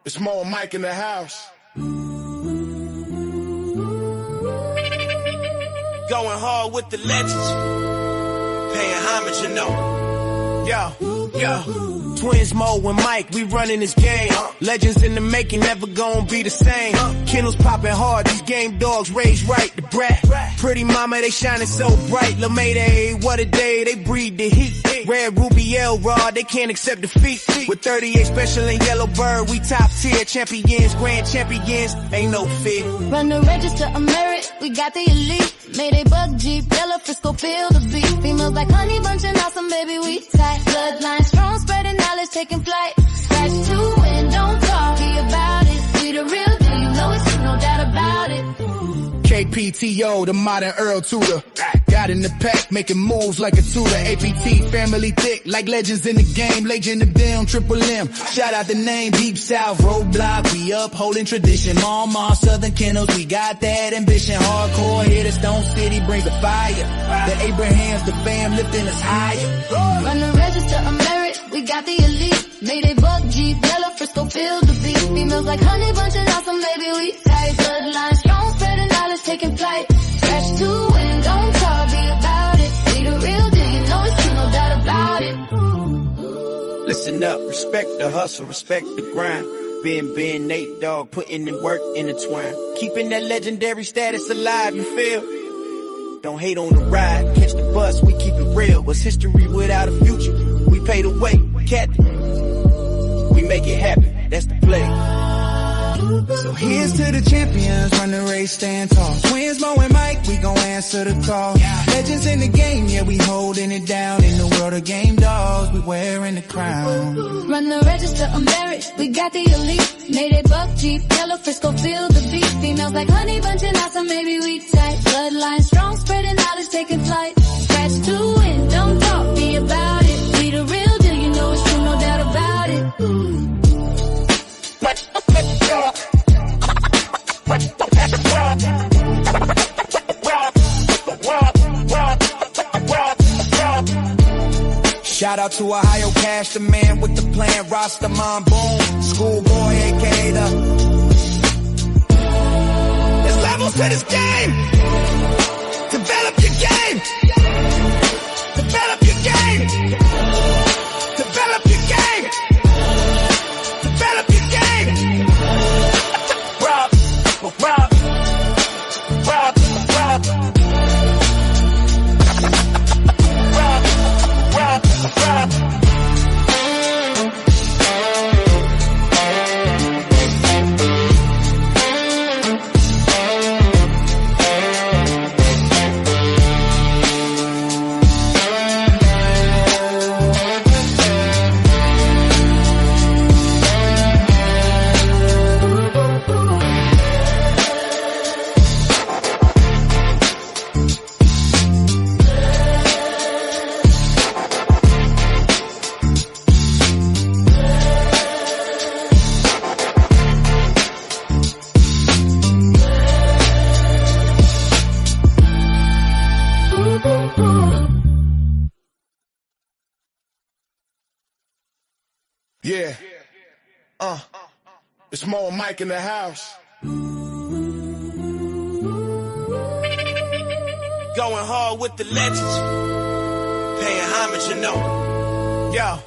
It's Mo and Mike in the house. Going hard with the legends. Paying homage, you know. Yo. Twins Mo and Mike, we running this game. Legends in the making, never gonna be the same. Kennels popping hard, these game dogs raised right. The brat, pretty mama, they shining so bright. La Mayday, what a day, they breathe the heat. Red Ruby L Rod, they can't accept defeat. With 38 special and yellow bird, we top tier champions, grand champions, ain't no fear. Run the register of merit, we got the elite. Mayday bug Jeep, yellow Frisco, feel the beat. Females like honey bunching awesome, baby, we tight. Bloodline strong, spreading knowledge, taking flight. Scratch to win, don't talk about it. We the real deal, you know it's true, no doubt about it. KPTO, the modern Earl Tudor. Got in the pack, making moves like a tutor. APT, family thick, like legends in the game. Legend of them, Triple M. Shout out the name, Deep South, Roadblock. We upholding tradition. Mama, Southern Kennels, we got that ambition. Hardcore hitter, Stone City brings the fire. The Abrahams, the fam lifting us higher. Run the register of merit, we got the elite. Mayday bug Jeep, yellow Frisco, feel the beat. Females like honey bunching awesome, baby, we tight. Bloodline strong, spreading knowledge, taking flight. Scratch to win, don't talk, be about it. We the real deal, you know it's true, no doubt about it. Listen up, respect the hustle, respect the grind. Ben, Nate Dogg, putting in work intertwined. Keeping that legendary status alive, you feel? Don't hate on the ride, catch the bus, we keep it real. What's history without a future? We pay the way, captain. We make it happen, that's the play. So here's to the champions, run the race, stand tall. Twins, Mo and Mike, we gon' answer the call. Legends in the game, yeah, we holding it down. In the world of game dogs, we wearing the crown. Run the register of merit, we got the elite. Mayday bug Jeep, yellow Frisco, feel the beat. Females like honey bunching awesome, maybe we tight. Bloodline strong, spreading knowledge, taking flight. Scratch to win, don't talk, be about it. We the real deal, you know it's true, no doubt about it. Shout out to Ohio Cash, the man with the plan, Rastaman Boom, Schoolboy, aka the. There's levels to this game. Develop your game. Develop your game. Develop your game. Develop your game. Rob. Yeah. It's Mo and Mike in the house. Going hard with the legends. Paying homage, you know. Yo.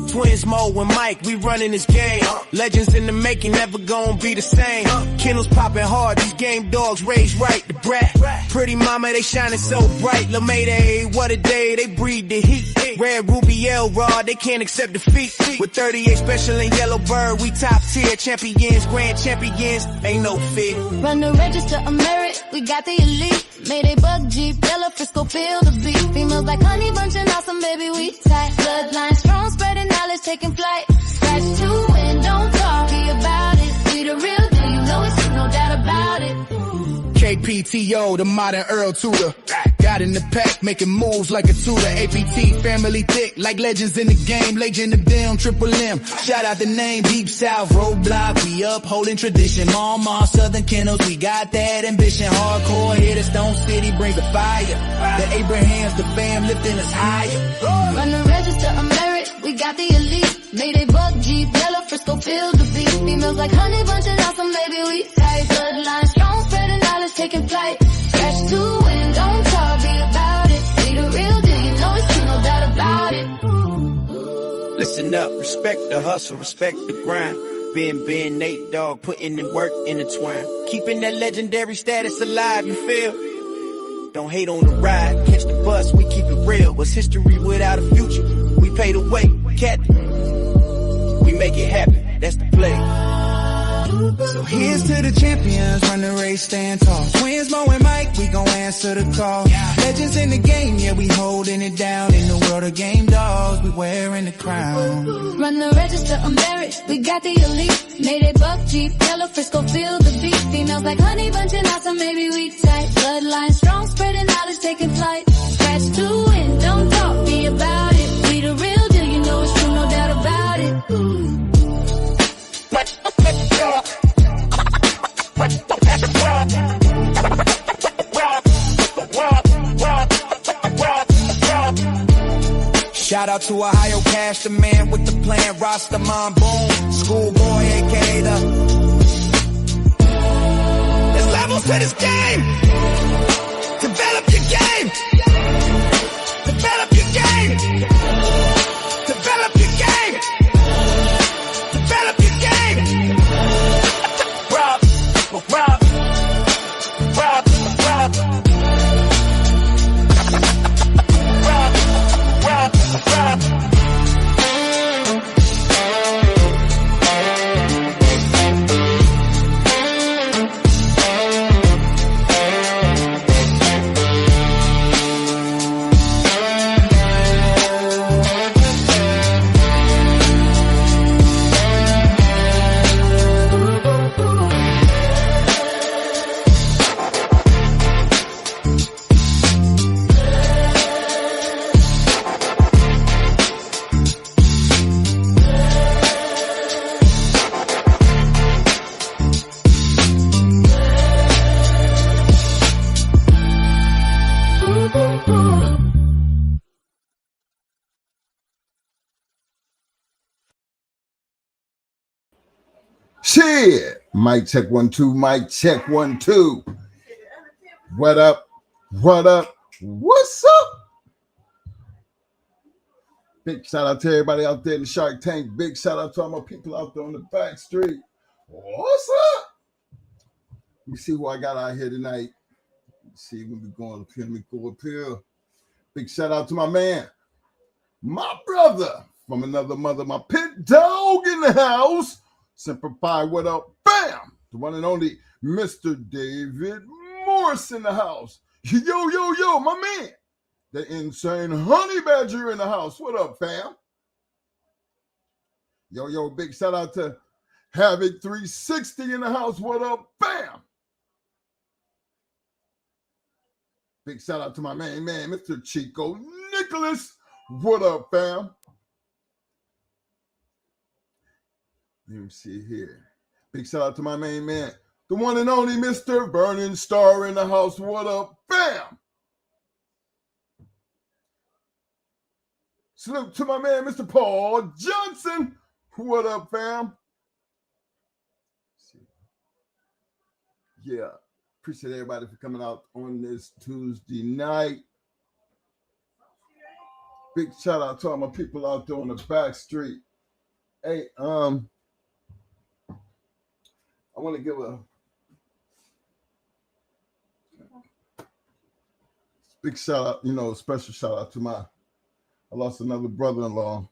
Twins Mo and Mike, we running this game. Legends in the making, never gonna be the same. Kennels popping hard, these game dogs raised right. The brat, pretty mama, they shining so bright. La Mayday, what a day, they breathe the heat. Red Ruby L Rod, they can't accept defeat. With 38 special and yellow bird, we top tier champions, grand champions, ain't no fear. Run the register of merit, we got the elite. Mayday bug Jeep, yellow Frisco, feel the beat. Females like honey bunching awesome, baby, we tight. Bloodline strong, spreading knowledge, taking flight. Scratch to win, don't talk, be about it. We the real deal, you know it's true, no doubt about it. KPTO, the modern Earl Tudor. Got in the pack, making moves like a tutor. APT, family thick, like legends in the game. Legend of them, Triple M. Shout out the name, Deep South, Roadblock. We upholding tradition. Mama, Southern Kennels, we got that ambition. Hardcore hitter, Stone City brings the fire. The Abrahams, the fam lifting us higher. Run the register of merit, we got the elite. Made a buck Jeep, yellow Frisco filled the beat. Females like honey bunches out, some maybe we tight. Bloodline strong, spreading knowledge, taking flight. Fresh to win, don't talk, be about it. Be the real deal, you know it's true, no doubt about it. Listen up, respect the hustle, respect the grind. Being Nate Dogg, putting in work intertwined. Keeping that legendary status alive, you feel? Don't hate on the ride, catch the bus, we keep it real. What's history without a future? We pay the way, Captain. We make it happen, that's the play. So here's to the champions, run the race, stand tall. Twins, Mo and Mike, we gon' answer the call. Legends in the game, yeah, we holding it down. In the world of game dogs, we wearing the crown. Run the register, embarrassed, we got the elite. Made a buck Jeep, yellow Frisco feel the beat. Females like honey bunching out, so maybe we tight. Bloodline strong, spreading knowledge, taking flight. Scratch to win, don't talk, be about it. We the real deal, you know it's true, no doubt about it. Shout out to Ohio Cash, the man with the plan, Rastaman Boom, schoolboy aka the. There's levels to this game. Develop your game. Develop your game. Develop your game. Develop your game. Rob, rob, rob, rob. Shit. Mic check 1 2. Mic check 1 2. What up? What up? What's up? Big shout out to everybody out there in the Shark Tank. Big shout out to all my people out there on the back street. What's up? You see who I got out here tonight. Let's see, when we going up here, let me go up here. Big shout out to my man, my brother from another mother, my pit dog in the house. Semper Fi, what up? Bam! The one and only Mr. David Morse in the house. Yo, yo, yo, my man. The insane honey badger in the house. What up, fam? Yo, yo, big shout out to Havoc 360 in the house. What up? Bam! Big shout out to my main man, Mr. Chico Nicholas. What up, fam? Let me see here. Big shout out to my main man, the one and only Mr. Vernon Starr in the house. What up? Bam! Salute to my man, Mr. Paul Johnson. What up, fam? Yeah, appreciate everybody for coming out on this Tuesday night. Big shout out to all my people out there on the back street. Hey, I want to give a big shout out, special shout out to I lost another brother-in-law.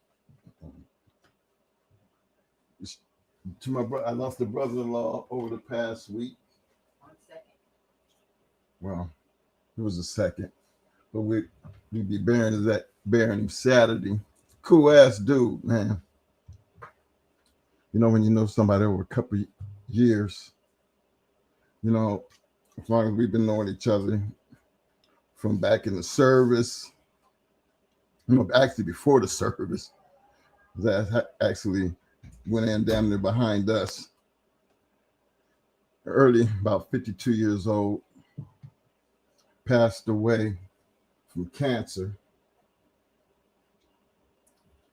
I lost a brother-in-law over the past week. 1 second. Well, it was a second, but we'd be burying him Saturday. Cool ass dude, man. When you know somebody over a couple of years, as long as we've been knowing each other from back in the service, actually before the service, that actually went in damn near behind us. Early, about 52 years old, passed away from cancer.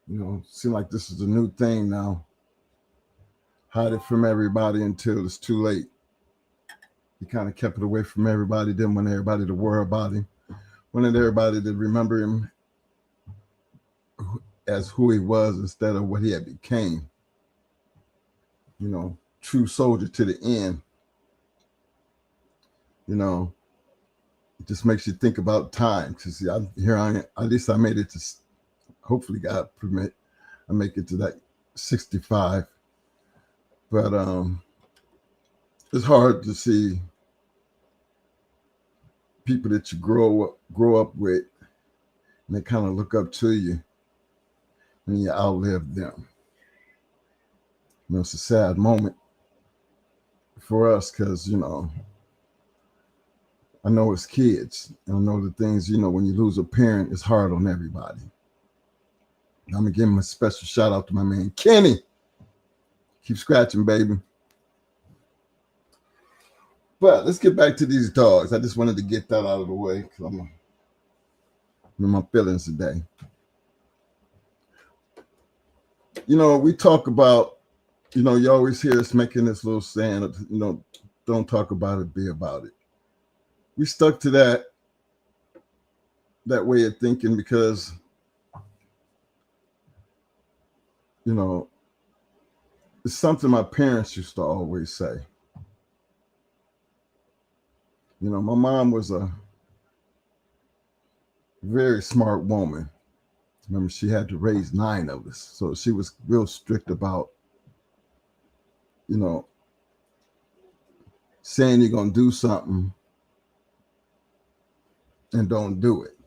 You know, seem like this is a new thing now. Hide it from everybody until it's too late. He kind of kept it away from everybody, didn't want everybody to worry about him. Wanted everybody to remember him as who he was instead of what he had became. You know, true soldier to the end. You know, it just makes you think about time. Because here I am, at least I made it to, hopefully God permit, I make it to that 65. But it's hard to see people that you grow up with, and they kind of look up to you, and you outlive them. You know, it's a sad moment for us because, you know, I know as kids, I know the things, you know, when you lose a parent, it's hard on everybody. I'm going to give him a special shout out to my man, Kenny. Keep scratching, baby. But let's get back to these dogs. I just wanted to get that out of the way because I'm in my feelings today. You know, we talk about, you know, you always hear us making this little saying, you know, don't talk about it, be about it. We stuck to that way of thinking because, you know, it's something my parents used to always say. You know, my mom was a very smart woman. Remember, she had to raise 9 of us. So she was real strict about, you know, saying you're going to do something and don't do it.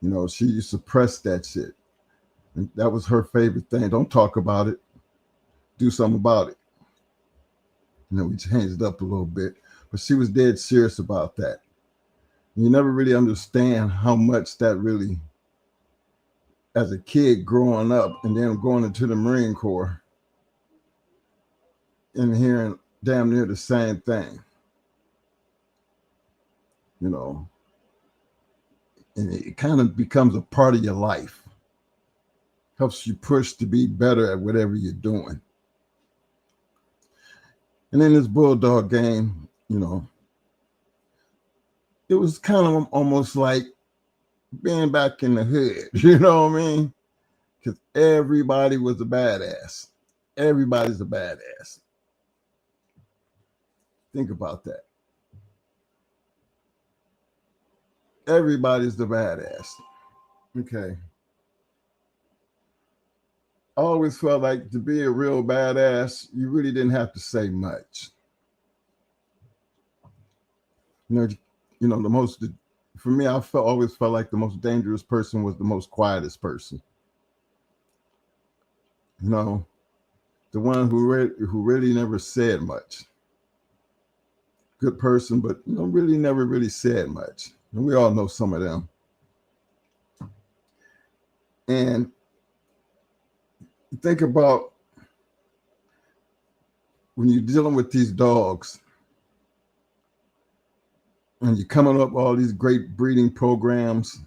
You know, she used to suppress that shit. And that was her favorite thing. Don't talk about it. Do something about it. You know, we changed it up a little bit. But she was dead serious about that. You never really understand how much that really, as a kid growing up and then going into the Marine Corps and hearing damn near the same thing. You know, and it kind of becomes a part of your life. Helps you push to be better at whatever you're doing. And in this Bulldog game, you know, it was kind of almost like being back in the hood, you know what I mean? Because everybody was a badass. Everybody's a badass. Think about that. Everybody's the badass. Okay. I always felt like to be a real badass, you really didn't have to say much. You know, for me, I always felt like the most dangerous person was the most quietest person. You know, the one who really never said much. Good person, but you know, really never really said much. And we all know some of them. And think about when you're dealing with these dogs and you're coming up with all these great breeding programs.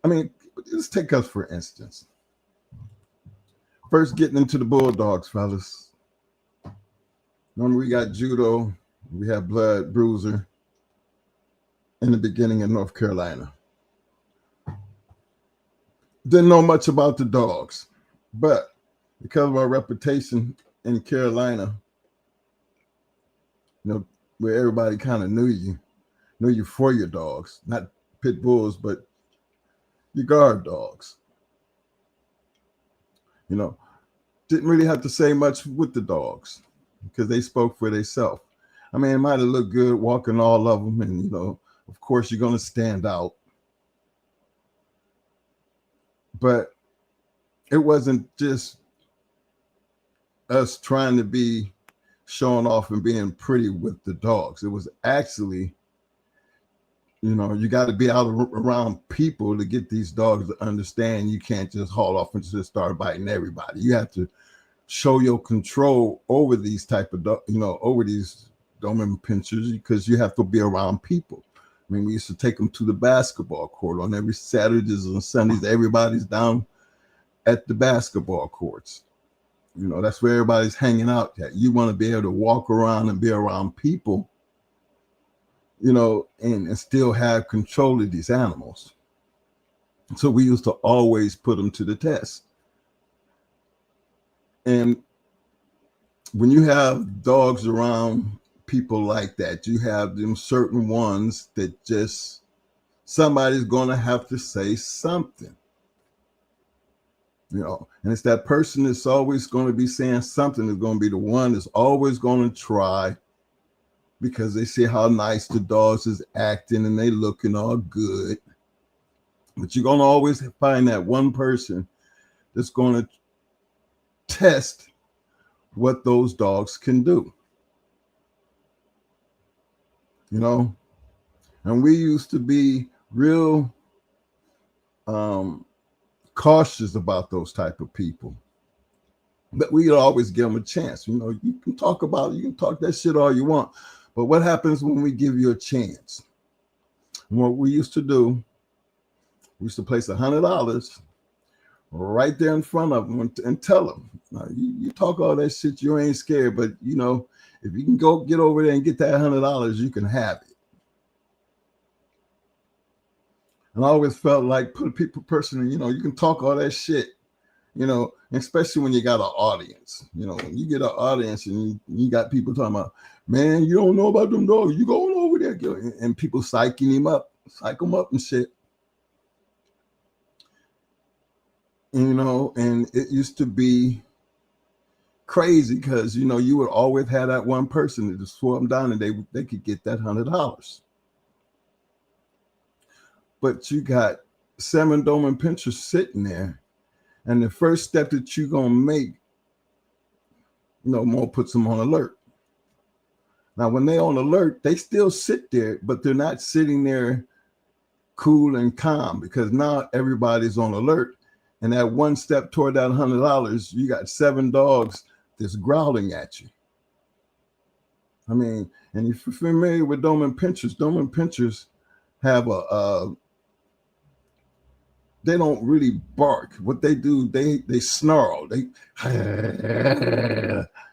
I mean, let's take us for instance. First getting into the Bulldogs, fellas. Remember, we got Judo, we have Blood Bruiser in the beginning in North Carolina. Didn't know much about the dogs, but because of our reputation in Carolina, you know, where everybody kind of knew you for your dogs, not pit bulls, but your guard dogs. You know, didn't really have to say much with the dogs because they spoke for themselves. I mean, it might have looked good walking all of them, and you know, of course, you're going to stand out. But it wasn't just us trying to be showing off and being pretty with the dogs. It was actually, you know, you got to be out around people to get these dogs to understand you can't just haul off and just start biting everybody. You have to show your control over these type of, you know, over these Doberman pinchers because you have to be around people. I mean, we used to take them to the basketball court on every Saturdays and Sundays. Everybody's down at the basketball courts. You know, that's where everybody's hanging out at. You want to be able to walk around and be around people, you know, and still have control of these animals. So we used to always put them to the test. And when you have dogs around people like that, you have them certain ones that just somebody's going to have to say something, you know, and it's that person that's always going to be saying something is going to be the one that's always going to try, because they see how nice the dogs is acting and they looking all good. But you're going to always find that one person that's going to test what those dogs can do. You know, and we used to be real cautious about those type of people, but we'd always give them a chance. You know, you can talk that shit all you want, but what happens when we give you a chance? And what we used to do, we used to place $100 right there in front of them and tell them, now, you talk all that shit, you ain't scared, but you know, if you can go get over there and get that $100, you can have it. And I always felt like personally, you know, you can talk all that shit, you know, especially when you got an audience. You know, when you get an audience and you got people talking about, man, you don't know about them dogs, you going over there, and people psych them up and shit. You know, and it used to be crazy because, you know, you would always have that one person that just swore them down and they could get that $100. But you got 7 Doberman pinchers sitting there, and the first step that you're going to make, you know, more puts them on alert. Now, when they're on alert, they still sit there, but they're not sitting there cool and calm, because now everybody's on alert. And that one step toward that $100, you got 7 dogs that's growling at you. I mean, and if you're familiar with Doberman pinchers have they don't really bark. What they do, they snarl. They, you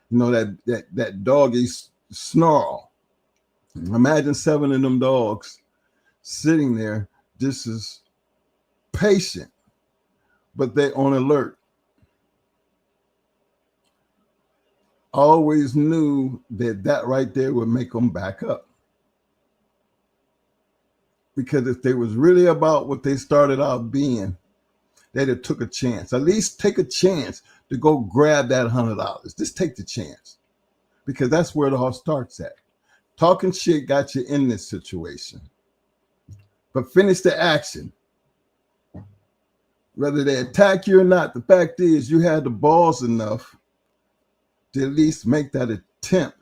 know, that doggy snarl. Imagine 7 of them dogs sitting there. This is patient, but they're on alert. Always knew that right there would make them back up. Because if they was really about what they started out being, they'd have took a chance. At least take a chance to go grab that $100. Just take the chance. Because that's where it all starts at. Talking shit got you in this situation. But finish the action. Whether they attack you or not, the fact is you had the balls enough to at least make that attempt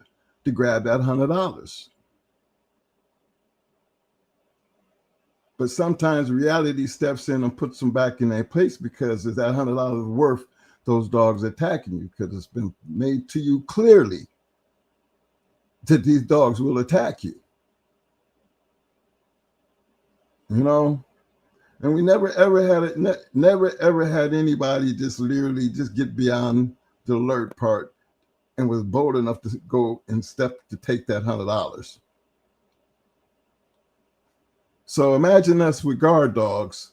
to grab that $100. But sometimes reality steps in and puts them back in their place, because is that $100 worth those dogs attacking you? Because it's been made to you clearly that these dogs will attack you. You know? And we never ever had anybody just literally just get beyond the alert part and was bold enough to go and step to take that $100. So imagine us with guard dogs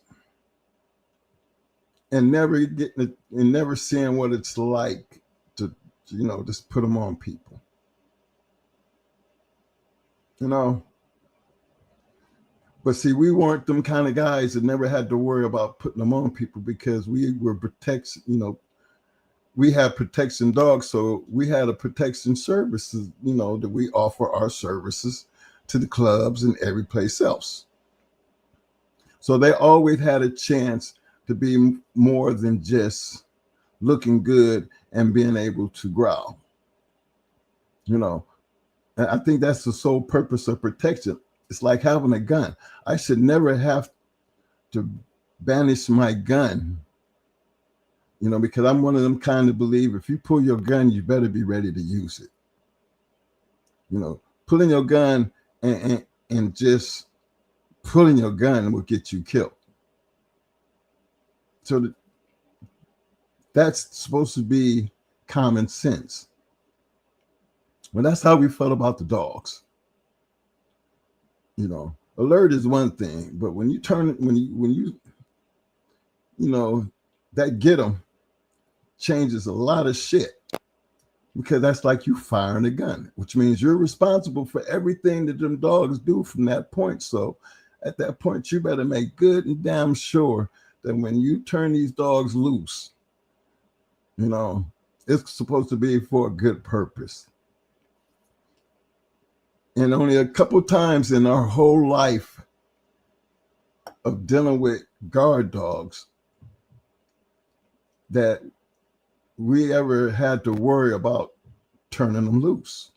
and never seeing what it's like to, you know, just put them on people. You know? But see, we weren't them kind of guys that never had to worry about putting them on people, because we were we had protection dogs. So we had a protection services, you know, that we offer our services to the clubs and every place else. So they always had a chance to be more than just looking good and being able to growl. You know, and I think that's the sole purpose of protection. It's like having a gun. I should never have to banish my gun, you know, because I'm one of them kind of believe if you pull your gun, you better be ready to use it. You know, pulling your gun and just pulling your gun will get you killed. So that's supposed to be common sense. Well, that's how we felt about the dogs. You know, alert is one thing, but when you turn it, when you that get them changes a lot of shit, because that's like you firing a gun, which means you're responsible for everything that them dogs do from that point. So at that point, you better make good and damn sure that when you turn these dogs loose, it's supposed to be for a good purpose. And only a couple times in our whole life of dealing with guard dogs that we ever had to worry about turning them loose.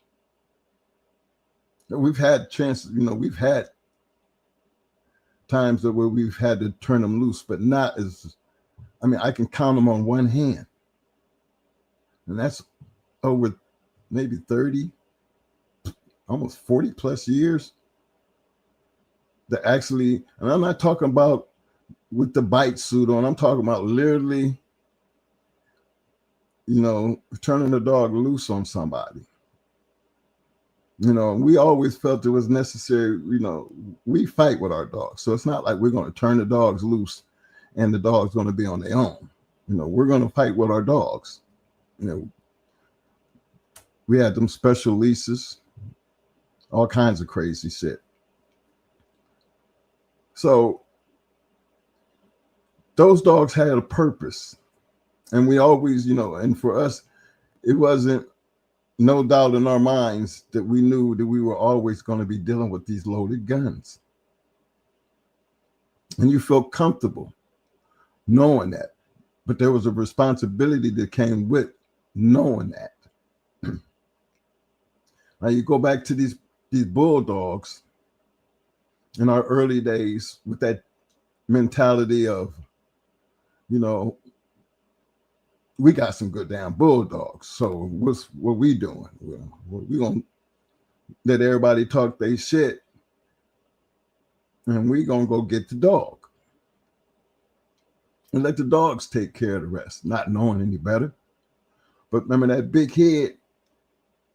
We've had chances, we've had times where we've had to turn them loose, but not as, I can count them on one hand. And that's over maybe 30, almost 40 plus years that actually, and I'm not talking about with the bite suit on, I'm talking about literally, turning the dog loose on somebody. We always felt it was necessary, we fight with our dogs. So it's not like we're going to turn the dogs loose and the dog's going to be on their own. We're going to fight with our dogs. We had them special leases, all kinds of crazy shit. So those dogs had a purpose. And we always, and for us, it wasn't no doubt in our minds that we knew that we were always going to be dealing with these loaded guns. And you felt comfortable knowing that. But there was a responsibility that came with knowing that. Now you go back to these bulldogs in our early days with that mentality of, we got some good damn bulldogs. So what we doing? We gonna let everybody talk their shit, and we gonna go get the dog and let the dogs take care of the rest, not knowing any better. But remember that big head,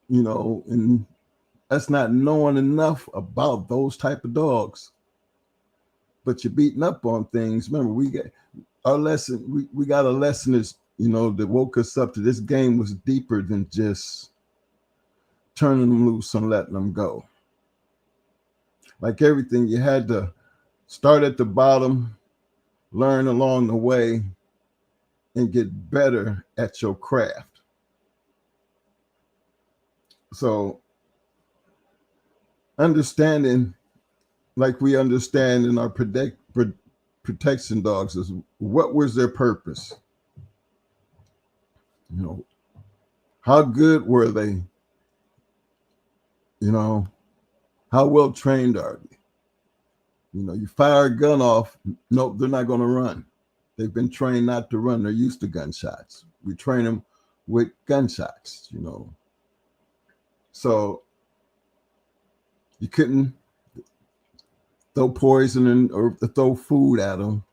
and that's not knowing enough about those type of dogs. But you're beating up on things. Remember, we got our lesson. We got a lesson is, that woke us up to this game was deeper than just turning them loose and letting them go. Like everything, you had to start at the bottom, learn along the way, and get better at your craft. So understanding, like we understand in our protection dogs, is what was their purpose? How good were they? How well trained are they? You fire a gun off, nope, they're not going to run. They've been trained not to run. They're used to gunshots. We train them with gunshots, So you couldn't throw poison or throw food at them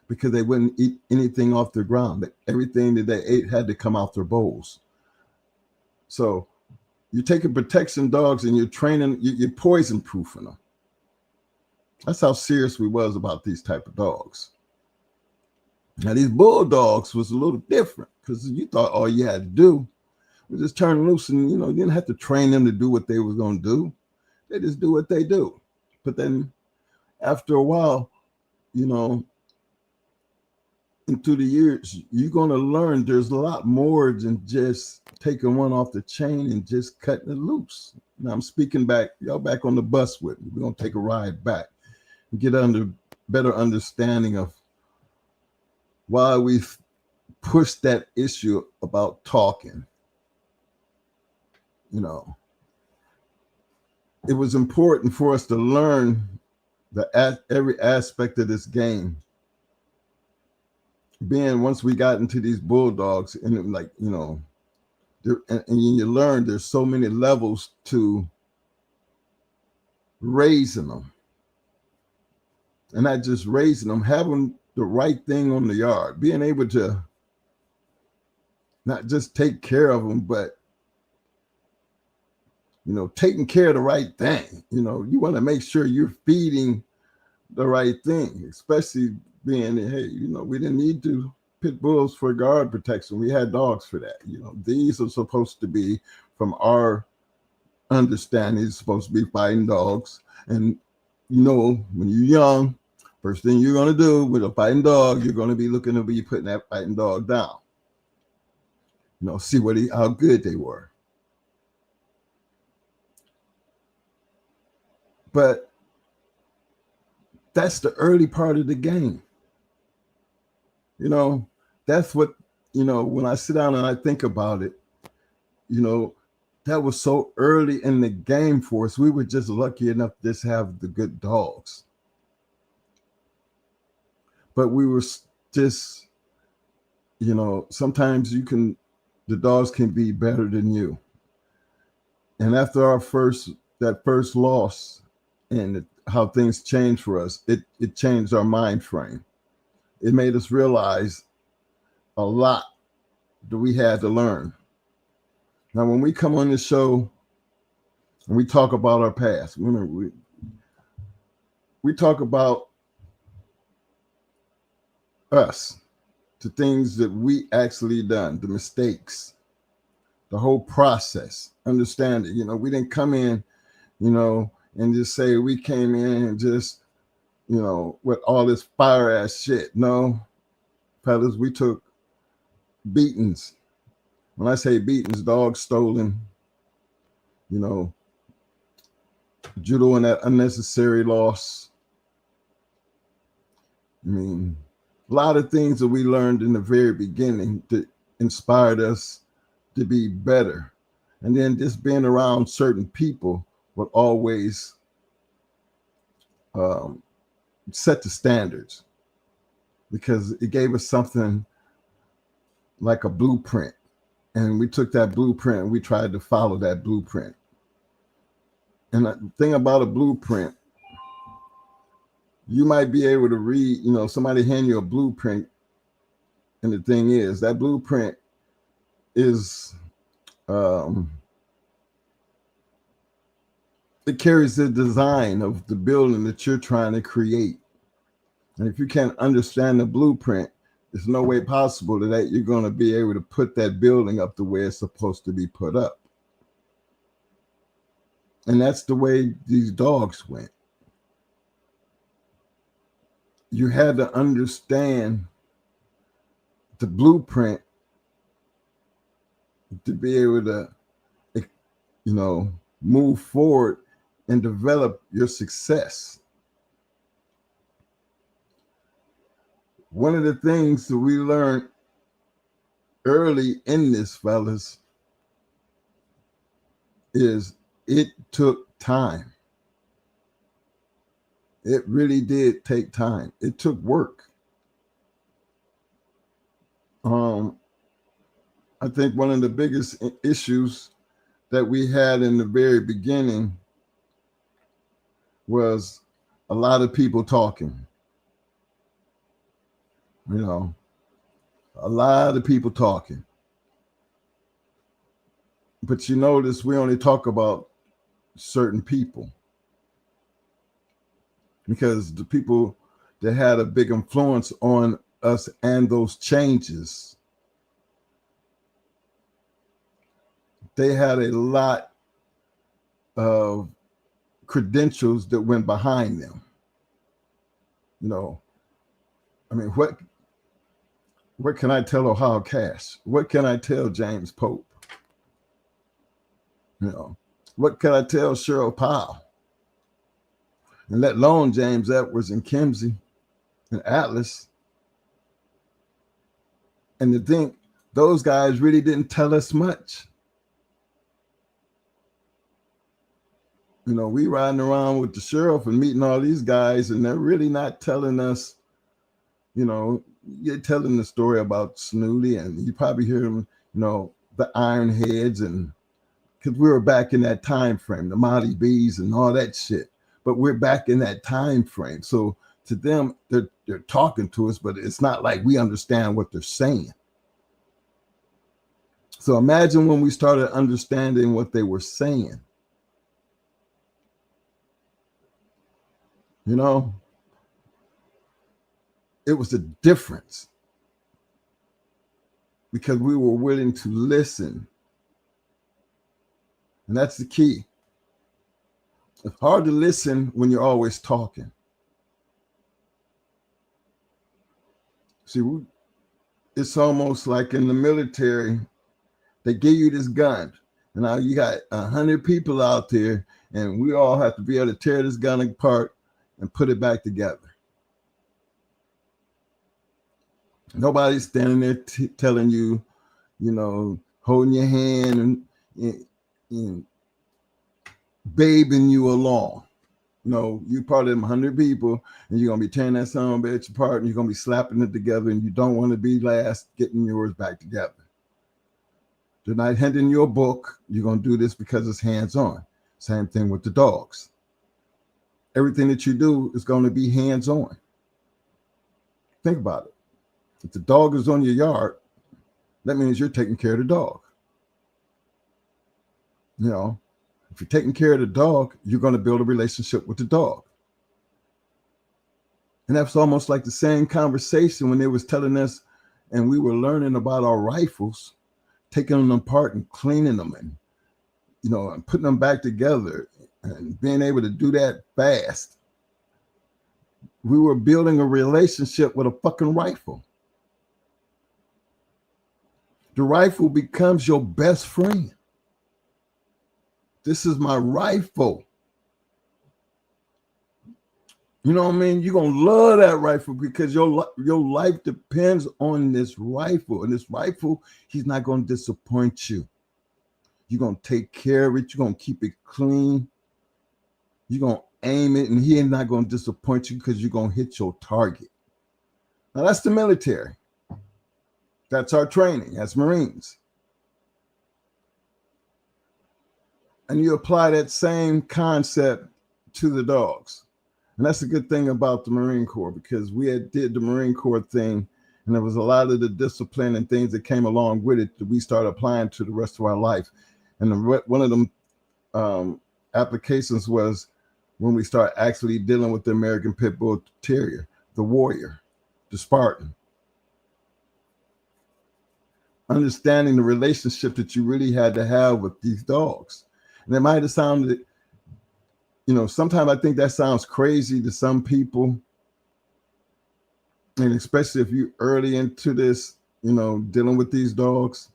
because they wouldn't eat anything off the ground. Everything that they ate had to come out their bowls. So you're taking protection dogs and you're training, you're poison proofing them. That's how serious we was about these type of dogs. Now these bulldogs was a little different because you thought all you had to do was just turn them loose, and you didn't have to train them to do what they was going to do. They just do what they do. But then after a while, and through the years, you're going to learn there's a lot more than just taking one off the chain and just cutting it loose. Now I'm speaking back, y'all back on the bus with me. We're going to take a ride back and get under better understanding of why we've pushed that issue about talking. It was important for us to learn every aspect of this game. Being once we got into these bulldogs, and and you learn there's so many levels to raising them. And not just raising them, having the right thing on the yard, being able to not just take care of them, but, taking care of the right thing. You want to make sure you're feeding the right thing, especially being, hey, we didn't need to pit bulls for guard protection. We had dogs for that. These are supposed to be, from our understanding, supposed to be fighting dogs. And, when you're young, first thing you're going to do with a fighting dog, you're going to be looking to be putting that fighting dog down. See how good they were. But that's the early part of the game. That's what, when I sit down and I think about it, that was so early in the game for us. We were just lucky enough to just have the good dogs. But we were just, sometimes the dogs can be better than you. And after that first loss and how things changed for us, it changed our mind frame. It made us realize a lot that we had to learn. Now, when we come on this show and we talk about our past, we talk about us, the things that we actually done, the mistakes, the whole process, understand it. We didn't come in, and just say we came in and just, with all this fire ass shit. No, fellas, we took beatings. When I say beatings, dogs stolen, judo and that unnecessary loss. I mean, a lot of things that we learned in the very beginning that inspired us to be better. And then just being around certain people would always set the standards, because it gave us something like a blueprint. And we took that blueprint and we tried to follow that blueprint. And the thing about a blueprint, you might be able to read, somebody hand you a blueprint. And the thing is, that blueprint is, it carries the design of the building that you're trying to create. And if you can't understand the blueprint, there's no way possible that you're going to be able to put that building up the way it's supposed to be put up. And that's the way these dogs went. You had to understand the blueprint to be able to, move forward and develop your success. One of the things that we learned early in this, fellas, is it took time. It really did take time. It took work. I think one of the biggest issues that we had in the very beginning was a lot of people talking. A lot of people talking. But you notice we only talk about certain people, because the people that had a big influence on us and those changes, they had a lot of credentials that went behind them. What can I tell Ohio Cash? What can I tell James Pope? What can I tell Cheryl Powell? And let alone James Edwards and Kimsey and Atlas. And to think those guys really didn't tell us much. We riding around with the sheriff and meeting all these guys, and they're really not telling us, you're telling the story about Snooty, and you probably hear them, the Ironheads, and because we were back in that time frame, the Molly B's and all that shit. But we're back in that time frame. So to them, they're talking to us, but it's not like we understand what they're saying. So imagine when we started understanding what they were saying. You know, it was a difference because we were willing to listen. And that's the key. It's hard to listen when you're always talking. See, it's almost like in the military, they give you this gun. And now you got 100 people out there, and we all have to be able to tear this gun apart and put it back together. Nobody's standing there telling you, you know, holding your hand and babing you along. You know, you're part of them 100 people, and you're going to be tearing that son of a bitch apart, and you're going to be slapping it together, and you don't want to be last getting yours back together. They're not handing you a book. You're going to do this because it's hands-on. Same thing with the dogs. Everything that you do is going to be hands-on. Think about it. If the dog is on your yard, that means you're taking care of the dog. You know, if you're taking care of the dog, you're going to build a relationship with the dog. And that's almost like the same conversation when they was telling us and we were learning about our rifles, taking them apart and cleaning them and, you know, and putting them back together and being able to do that fast. We were building a relationship with a fucking rifle. The rifle becomes your best friend. This is my rifle. You know what I mean? You're going to love that rifle because your life depends on this rifle. And this rifle, he's not going to disappoint you. You're going to take care of it. You're going to keep it clean. You're going to aim it, and he ain't not going to disappoint you because you're going to hit your target. Now, that's the military. That's our training as Marines. And you apply that same concept to the dogs. And that's a good thing about the Marine Corps, because we did the Marine Corps thing, and there was a lot of the discipline and things that came along with it that we started applying to the rest of our life. And one of them applications was when we start actually dealing with the American Pit Bull Terrier, the warrior, the Spartan. Understanding the relationship that you really had to have with these dogs. And it might have sounded, you know, sometimes I think that sounds crazy to some people. And especially if you're early into this, you know, dealing with these dogs.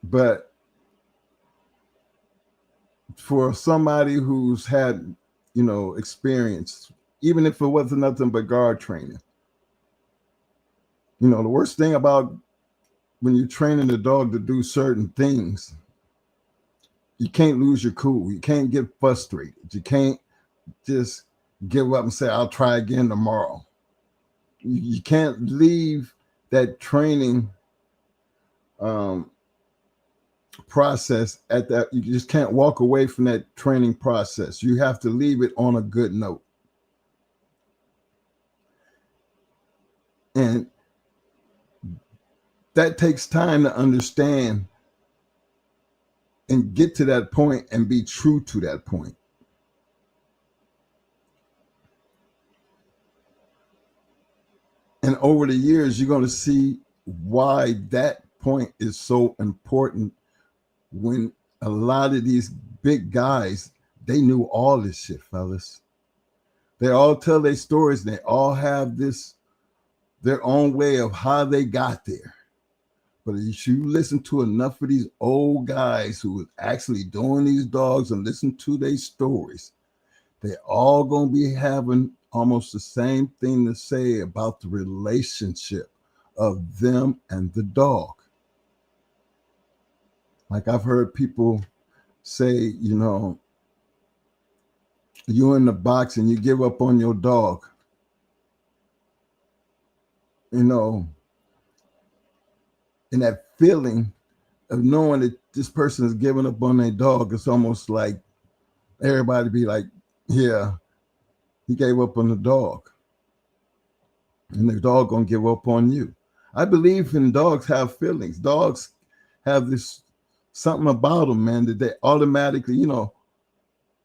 But for somebody who's had, you know, experience, even if it wasn't nothing but guard training, you know, the worst thing about when you're training the dog to do certain things, you can't lose your cool. You can't get frustrated. You can't just give up and say, I'll try again tomorrow. You can't leave that training process at that. You just can't walk away from that training process. You have to leave it on a good note. And that takes time to understand and get to that point and be true to that point. And over the years, you're going to see why that point is so important. When a lot of these big guys, they knew all this shit, fellas. They all tell their stories. They all have their own way of how they got there. But if you listen to enough of these old guys who was actually doing these dogs and listen to their stories, they all going to be having almost the same thing to say about the relationship of them and the dog. Like I've heard people say, you know, you're in the box and you give up on your dog. You know, and that feeling of knowing that this person is giving up on their dog, it's almost like everybody be like, yeah, He gave up on the dog. And the dog gonna give up on you. I believe in dogs have feelings. Dogs have this something about them, man, that they automatically,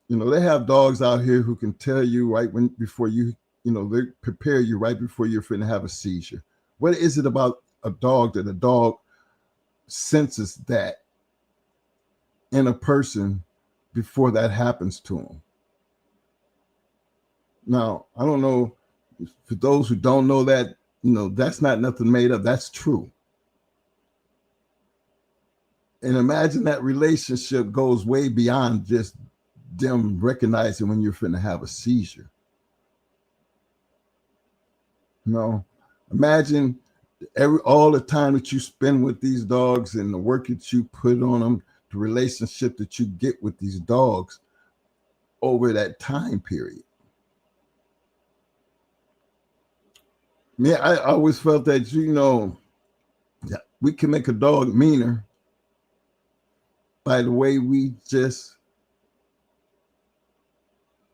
they have dogs out here who can tell you before you, they prepare you right before you're finna have a seizure. What is it about a dog that a dog senses that in a person before that happens to them? Now, I don't know, for those who don't know that, that's not nothing made up. That's true. And imagine that relationship goes way beyond just them recognizing when you're finna have a seizure. Imagine all the time that you spend with these dogs and the work that you put on them, the relationship that you get with these dogs over that time period. Yeah, I always felt that, we can make a dog meaner by the way we just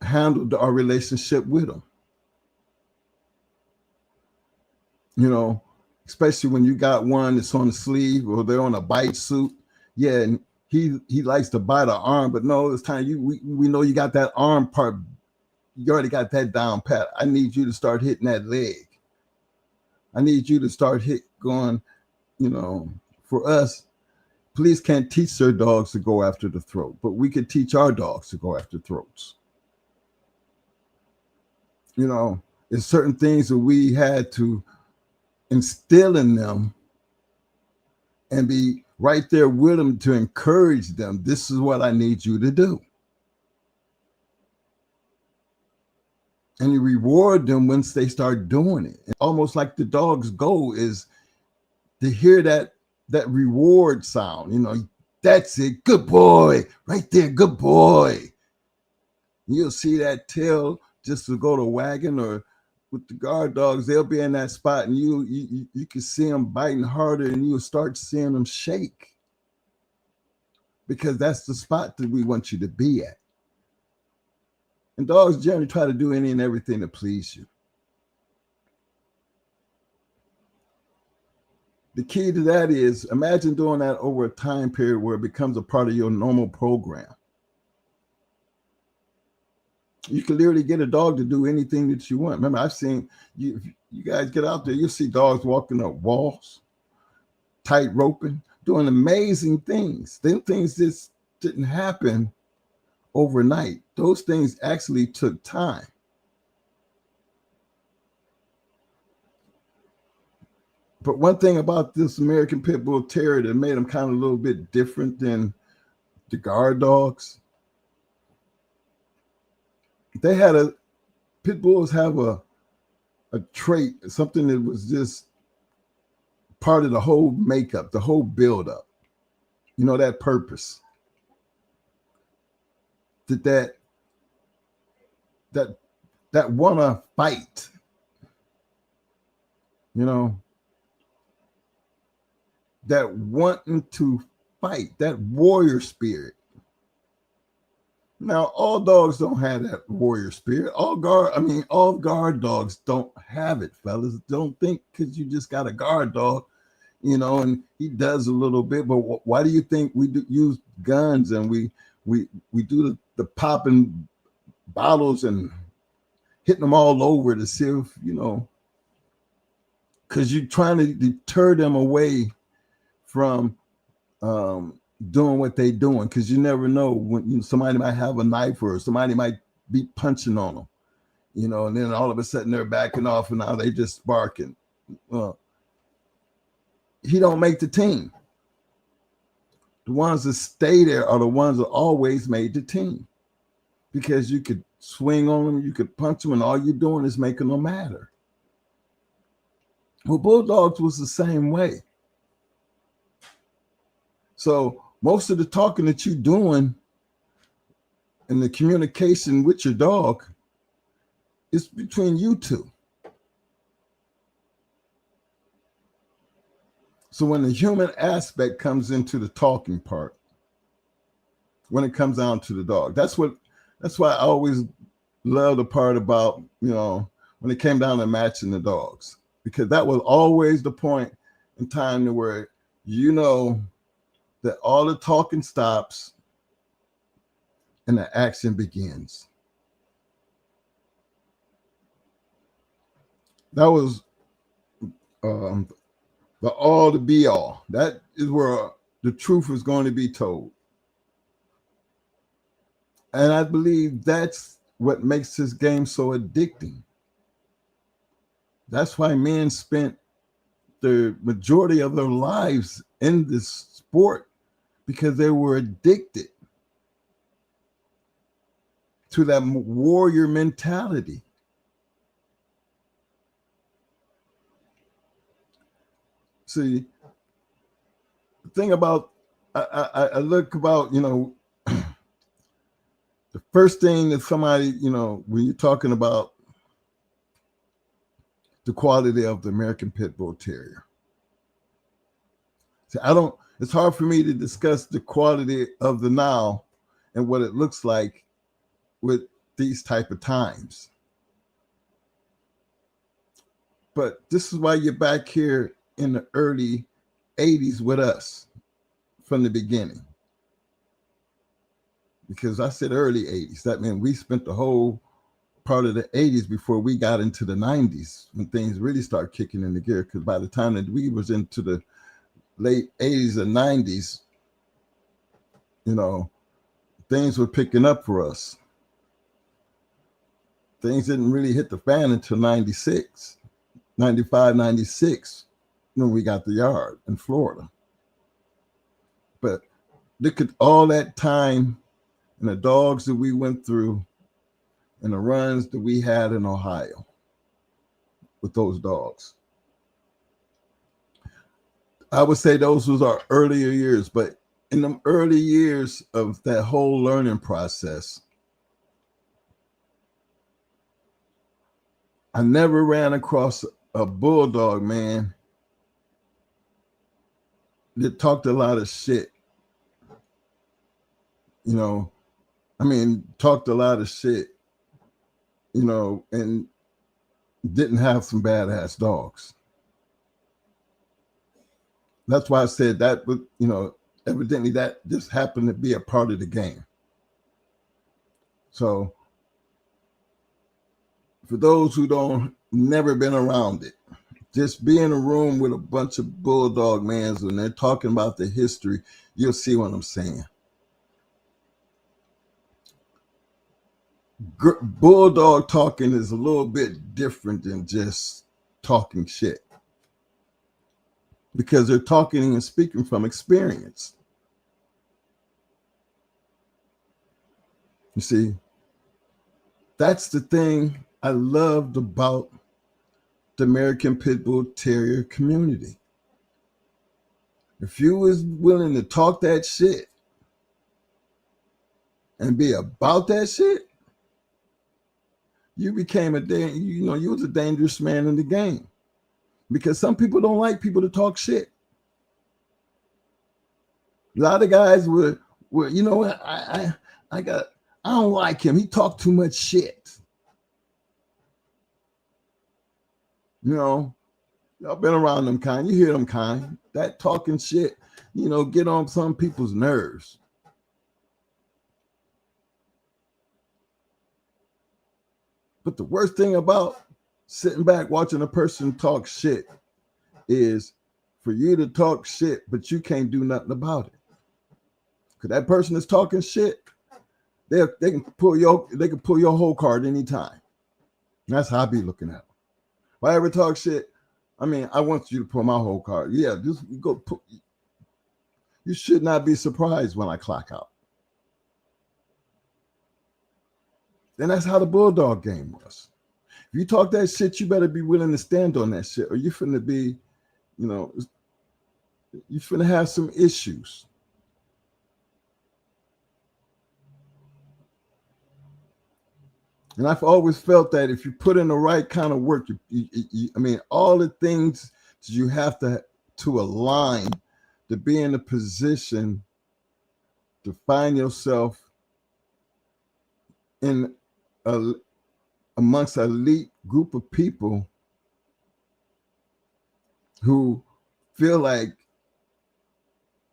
handled our relationship with them. Especially when you got one that's on the sleeve or they're on a bite suit. Yeah, and he likes to bite our arm, but no, it's time we know you got that arm part. You already got that down pat. I need you to start hitting that leg. I need you to start going, for us, police can't teach their dogs to go after the throat, but we could teach our dogs to go after throats. There's certain things that we had to instill in them and be right there with them to encourage them. This is what I need you to do. And you reward them once they start doing it. And almost like the dog's goal is to hear that reward sound. That's it. Good boy. Right there. Good boy. You'll see that tail just to go to wagging, or with the guard dogs, they'll be in that spot and you can see them biting harder and you'll start seeing them shake, because that's the spot that we want you to be at. And dogs generally try to do any and everything to please you. The key to that is, imagine doing that over a time period where it becomes a part of your normal program. You can literally get a dog to do anything that you want. Remember, I've seen you guys get out there, you'll see dogs walking up walls, tight roping, doing amazing things. Them things just didn't happen overnight. Those things actually took time. But one thing about this American Pit Bull Terrier that made them kind of a little bit different than the guard dogs, Pit Bulls have a trait, something that was just part of the whole makeup, the whole buildup. That purpose. That wanna fight. That wanting to fight, that warrior spirit. Now, all dogs don't have that warrior spirit. All guard dogs don't have it, fellas. Don't think because you just got a guard dog, and he does a little bit. But why do you think we use guns and we do the popping bottles and hitting them all over to see if, because you're trying to deter them away from doing what they're doing, because you never know when somebody might have a knife or somebody might be punching on them, and then all of a sudden they're backing off and now they just barking. Well, he don't make the team. The ones that stay there are the ones that always made the team, because you could swing on them, you could punch them, and all you're doing is making them matter. Well, Bulldogs was the same way. So most of the talking that you're doing and the communication with your dog is between you two. So when the human aspect comes into the talking part, when it comes down to the dog, that's why I always love the part about, when it came down to matching the dogs, because that was always the point in time to where, that all the talking stops and the action begins. That was the all to be all. That is where the truth is going to be told. And I believe that's what makes this game so addicting. That's why men spent the majority of their lives in this sport, because they were addicted to that warrior mentality. See, the thing about, I look about, the first thing that somebody, when you're talking about the quality of the American Pit Bull Terrier. See, it's hard for me to discuss the quality of the now and what it looks like with these type of times. But this is why you're back here in the early 80s with us from the beginning. Because I said early 80s. That meant we spent the whole part of the 80s before we got into the 90s, when things really start kicking into gear. Because by the time that we was into the late 80s and 90s, things were picking up for us. Things didn't really hit the fan until 96, 95, 96, when we got the yard in Florida. But look at all that time and the dogs that we went through and the runs that we had in Ohio with those dogs. I would say those was our earlier years, but in the early years of that whole learning process, I never ran across a bulldog, man, that talked a lot of shit. Talked a lot of shit, and didn't have some badass dogs. That's why I said that, evidently that just happened to be a part of the game. So for those who don't never been around it, just be in a room with a bunch of bulldog mans and they're talking about the history, you'll see what I'm saying. Bulldog talking is a little bit different than just talking shit, because they're talking and speaking from experience. You see, that's the thing I loved about the American Pit Bull Terrier community. If you was willing to talk that shit and be about that shit, you became you was a dangerous man in the game. Because some people don't like people to talk shit. A lot of guys were I don't like him. He talked too much shit. Y'all been around them kind. You hear them kind. That talking shit, get on some people's nerves. But the worst thing about sitting back watching a person talk shit is for you to talk shit, but you can't do nothing about it. Because that person is talking shit, they can pull your whole card anytime. That's how I be looking at it. If I ever talk shit, I want you to pull my whole card. Yeah, just go put. You should not be surprised when I clock out. And that's how the bulldog game was. If you talk that shit, you better be willing to stand on that shit, or you're finna be, you're finna have some issues. And I've always felt that if you put in the right kind of work, all the things you have to align to be in a position to find yourself in amongst an elite group of people who feel like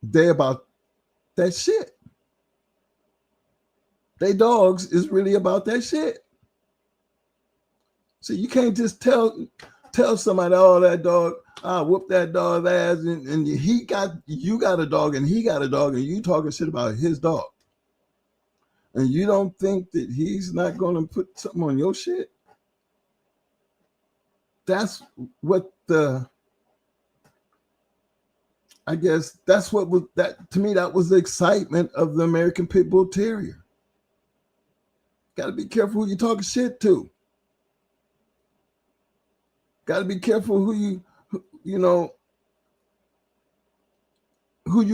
they about that shit. They dogs is really about that shit. So you can't just tell somebody, oh, that dog, whoop that dog's ass, and you got a dog and he got a dog, and you talking shit about his dog. And you don't think that he's not going to put something on your shit? That's what I guess that's what was that to me. That was the excitement of the American Pit Bull Terrier. Got to be careful who you talking shit to. Got to be careful who you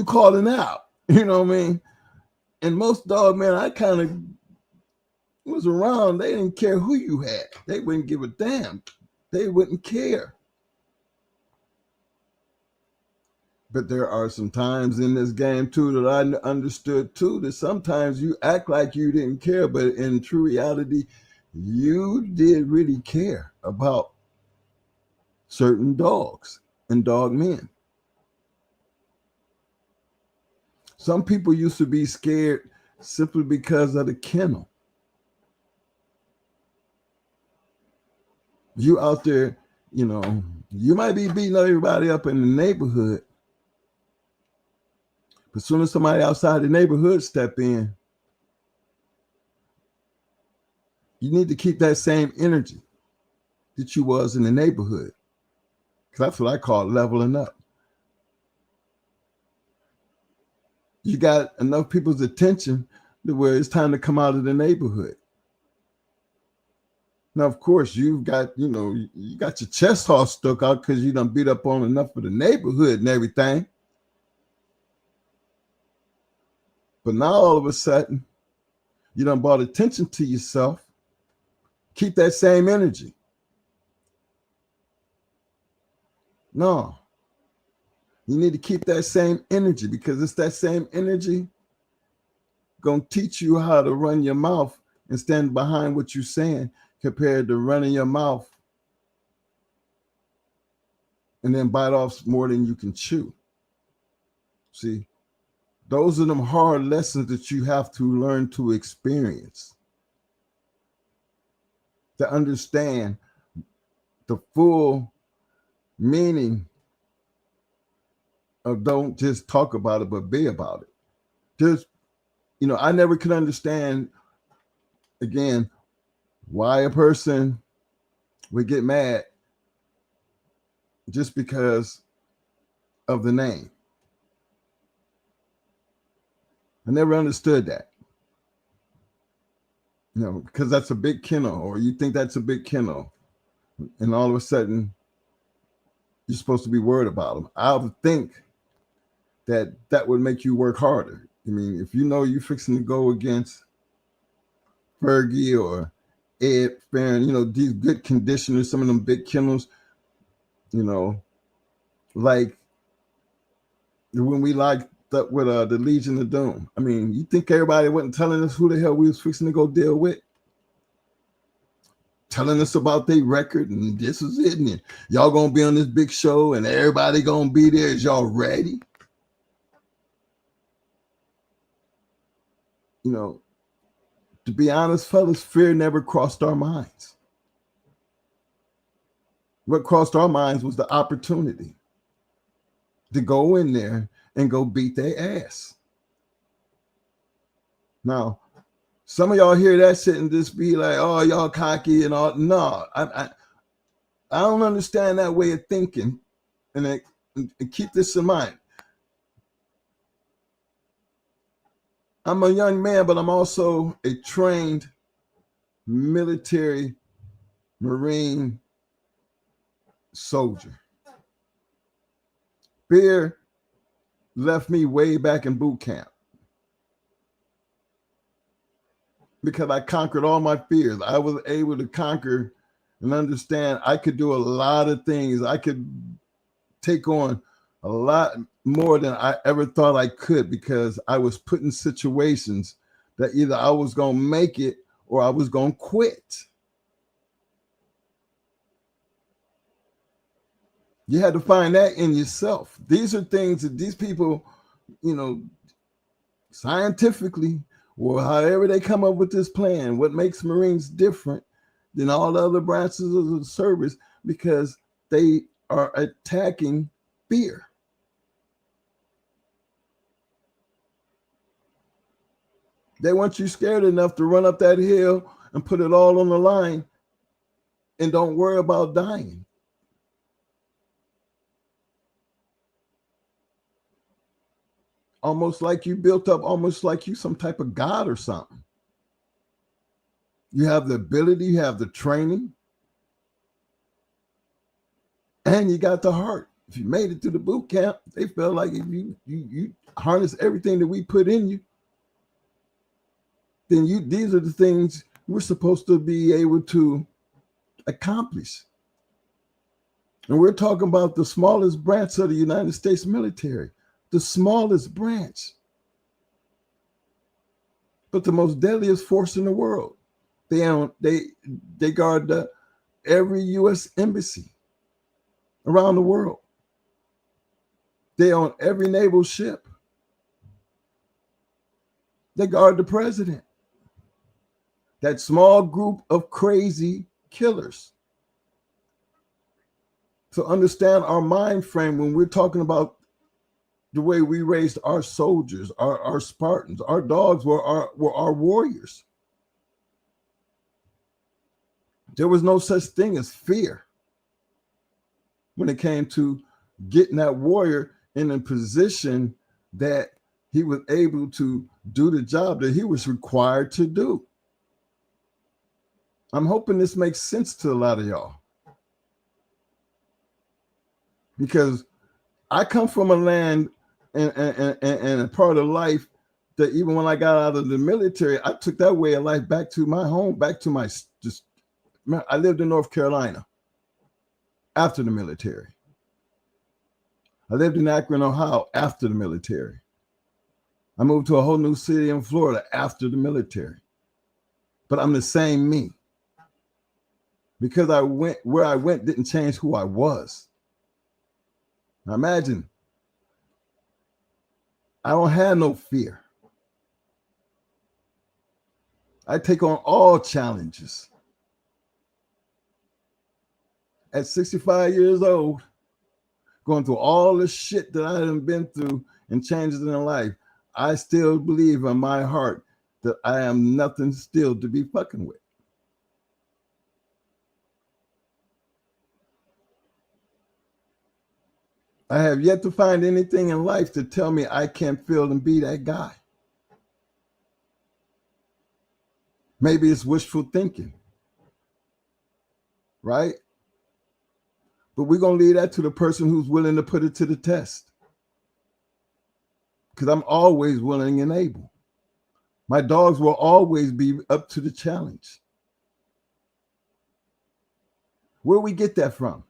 calling out. You know what I mean? And most dog men I kind of was around, they didn't care who you had. They wouldn't give a damn. They wouldn't care. But there are some times in this game too that I understood too, that sometimes you act like you didn't care, but in true reality, you did really care about certain dogs and dog men. Some people used to be scared simply because of the kennel. You out there, you might be beating everybody up in the neighborhood, but as soon as somebody outside the neighborhood step in, you need to keep that same energy that you was in the neighborhood. Because that's what I call leveling up. You got enough people's attention to where it's time to come out of the neighborhood. Now, of course, you got your chest all stuck out because you done beat up on enough of the neighborhood and everything. But now all of a sudden, you done brought attention to yourself. Keep that same energy. No. You need to keep that same energy, because it's that same energy going to teach you how to run your mouth and stand behind what you're saying, compared to running your mouth and then bite off more than you can chew. See, those are them hard lessons that you have to learn to experience, to understand the full meaning of don't just talk about it, but be about it. I never could understand, again, why a person would get mad just because of the name. I never understood that. Because that's a big kennel, or you think that's a big kennel, and all of a sudden you're supposed to be worried about them. I would think that would make you work harder. I mean, if you're fixing to go against Fergie or Ed Farron, these good conditioners, some of them big kennels, like when we locked up with the Legion of Doom. I mean, you think everybody wasn't telling us who the hell we was fixing to go deal with? Telling us about their record, and this is it, and y'all gonna be on this big show, and everybody gonna be there. Is y'all ready? To be honest, fellas, fear never crossed our minds. What crossed our minds was the opportunity to go in there and go beat their ass. Now, some of y'all hear that shit and just be like, oh, y'all cocky and all. No, I don't understand that way of thinking. And keep this in mind. I'm a young man, but I'm also a trained military Marine soldier. Fear left me way back in boot camp, because I conquered all my fears. I was able to conquer and understand I could do a lot of things. I could take on a lot more than I ever thought I could, because I was put in situations that either I was going to make it or I was going to quit. You had to find that in yourself. These are things that these people, scientifically, or however they come up with this plan, what makes Marines different than all the other branches of the service, because they are attacking fear. They want you scared enough to run up that hill and put it all on the line and don't worry about dying. Almost like you built up, almost like you some type of god or something. You have the ability, you have the training, and you got the heart. If you made it through the boot camp, they felt like if you harness everything that we put in you, then these are the things we're supposed to be able to accomplish. And we're talking about the smallest branch of the United States military, the smallest branch, but the most deadliest force in the world. They guard every U.S. embassy around the world. They own every naval ship. They guard the president. That small group of crazy killers. To understand our mind frame when we're talking about the way we raised our soldiers, our Spartans, our dogs were our warriors. There was no such thing as fear when it came to getting that warrior in a position that he was able to do the job that he was required to do. I'm hoping this makes sense to a lot of y'all. Because I come from a land and a part of life that even when I got out of the military, I took that way of life back to my home, back to I lived in North Carolina after the military. I lived in Akron, Ohio after the military. I moved to a whole new city in Florida after the military. But I'm the same me. Because where I went didn't change who I was. Now imagine, I don't have no fear. I take on all challenges. At 65 years old, going through all the shit that I have been through and changes in life, I still believe in my heart that I am nothing still to be fucking with. I have yet to find anything in life to tell me I can't feel and be that guy. Maybe it's wishful thinking, right? But we're going to leave that to the person who's willing to put it to the test. Because I'm always willing and able. My dogs will always be up to the challenge. Where do we get that from?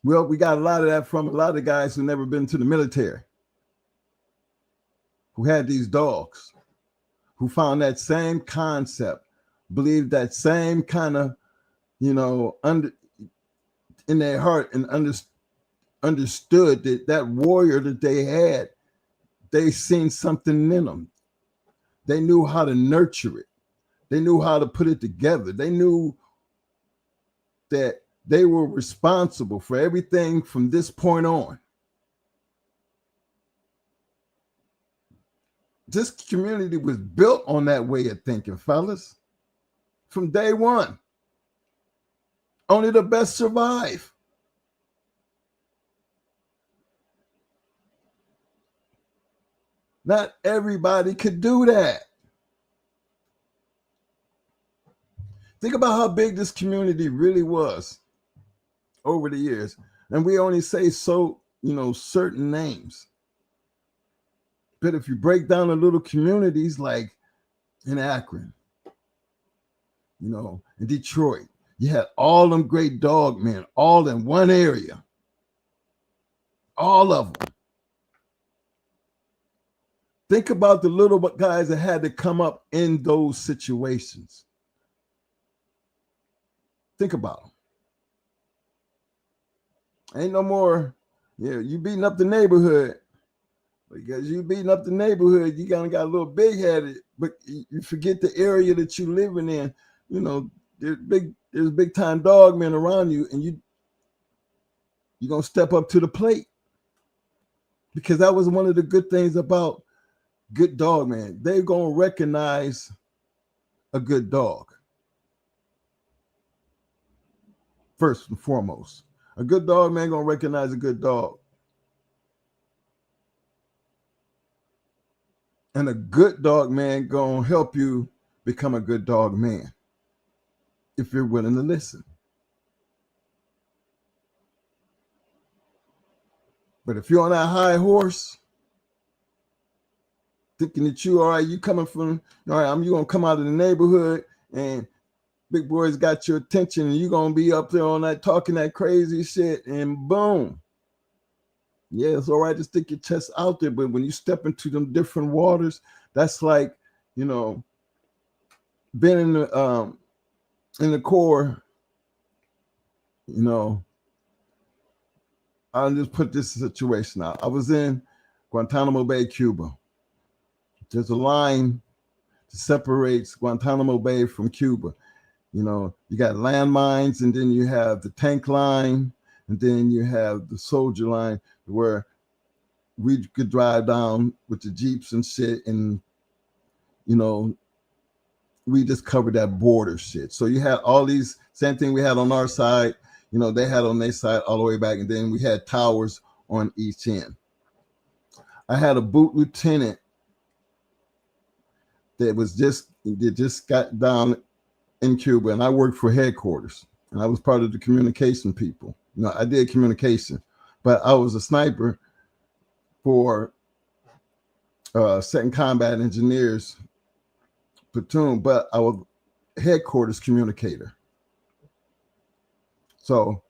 Well, we got a lot of that from a lot of guys who never been to the military, who had these dogs, who found that same concept, believed that same kind of, in their heart, and understood that warrior that they had, they seen something in them. They knew how to nurture it. They knew how to put it together. They knew that they were responsible for everything from this point on. This community was built on that way of thinking, fellas, from day one. Only the best survive. Not everybody could do that. Think about how big this community really was over the years. And we only say certain names. But if you break down the little communities like in Akron, in Detroit, you had all them great dog men, all in one area. All of them. Think about the little guys that had to come up in those situations. Think about them. Ain't no more. Yeah, you beating up the neighborhood. Because you beating up the neighborhood, you kind of got a little big headed, but you forget the area that you living in. You know, there's big time dog men around you, and you're gonna step up to the plate. Because that was one of the good things about good dog man. They're gonna recognize a good dog. First and foremost. A good dog man gonna recognize a good dog. And a good dog man gonna help you become a good dog man if you're willing to listen. But if you're on that high horse, thinking that you coming from, all right, you gonna come out of the neighborhood and big boy's got your attention and you're gonna be up there on that talking that crazy shit, and boom. Yeah, it's all right to stick your chest out there, but when you step into them different waters, that's like, being in the Corps, I'll just put this situation out. I was in Guantanamo Bay, Cuba. There's a line that separates Guantanamo Bay from Cuba. You got landmines, and then you have the tank line, and then you have the soldier line where we could drive down with the Jeeps and shit, and, we just covered that border shit. So you had all these, same thing we had on our side, they had on their side all the way back, and then we had towers on each end. I had a boot lieutenant that just got down in Cuba, and I worked for headquarters, and I was part of the communication people. I did communication, but I was a sniper for Second Combat Engineers platoon, but I was headquarters communicator. So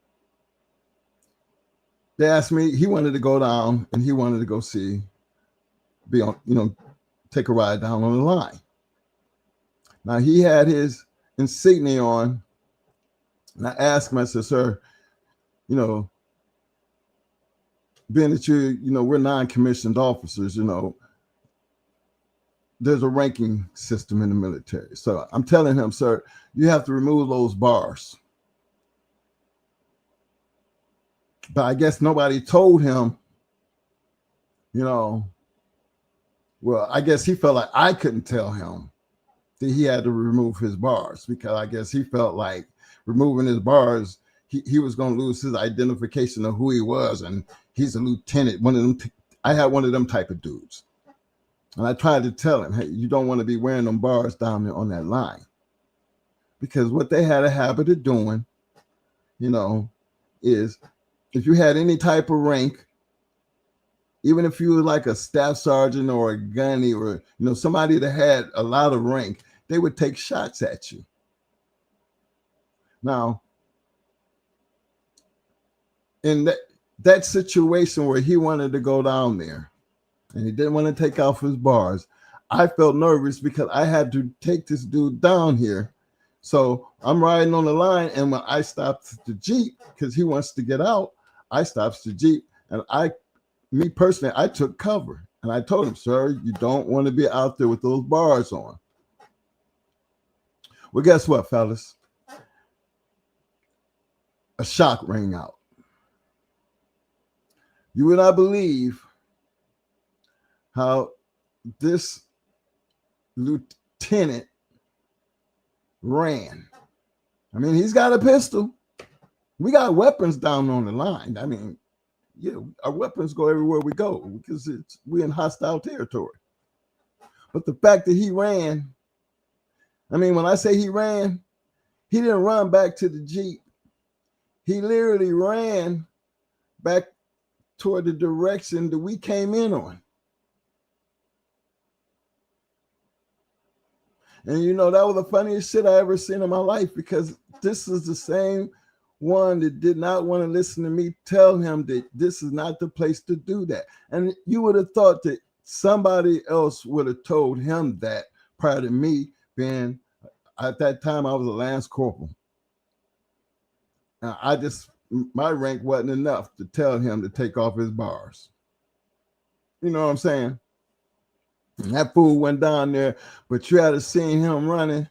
they asked me, he wanted to go down and he wanted to go take a ride down on the line. Now he had his insignia on, and I asked him, I said, sir, being that we're non-commissioned officers, there's a ranking system in the military. So I'm telling him, sir, you have to remove those bars. But I guess nobody told him, well, I guess he felt like I couldn't tell him that he had to remove his bars, because I guess he felt like removing his bars, he was going to lose his identification of who he was. And he's a lieutenant, one of them. I had one of them type of dudes. And I tried to tell him, hey, you don't want to be wearing them bars down there on that line. Because what they had a habit of doing, is if you had any type of rank, even if you were like a staff sergeant or a gunny or, somebody that had a lot of rank, they would take shots at you. Now, in that situation where he wanted to go down there and he didn't want to take off his bars, I felt nervous because I had to take this dude down here. So I'm riding on the line, and when I stopped the Jeep, because he wants to get out, I stopped the Jeep, and me personally, I took cover. And I told him, sir, you don't want to be out there with those bars on. Well, guess what, fellas? A shock rang out. You would not believe how this lieutenant ran. I mean, he's got a pistol. We got weapons down on the line. I mean, our weapons go everywhere we go because we're in hostile territory. But the fact that he ran, I mean, when I say he ran, he didn't run back to the Jeep. He literally ran back toward the direction that we came in on. And that was the funniest shit I ever seen in my life, because this is the same one that did not want to listen to me tell him that this is not the place to do that. And you would have thought that somebody else would have told him that prior to me being, at that time, I was a Lance Corporal. I just my rank wasn't enough to tell him to take off his bars. You know what I'm saying? And that fool went down there, but you had to see him running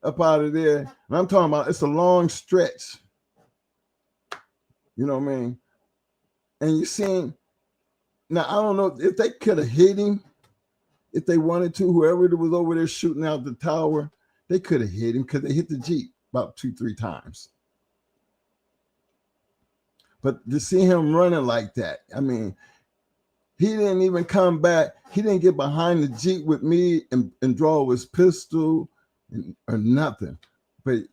up out of there. And I'm talking about it's a long stretch. You know what I mean? And you seen, now I don't know if they could have hit him, if they wanted to, whoever was over there shooting out the tower, they could have hit him because they hit the Jeep about 2-3 times. But to see him running like that, I mean, he didn't even come back. He didn't get behind the Jeep with me and draw his pistol or nothing. But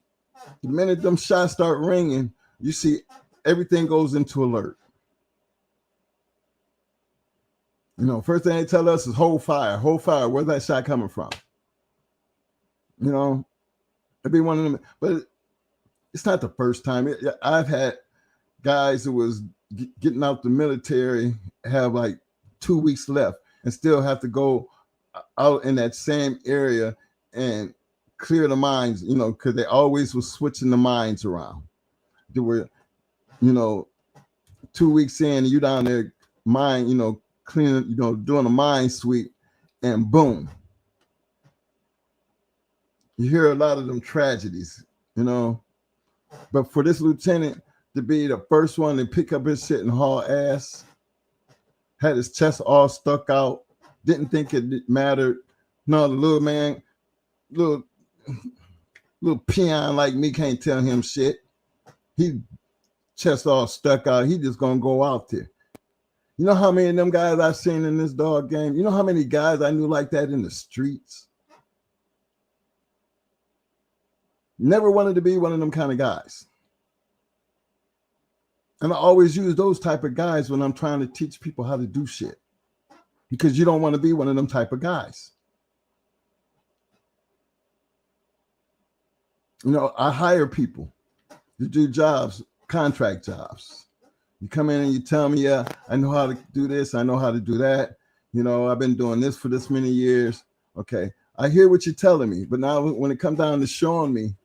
the minute them shots start ringing, you see everything goes into alert. You know, first thing they tell us is hold fire, hold fire. Where's that shot coming from? You know, it'd be one of them. But it's not the first time. I've had guys who was getting out the military, have like 2 weeks left and still have to go out in that same area and clear the mines, you know, because they always was switching the mines around. They were, you know, 2 weeks in, you down there mine, you know, cleaning, you know, doing a mine sweep, and boom. You hear a lot of them tragedies, you know. But for this lieutenant to be the first one to pick up his shit and haul ass, had his chest all stuck out, didn't think it mattered. No, the little man, little peon like me can't tell him shit. He chest all stuck out. He just gonna go out there. You know how many of them guys I've seen in this dog game? You know how many guys I knew like that in the streets? Never wanted to be one of them kind of guys. And I always use those type of guys when I'm trying to teach people how to do shit, because you don't want to be one of them type of guys. You know, I hire people to do jobs, contract jobs. You come in and you tell me, yeah, I know how to do this. I know how to do that. You know, I've been doing this for this many years. Okay. I hear what you're telling me, but now when it comes down to showing me,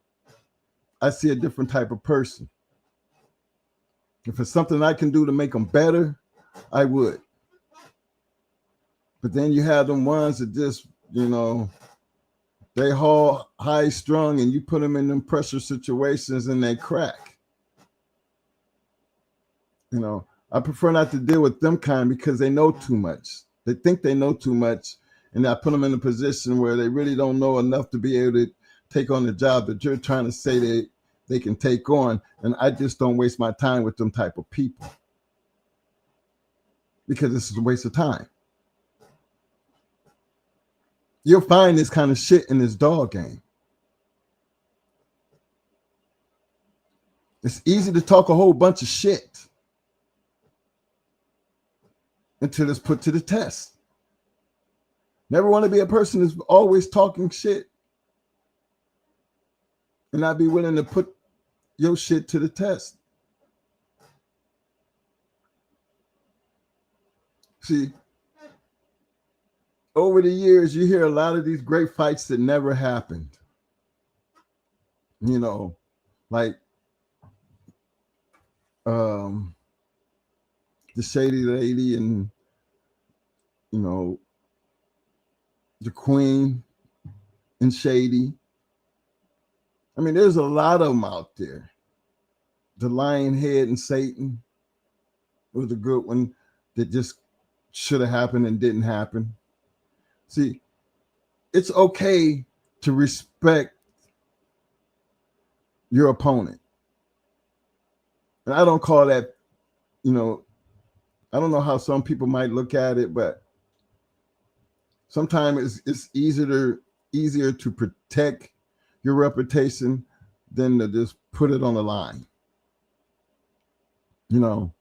I see a different type of person. If it's something I can do to make them better, I would. But then you have them ones that just, you know, they haul high strung and you put them in them pressure situations and they crack. You know, I prefer not to deal with them kind because they know too much. They think they know too much, and I put them in a position where they really don't know enough to be able to take on the job that you're trying to say they can take on. And I just don't waste my time with them type of people, because this is a waste of time. You'll find this kind of shit in this dog game. It's easy to talk a whole bunch of shit until it's put to the test. Never want to be a person who's always talking shit and not be willing to put your shit to the test. See, over the years, you hear a lot of these great fights that never happened. You know, like the Shady Lady and, you know, the Queen and Shady. I mean, there's a lot of them out there. The Lionhead and Satan was a good one that just should have happened and didn't happen. See, it's okay to respect your opponent. And I don't call that, you know, I don't know how some people might look at it, but sometimes it's easier to protect your reputation than to just put it on the line. You know,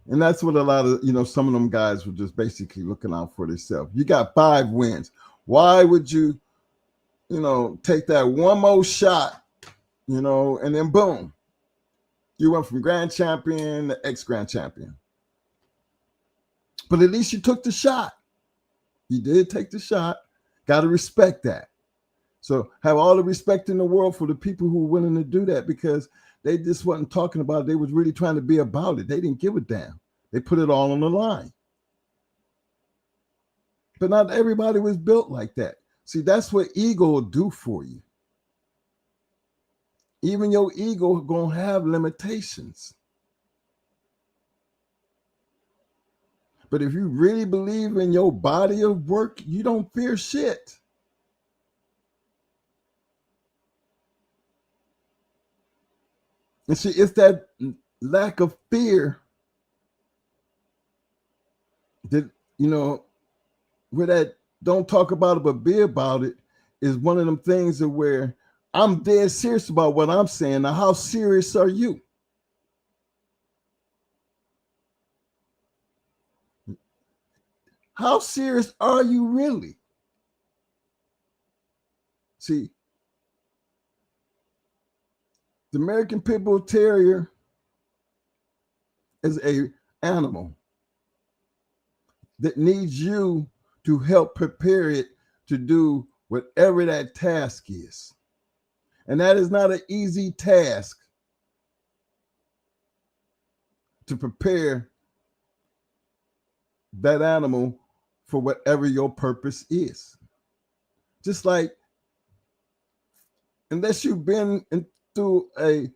and that's what a lot of, you know, some of them guys were just basically looking out for themselves. You got 5 wins. Why would you, you know, take that one more shot, you know, and then boom, you went from grand champion to ex-grand champion. But at least you took the shot. You did take the shot. Got to respect that. So have all the respect in the world for the people who are willing to do that, because They just wasn't talking about it. They was really trying to be about it. They didn't give a damn. They put it all on the line. But not everybody was built like that. See, that's what ego will do for you. Even your ego gonna have limitations. But if you really believe in your body of work, you don't fear shit. And see, it's that lack of fear that, where that don't talk about it, but be about it is one of them things that where I'm dead serious about what I'm saying. Now, how serious are you? How serious are you really? See, the American Pit Bull Terrier is an animal that needs you to help prepare it to do whatever that task is. And that is not an easy task to prepare that animal for whatever your purpose is. Just like, unless you've been through a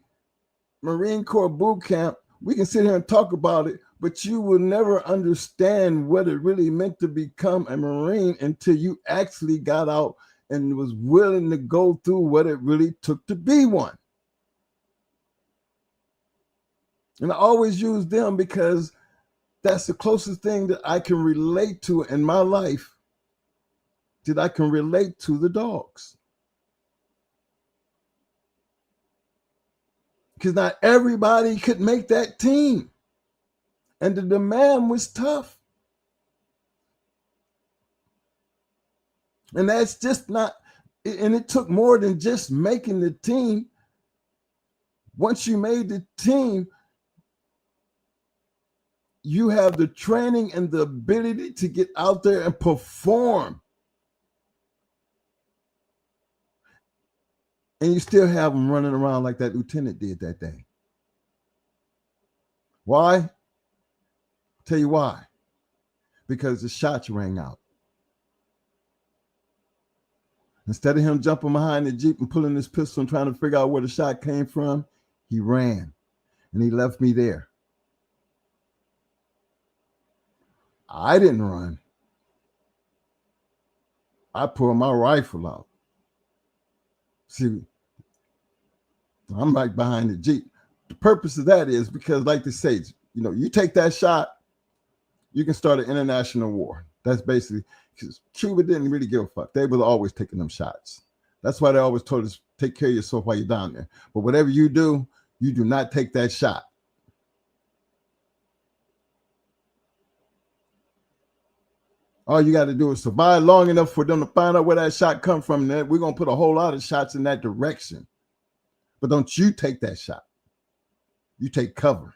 Marine Corps boot camp, we can sit here and talk about it, but you will never understand what it really meant to become a Marine until you actually got out and was willing to go through what it really took to be one. And I always use them because that's the closest thing that I can relate to in my life, that I can relate to the dogs. Because not everybody could make that team. And the demand was tough. And that's just not, and it took more than just making the team. Once you made the team, you have the training and the ability to get out there and perform. And you still have them running around like that lieutenant did that day. Why? Tell you why. Because the shots rang out. Instead of him jumping behind the Jeep and pulling his pistol and trying to figure out where the shot came from, he ran and he left me there. I didn't run. I pulled my rifle out. See, I'm right behind the Jeep. The purpose of that is because, like they say, you take that shot, you can start an international war. That's basically, because Cuba didn't really give a fuck. They were always taking them shots. That's why they always told us, take care of yourself while you're down there. But whatever you do not take that shot. All you got to do is survive long enough for them to find out where that shot come from. We're going to put a whole lot of shots in that direction. But don't you take that shot. You take cover.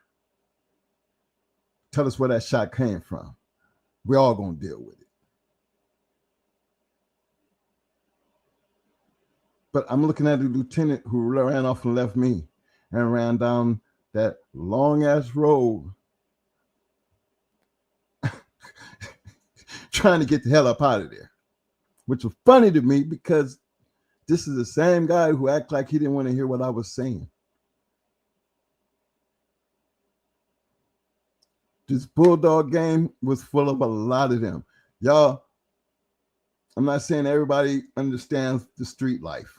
Tell us where that shot came from. We're all going to deal with it. But I'm looking at the lieutenant who ran off and left me and ran down that long-ass road trying to get the hell up out of there, which was funny to me because this is the same guy who acted like he didn't want to hear what I was saying. This Bulldog game was full of a lot of them. Y'all, I'm not saying everybody understands the street life.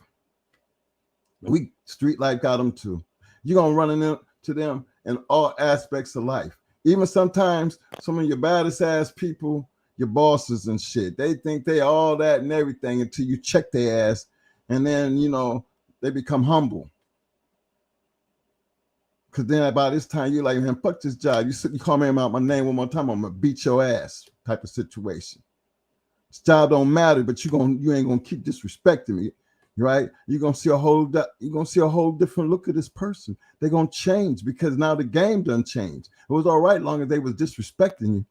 Street life got them too. You're going to run into them in all aspects of life. Even sometimes some of your baddest ass people, your bosses and shit, they think they all that and everything until you check their ass. And then, they become humble. Because then by this time, you're like, man, fuck this job. You call me out my name one more time, I'm going to beat your ass type of situation. This job don't matter, but you ain't going to keep disrespecting me, right? You're going to see a whole different look at this person. They're going to change because now the game done changed. It was all right long as they was disrespecting you.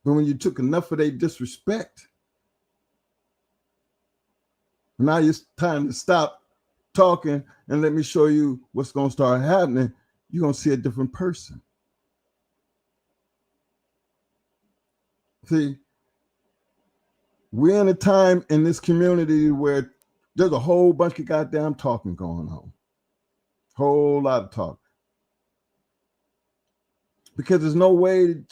But when you took enough of their disrespect, now it's time to stop talking and let me show you what's going to start happening, you're going to see a different person. See, we're in a time in this community where there's a whole bunch of goddamn talking going on. Whole lot of talk. Because there's no way,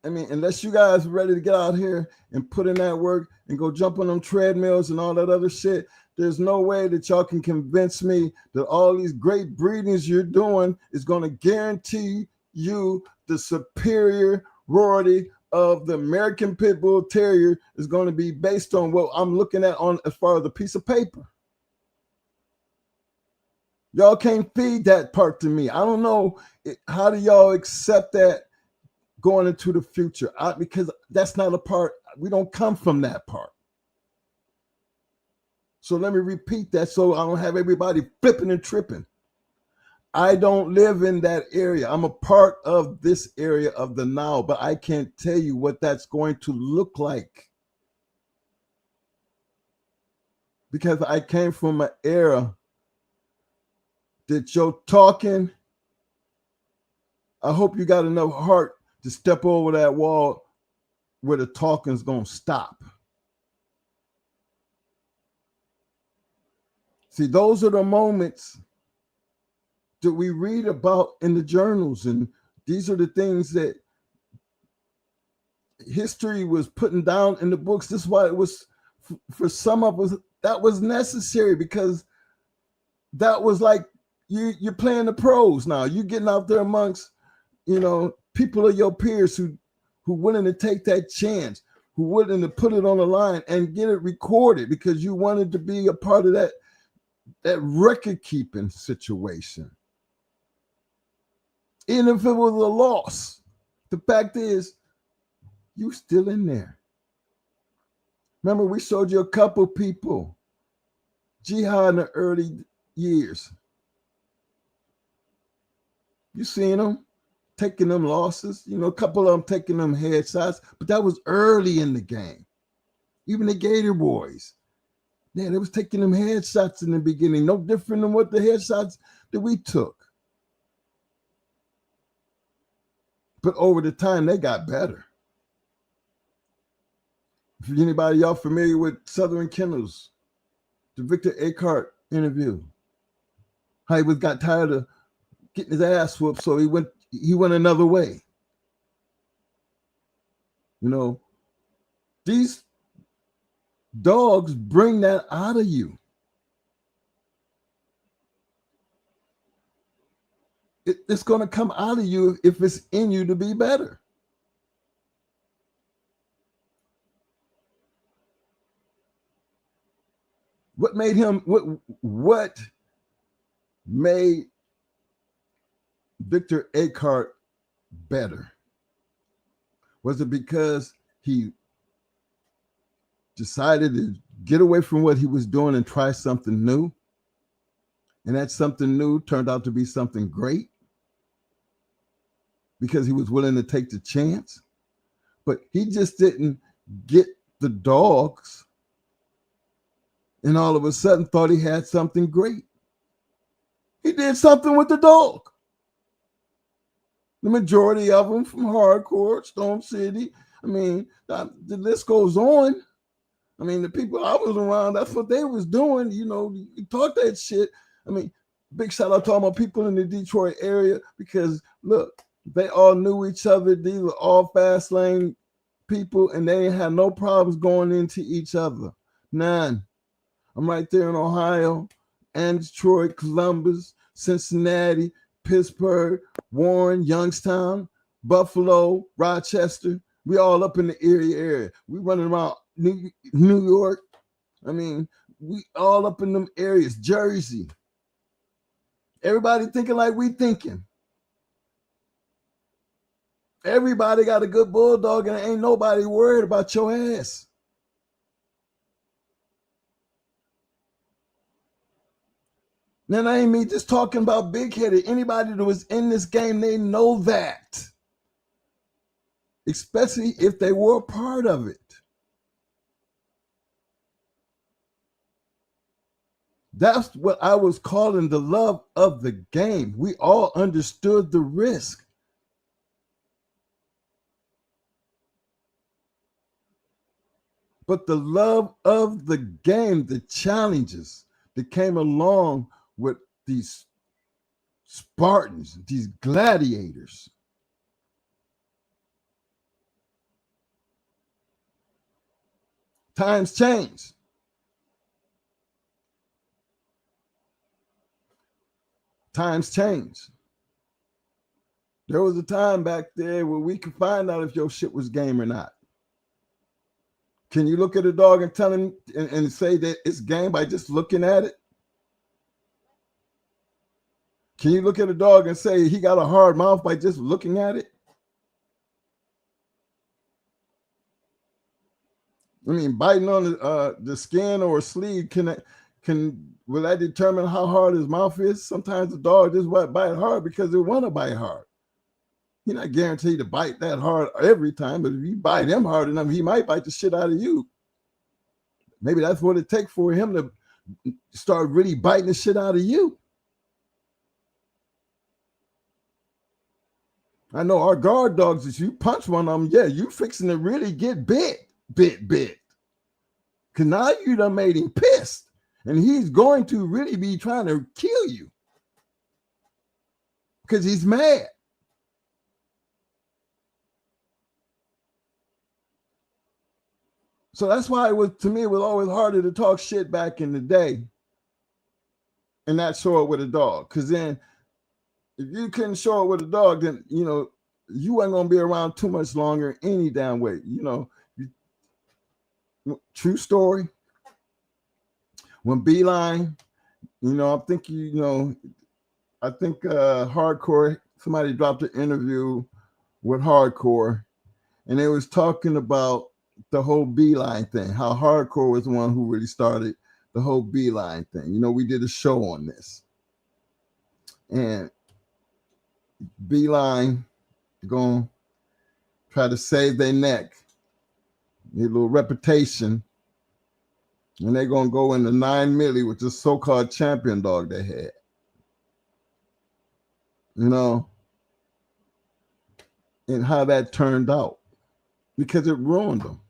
unless you guys are ready to get out here and put in that work and go jump on them treadmills and all that other shit, there's no way that y'all can convince me that all these great breedings you're doing is going to guarantee you the superiority of the American Pit Bull Terrier is going to be based on what I'm looking at on as far as the piece of paper. Y'all can't feed that part to me. I don't know how do y'all accept that going into the future, because that's not a part. We don't come from that part. So let me repeat that so I don't have everybody flipping and tripping. I don't live in that area. I'm a part of this area of the now, but I can't tell you what that's going to look like. Because I came from an era that you're talking. I hope you got enough heart to step over that wall where the talking's going to stop. See, those are the moments that we read about in the journals, and these are the things that history was putting down in the books. This is why it was, for some of us, that was necessary, because that was like you're playing the pros now. You're getting out there amongst, people of your peers who willing to take that chance, who willing to put it on the line and get it recorded because you wanted to be a part of that record keeping situation. Even if it was a loss, the fact is, you still in there. Remember, we showed you a couple people, Jihad in the early years. You seen them taking them losses, a couple of them taking them headshots, but that was early in the game. Even the Gator boys, they was taking them headshots in the beginning, no different than what the headshots that we took. But over the time, they got better. If anybody y'all familiar with Southern Kennels, the Victor Eckhart interview, how he got tired of getting his ass whooped, so he went another way. These dogs bring that out of you. It's going to come out of you if it's in you to be better. What made him, what made Victor Eckhart better? Was it because he decided to get away from what he was doing and try something new? And that something new turned out to be something great because he was willing to take the chance. But he just didn't get the dogs and all of a sudden thought he had something great. He did something with the dog. The majority of them from Hardcore, Stone City. The list goes on. The people I was around, that's what they was doing. You talk that shit. Big shout out to all my people in the Detroit area because, look, they all knew each other. These were all fast lane people, and they ain't had no problems going into each other. None. I'm right there in Ohio and Detroit, Columbus, Cincinnati, Pittsburgh, Warren, Youngstown, Buffalo, Rochester. We all up in the Erie area. We running around New York. We all up in them areas. Jersey. Everybody thinking like we thinking. Everybody got a good bulldog and ain't nobody worried about your ass. Now, I ain't me just talking about big-headed. Anybody that was in this game, they know that. Especially if they were a part of it. That's what I was calling the love of the game. We all understood the risk. But the love of the game, the challenges that came along with these Spartans, these gladiators. Times change. Times change. There was a time back there where we could find out if your shit was game or not. Can you look at a dog and tell him and say that it's game by just looking at it? Can you look at a dog and say he got a hard mouth by just looking at it? I mean, biting on the skin or sleeve will that determine how hard his mouth is? Sometimes the dog just bite hard because they want to bite hard. He's not guaranteed to bite that hard every time, but if you bite him hard enough, he might bite the shit out of you. Maybe that's what it takes for him to start really biting the shit out of you. I know our guard dogs, if you punch one of them, yeah, you fixing to really get bit. Because now you done made him pissed. And he's going to really be trying to kill you. Because he's mad. So that's why to me, it was always harder to talk shit back in the day and not show it with a dog. Because then if you couldn't show it with a dog, then, you weren't going to be around too much longer any damn way. True story. When Beeline, I think, Hardcore, somebody dropped an interview with Hardcore, and they was talking about the whole Beeline thing, how Hardcore was the one who really started the whole Beeline thing. We did a show on this. And Beeline going to try to save their neck, their little reputation, and they're going to go into 9 milli with the so-called champion dog they had. And how that turned out, because it ruined them.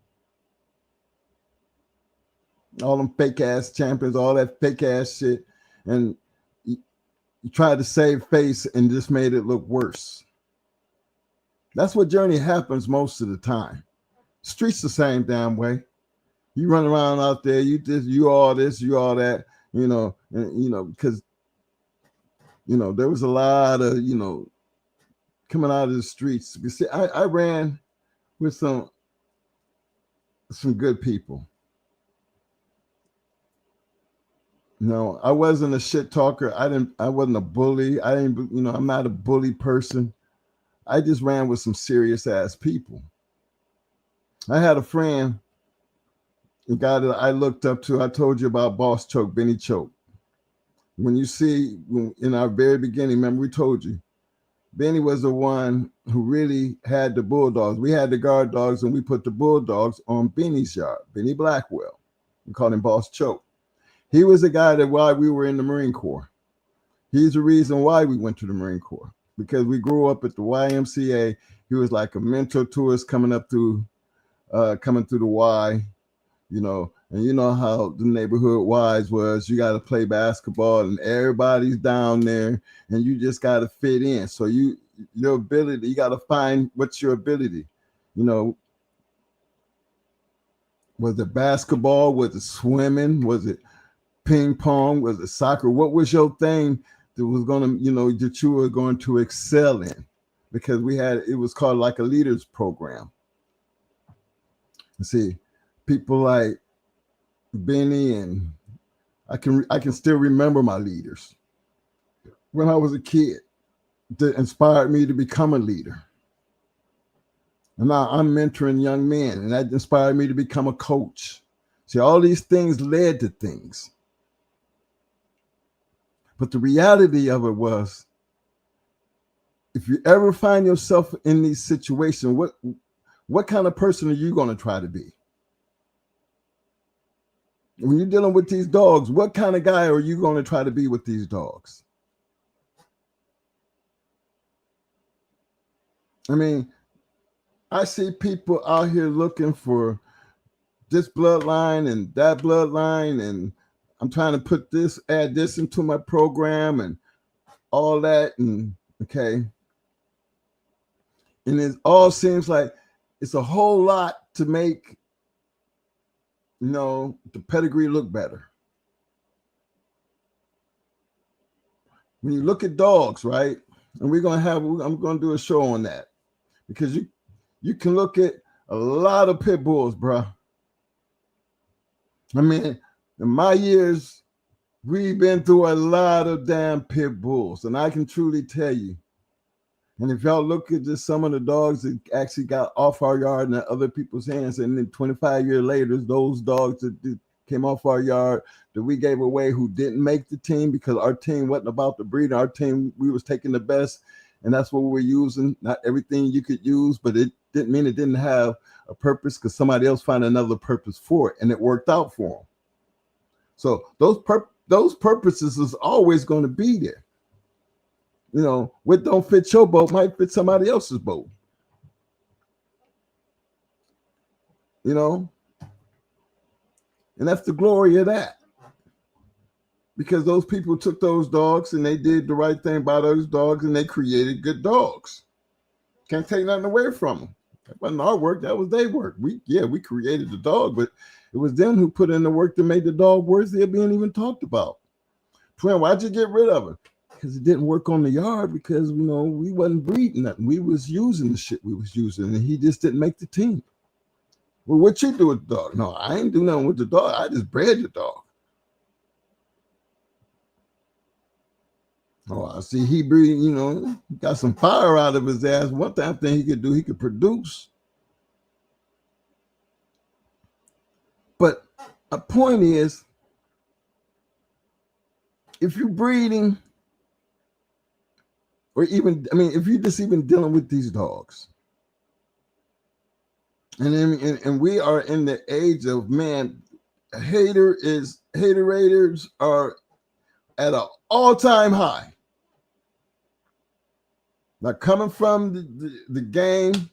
All them fake ass champions, all that fake ass shit, and you tried to save face and just made it look worse. That's what journey happens most of the time. Streets the same damn way. You run around out there, you all this, you all that, because there was a lot of coming out of the streets. You see, I ran with some good people. I wasn't a shit talker. I wasn't a bully. I'm not a bully person. I just ran with some serious ass people. I had a friend, a guy that I looked up to. I told you about Boss Choke, Benny Choke. When you see in our very beginning, remember we told you, Benny was the one who really had the bulldogs. We had the guard dogs, and we put the bulldogs on Benny's yard. Benny Blackwell. We called him Boss Choke. He was the guy that why we were in the Marine Corps. He's the reason why we went to the Marine Corps, because we grew up at the YMCA. He was like a mentor to us coming through the Y, and you know how the neighborhood Ys was. You got to play basketball, and everybody's down there, and you just got to fit in. So your ability, you got to find what's your ability. Was it basketball? Was it swimming? Was it ping pong? Was it soccer? What was your thing that was going to, that you were going to excel in? Because it was called like a leaders program. See, people like Benny, and I can still remember my leaders when I was a kid that inspired me to become a leader. And now I'm mentoring young men, and that inspired me to become a coach. See, all these things led to things. But the reality of it was, if you ever find yourself in these situations, what kind of person are you going to try to be? When you're dealing with these dogs, what kind of guy are you going to try to be with these dogs? I mean, I see people out here looking for this bloodline and that bloodline, and I'm trying to put this, add this into my program and all that. And okay. And it all seems like it's a whole lot to make, the pedigree look better. When you look at dogs, right? And I'm going to do a show on that, because you can look at a lot of pit bulls, bro. I mean, in my years, we've been through a lot of damn pit bulls, and I can truly tell you. And if y'all look at just some of the dogs that actually got off our yard and other people's hands, and then 25 years later, those dogs that came off our yard that we gave away who didn't make the team because our team wasn't about the breed. Our team, we was taking the best, and that's what we were using. Not everything you could use, but it didn't mean it didn't have a purpose, because somebody else found another purpose for it, and it worked out for them. So those purposes is always going to be there. What don't fit your boat might fit somebody else's boat. And that's the glory of that. Because those people took those dogs and they did the right thing by those dogs, and they created good dogs. Can't take nothing away from them. That wasn't our work, that was their work. We created the dog, but it was them who put in the work that made the dog worthy of being even talked about. Twin, why'd you get rid of it? Because it didn't work on the yard, because we wasn't breeding nothing. We was using the shit we was using, and he just didn't make the team. Well, what you do with the dog? No, I ain't do nothing with the dog. I just bred the dog. Oh, I see he breed, got some fire out of his ass. One thing he could do, he could produce. But a point is, if you're breeding, or even, if you're just even dealing with these dogs, and we are in the age of, man, haterators are at an all-time high. Now, coming from the game,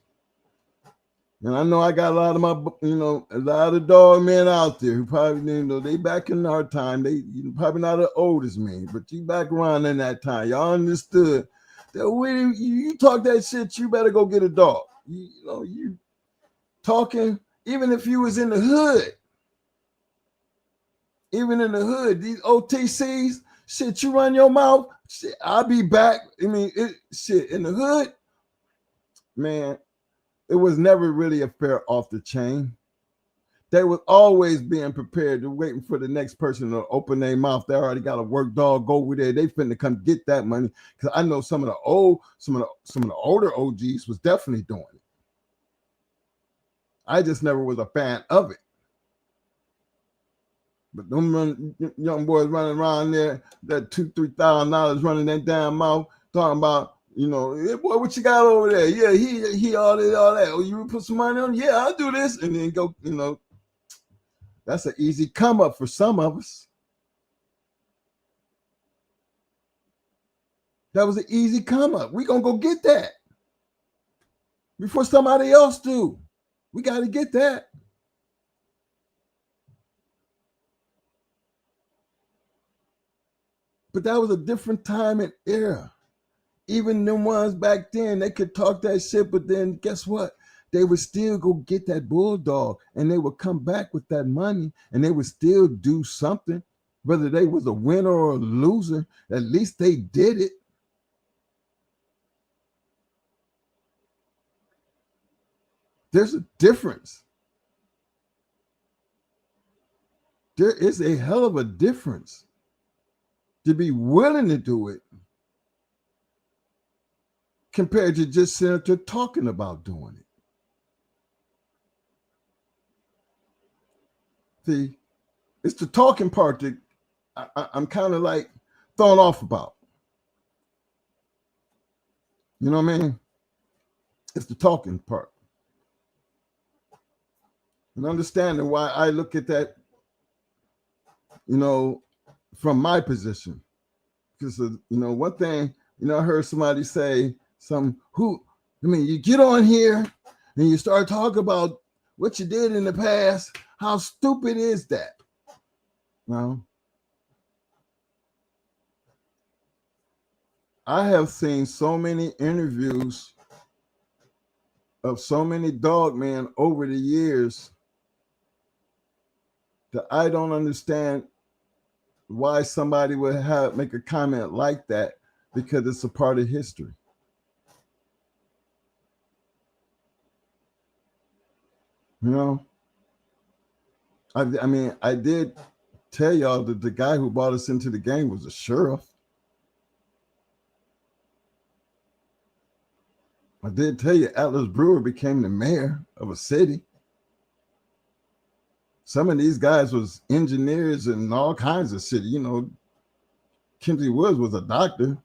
and I know I got a lot of a lot of dog men out there who probably, they back in our time. They probably not as old as me, but you back around in that time. Y'all understood that when you talk that shit, you better go get a dog. You talking, even if you was in the hood, these OTCs, shit, you run your mouth, shit, I'll be back. In the hood, man, it was never really a fair off the chain. They was always being prepared to waiting for the next person to open their mouth. They already got a work dog, go over there. They finna come get that money. Because I know some of the older OGs was definitely doing it. I just never was a fan of it. But them young boys running around there, that $2,000-$3,000 running that damn mouth, talking about, hey, boy, what you got over there? Yeah, he all that. Oh, you put some money on? Yeah, I'll do this. And then go, that's an easy come up for some of us. That was an easy come up. We gonna go get that before somebody else do. We got to get that. But that was a different time and era. Even them ones back then, they could talk that shit, but then guess what? They would still go get that bulldog, and they would come back with that money, and they would still do something. Whether they was a winner or a loser, at least they did it. There's a difference. There is a hell of a difference to be willing to do it compared to just sitting there talking about doing it. See, it's the talking part that I'm kind of like thrown off about. You know what I mean? It's the talking part. And understanding why I look at that from my position. Because, one thing, I heard somebody say you get on here and you start talking about what you did in the past. How stupid is that? Well, I have seen so many interviews of so many dog men over the years that I don't understand why somebody would make a comment like that, because it's a part of history. I did tell y'all that the guy who brought us into the game was a sheriff. I did tell you Atlas Brewer became the mayor of a city. Some of these guys was engineers in all kinds of city. Kennedy Woods was a doctor.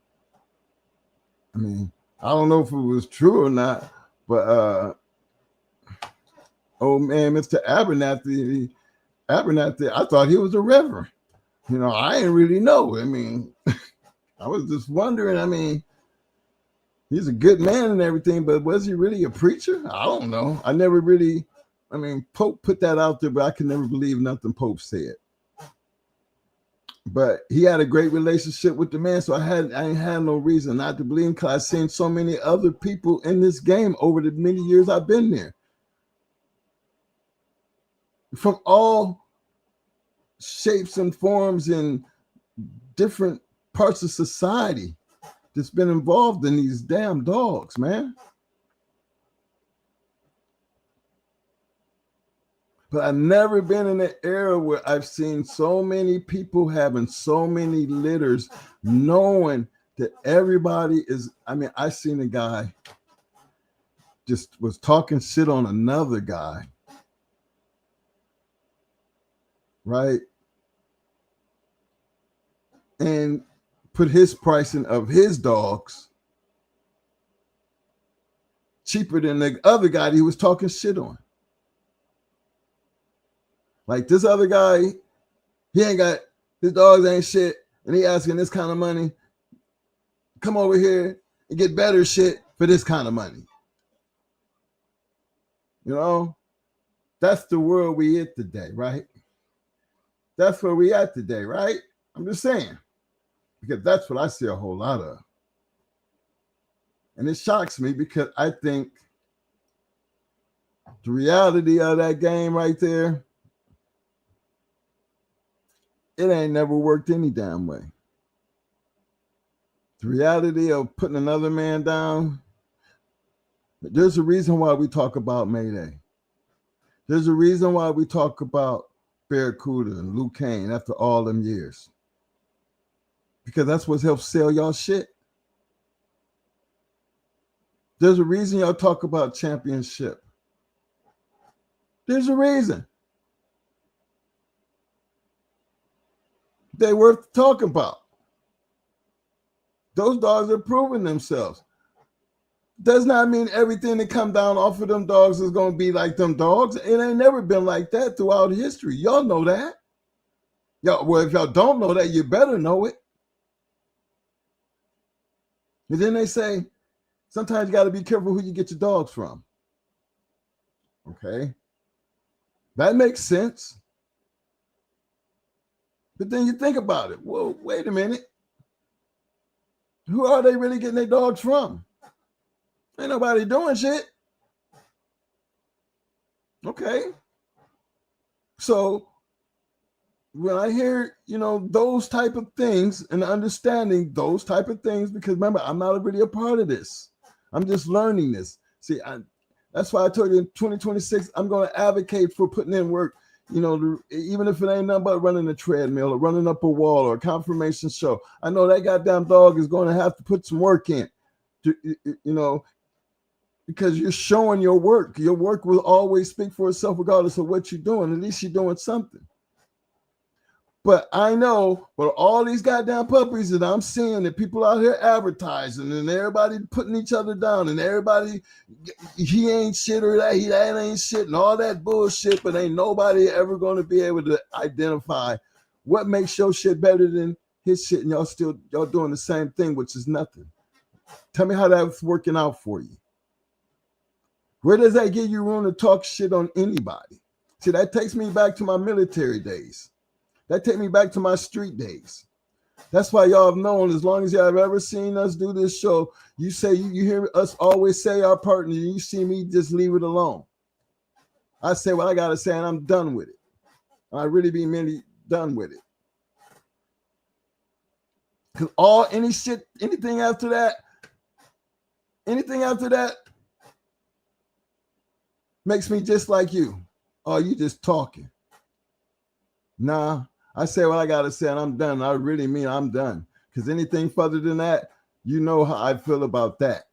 I don't know if it was true or not, but old man, Mr. Abernathy, I thought he was a reverend. I didn't really know. I was just wondering. He's a good man and everything, but was he really a preacher? I don't know. I never really, Pope put that out there, but I could never believe nothing Pope said. But he had a great relationship with the man, so I ain't had no reason not to believe him, because I've seen so many other people in this game over the many years I've been there. From all shapes and forms and different parts of society that's been involved in these damn dogs, man. But I've never been in an era where I've seen so many people having so many litters, knowing that everybody is, I seen a guy just was talking shit on another guy, right? And put his pricing of his dogs cheaper than the other guy that he was talking shit on. Like this other guy, his dogs ain't shit, and he asking this kind of money. Come over here and get better shit for this kind of money. That's the world we in today, right? That's where we at today, right? I'm just saying. Because that's what I see a whole lot of. And it shocks me, because I think the reality of that game right there, it ain't never worked any damn way. The reality of putting another man down, there's a reason why we talk about Mayday. There's a reason why we talk about Barracuda and Luke Kane after all them years. Because that's what helps sell y'all shit. There's a reason y'all talk about championship. There's a reason. They're worth talking about. Those dogs are proving themselves. Does not mean everything that come down off of them dogs is going to be like them dogs. It ain't never been like that throughout history. Y'all know that. If y'all don't know that, you better know it. And then they say, sometimes you got to be careful who you get your dogs from. Okay. That makes sense. But then you think about it. Whoa, wait a minute. Who are they really getting their dogs from? Ain't nobody doing shit. Okay. So when I hear, those type of things and understanding those type of things, because remember, I'm not really a part of this. I'm just learning this. See, that's why I told you in 2026, I'm going to advocate for putting in work, even if it ain't nothing but running a treadmill or running up a wall or a confirmation show. I know that goddamn dog is going to have to put some work in, because you're showing your work. Your work will always speak for itself regardless of what you're doing. At least you're doing something. But I know with all these goddamn puppies that I'm seeing, that people out here advertising and everybody putting each other down and everybody, he ain't shit or that ain't shit and all that bullshit, but ain't nobody ever going to be able to identify What makes your shit better than his shit? And y'all doing the same thing, which is nothing. Tell me how that's working out for you. Where does that give you room to talk shit on anybody? See, that takes me back to my military days. That takes me back to my street days. That's why y'all have known, as long as y'all have ever seen us do this show, you say you hear us always say our partner, and you see me just leave it alone. I say what I gotta say, and I'm done with it. I really be merely done with it. Cause anything after that makes me just like you. Oh, you just talking. Nah, I say what I gotta say, and I'm done. I really mean I'm done. Because anything further than that, you know how I feel about that.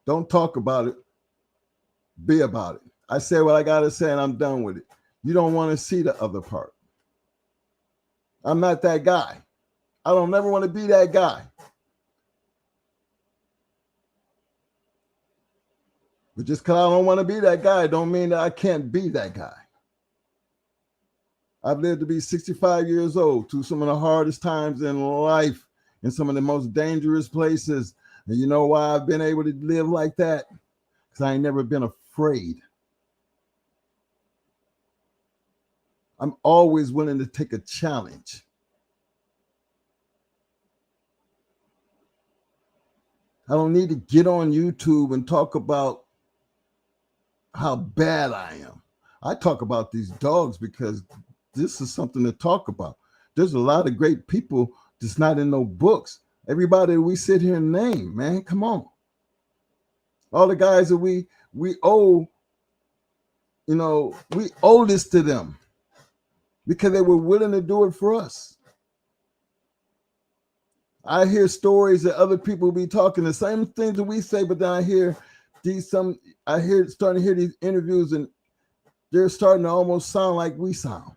Don't talk about it. Be about it. I say what I gotta say, and I'm done with it. You don't want to see the other part. I'm not that guy. I don't never want to be that guy. But just because I don't want to be that guy don't mean that I can't be that guy. I've lived to be 65 years old through some of the hardest times in life, in some of the most dangerous places. And you know why I've been able to live like that? Because I ain't never been afraid. I'm always willing to take a challenge. I don't need to get on YouTube and talk about how bad I am. I talk about these dogs because this is something to talk about. There's a lot of great people that's not in no books. Everybody we sit here and name, man, come on. All the guys that we owe, we owe this to them because they were willing to do it for us. I hear stories that other people be talking the same things that we say, but then I hear starting to hear these interviews and they're starting to almost sound like we sound.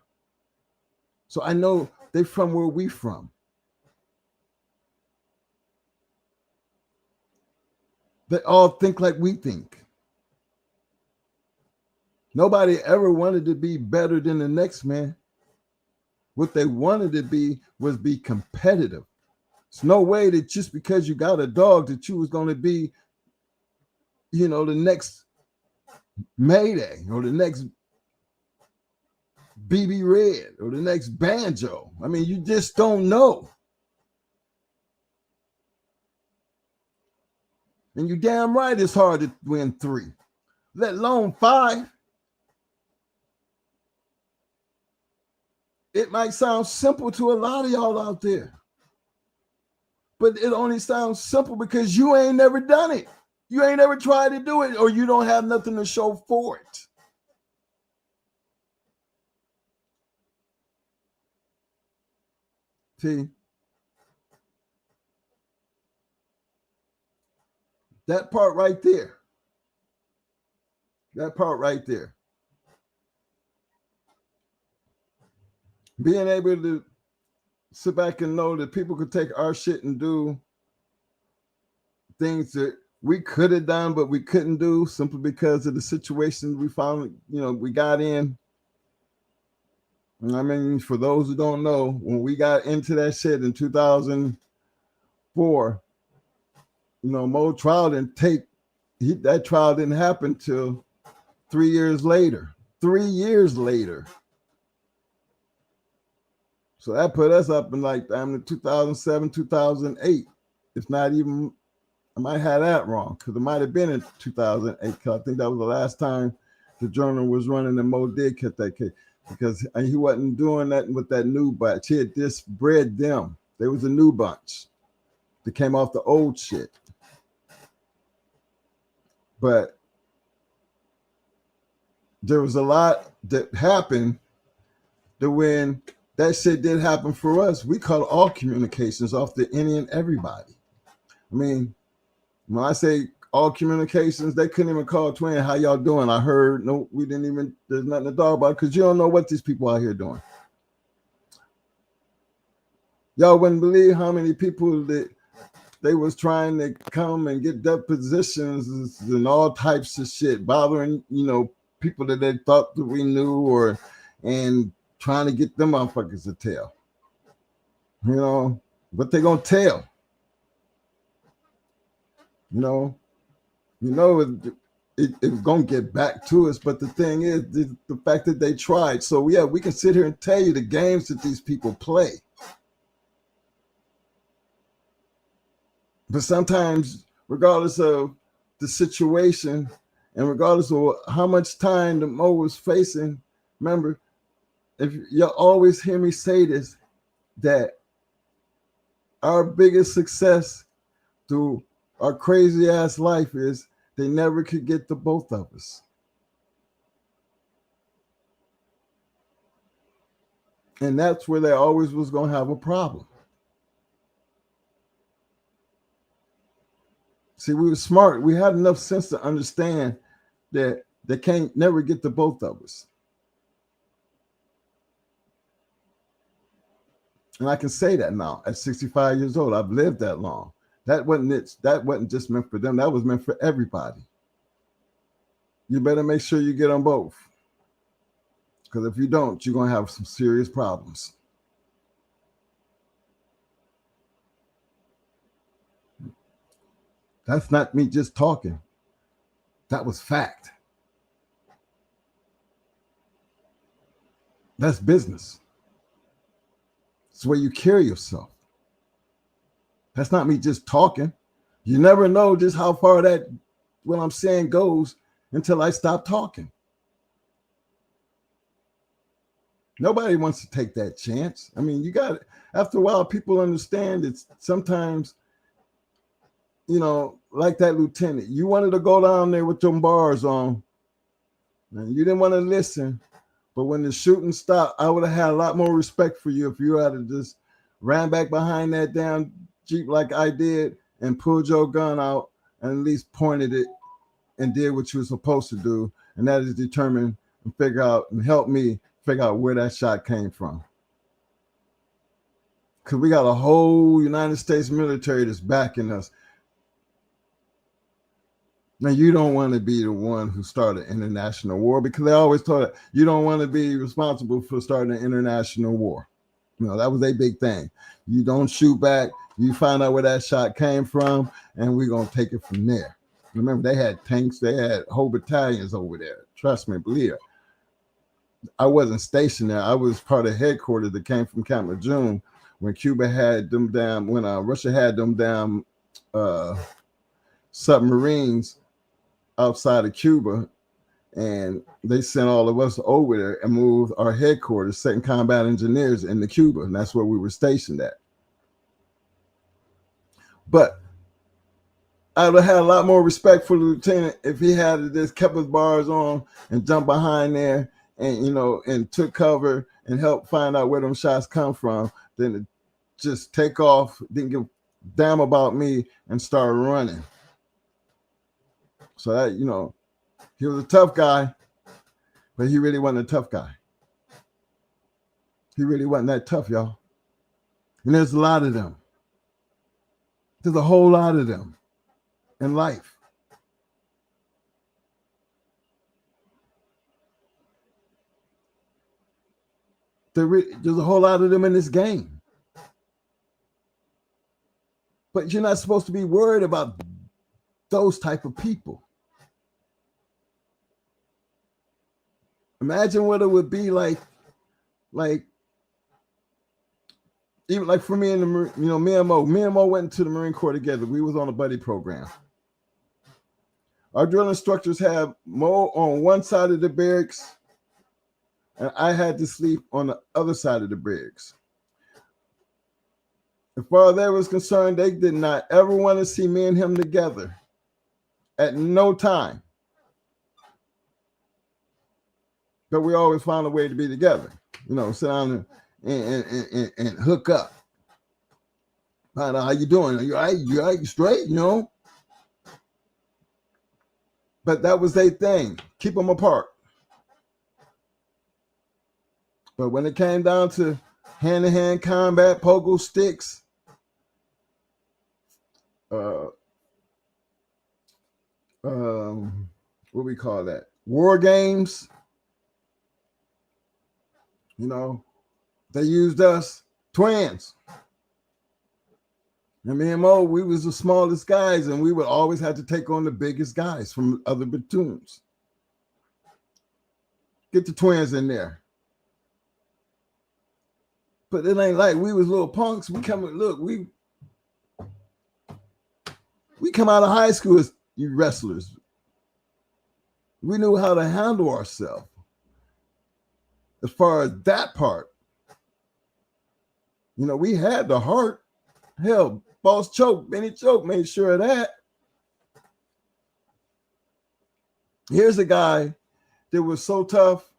So I know they're from where we from. They all think like we think. Nobody ever wanted to be better than the next man. What they wanted to be was be competitive. It's no way that just because you got a dog that you was going to be, the next Mayday or the next BB Red or the next Banjo. I mean, you just don't know. And you damn right it's hard to win 3, let alone 5. It might sound simple to a lot of y'all out there. But it only sounds simple because you ain't never done it. You ain't never tried to do it, or you don't have nothing to show for it. See, that part right there. Being able to sit back and know that people could take our shit and do things that we could have done, but we couldn't do simply because of the situation we found, we got in. And I mean, for those who don't know, when we got into that shit in 2004, Mo trial didn't that trial didn't happen till 3 years later. 3 years later. So that put us up in 2007, 2008. If not even, I might have that wrong because it might have been in 2008 because I think that was the last time the journal was running and Mo did catch that case because he wasn't doing that with that new batch. He had just bred them. There was a new bunch that came off the old shit. But there was a lot that happened that when that shit did happen for us, we cut all communications off to any and everybody. I mean, when I say all communications, they couldn't even call Twin, how y'all doing? I heard, no, we didn't even, there's nothing to talk about because you don't know what these people out here doing. Y'all wouldn't believe how many people that they was trying to come and get depositions and all types of shit, bothering, people that they thought that we knew and trying to get them motherfuckers to tell. You know, what they gonna tell? You know, it's gonna get back to us. But the thing is, the fact that they tried. So yeah, we can sit here and tell you the games that these people play. But sometimes, regardless of the situation and regardless of how much time the Mo was facing, remember, if you'll always hear me say this, that our biggest success through our crazy ass life is they never could get the both of us. And that's where they always was going to have a problem. See, we were smart. We had enough sense to understand that they can't never get the both of us. And I can say that now at 65 years old. I've lived that long. That wasn't it. That wasn't just meant for them. That was meant for everybody. You better make sure you get on both. Because if you don't, you're going to have some serious problems. That's not me just talking. That was fact. That's business. It's where you carry yourself. That's not me just talking. You never know just how far that what I'm saying goes until I stop talking. Nobody wants to take that chance. I mean, you got it. After a while, people understand it's sometimes, you know, like that lieutenant. You wanted to go down there with them bars on, and you didn't want to listen. But when the shooting stopped, I would have had a lot more respect for you if you had just ran back behind that damn Jeep like I did and pulled your gun out and at least pointed it and did what you were supposed to do. And that is determine and figure out and help me figure out where that shot came from. Because we got a whole United States military that's backing us. Now, you don't want to be the one who started international war, because they always thought you don't want to be responsible for starting an international war. You know, that was a big thing. You don't shoot back. You find out where that shot came from, and we're going to take it from there. Remember, they had tanks. They had whole battalions over there. Trust me, believe it. I wasn't stationed there. I was part of headquarters that came from Camp Lejeune when Cuba had them down, when Russia had them down submarines outside of Cuba, and they sent all of us over there and moved our headquarters, Second Combat Engineers, into Cuba, and that's where we were stationed at. But I would have had a lot more respect for the lieutenant if he had just kept his bars on and jumped behind there and, you know, and took cover and helped find out where them shots come from, than to just take off, didn't give a damn about me, and start running. So that, you know, he was a tough guy, but he really wasn't a tough guy. He really wasn't that tough, y'all. And there's a lot of them. There's a whole lot of them in life. There's a whole lot of them in this game. But you're not supposed to be worried about those type of people. Imagine what it would be like even like for me and the, you know, me and Mo went into the Marine Corps together. We was on a buddy program. Our drill instructors had Mo on one side of the barracks, and I had to sleep on the other side of the barracks. As far as they was concerned, they did not ever want to see me and him together at no time. But we always found a way to be together, you know, sit down and hook up. Find out how you doing. Are you all right? You all right? You straight? You know? But that was their thing. Keep them apart. But when it came down to hand-to-hand combat, pogo sticks, what we call that? War games. You know, they used us, twins. And me and Mo, we was the smallest guys, and we would always have to take on the biggest guys from other platoons. Get the twins in there. But it ain't like we was little punks. We come out of high school as you wrestlers. We knew how to handle ourselves. As far as that part, you know, we had the heart. Hell, Boss Choke, Benny Choke made sure of that. Here's a guy that was so tough,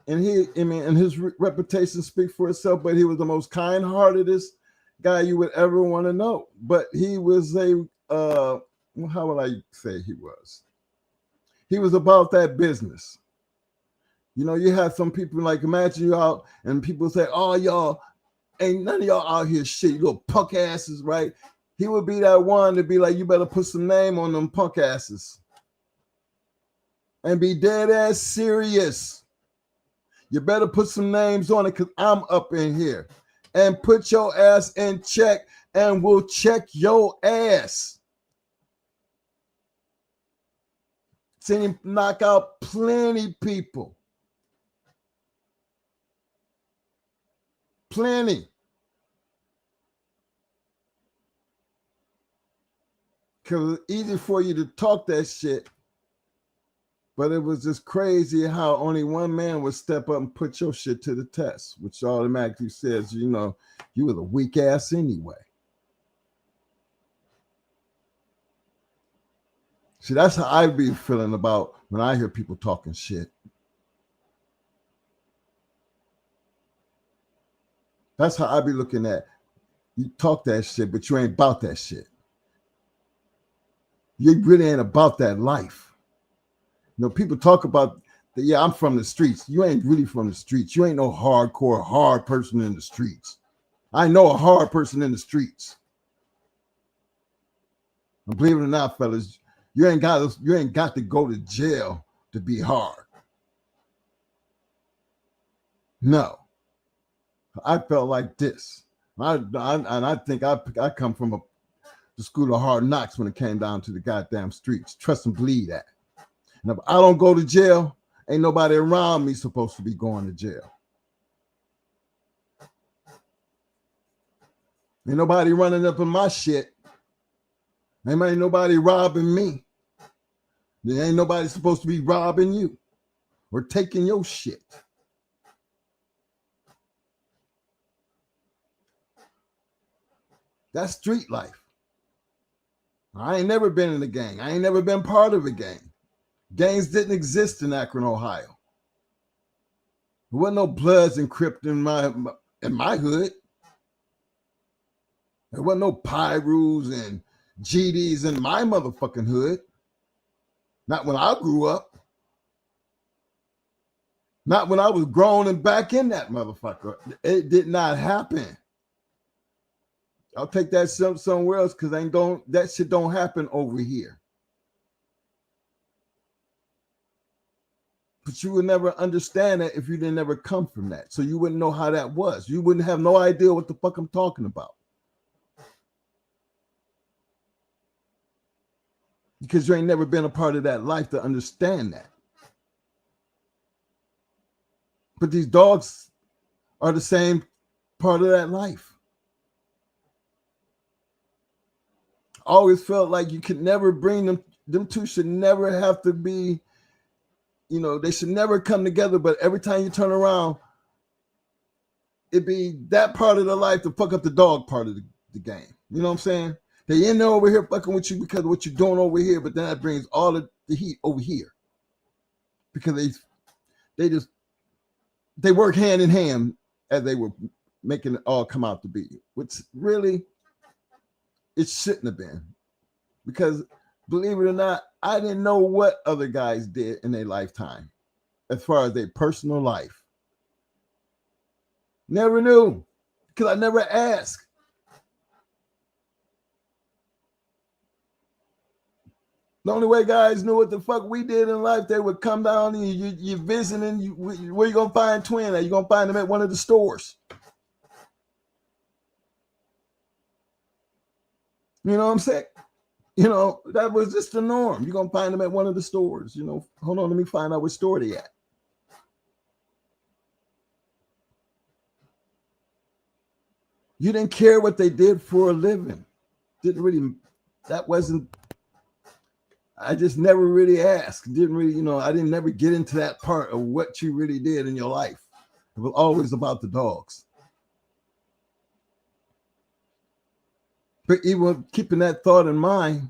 and his reputation speaks for itself, but he was the most kind-heartedest guy you would ever want to know. But he was how would I say he was? He was about that business. You know, you have some people like, imagine you out and people say, oh, y'all, ain't none of y'all out here shit, you little punk asses, right? He would be that one to be like, you better put some name on them punk asses. And be dead ass serious. You better put some names on it because I'm up in here. And put your ass in check and we'll check your ass. Seen him knock out plenty people. Plenty. Because it's easy for you to talk that shit. But it was just crazy how only one man would step up and put your shit to the test, which automatically says, you know, you was a weak ass anyway. See, that's how I be feeling about when I hear people talking shit. That's how I be looking at. You talk that shit, but you ain't about that shit. You really ain't about that life. You know, people talk about, yeah, I'm from the streets. You ain't really from the streets. You ain't no hardcore, hard person in the streets. I know a hard person in the streets. And believe it or not, fellas, you ain't got to go to jail to be hard. No. I felt like this. I think I come from the school of hard knocks when it came down to the goddamn streets. Trust and believe that. And if I don't go to jail, ain't nobody around me supposed to be going to jail. Ain't nobody running up in my shit. Ain't nobody robbing me. There ain't nobody supposed to be robbing you or taking your shit. That's street life. I ain't never been in a gang. I ain't never been part of a gang. Gangs didn't exist in Akron, Ohio. There wasn't no Bloods and Crips in my hood. There wasn't no Pyrus and GDs in my motherfucking hood. Not when I grew up. Not when I was grown and back in that motherfucker. It did not happen. I'll take that somewhere else because that shit don't happen over here. But you would never understand that if you didn't ever come from that. So you wouldn't know how that was. You wouldn't have no idea what the fuck I'm talking about. Because you ain't never been a part of that life to understand that. But these dogs are the same part of that life. I always felt like you could never bring them. Them two should never have to be, you know, they should never come together. But every time you turn around, it'd be that part of the life to fuck up the dog part of the game. You know what I'm saying? They in there over here fucking with you because of what you're doing over here, but then that brings all of the heat over here. Because they work hand in hand as they were making it all come out to be. Which really, it shouldn't have been. Because believe it or not, I didn't know what other guys did in their lifetime as far as their personal life. Never knew. Because I never asked. The only way guys knew what the fuck we did in life, they would come down and you're visiting. Where you gonna find Twin at? You gonna find him at one of the stores. You know what I'm saying? You know, that was just the norm. You're gonna find them at one of the stores. You know, hold on, let me find out what store they at. You didn't care what they did for a living. Didn't really, that wasn't, I just never really asked. Didn't really, you know, I didn't never get into that part of what you really did in your life. It was always about the dogs. But even keeping that thought in mind,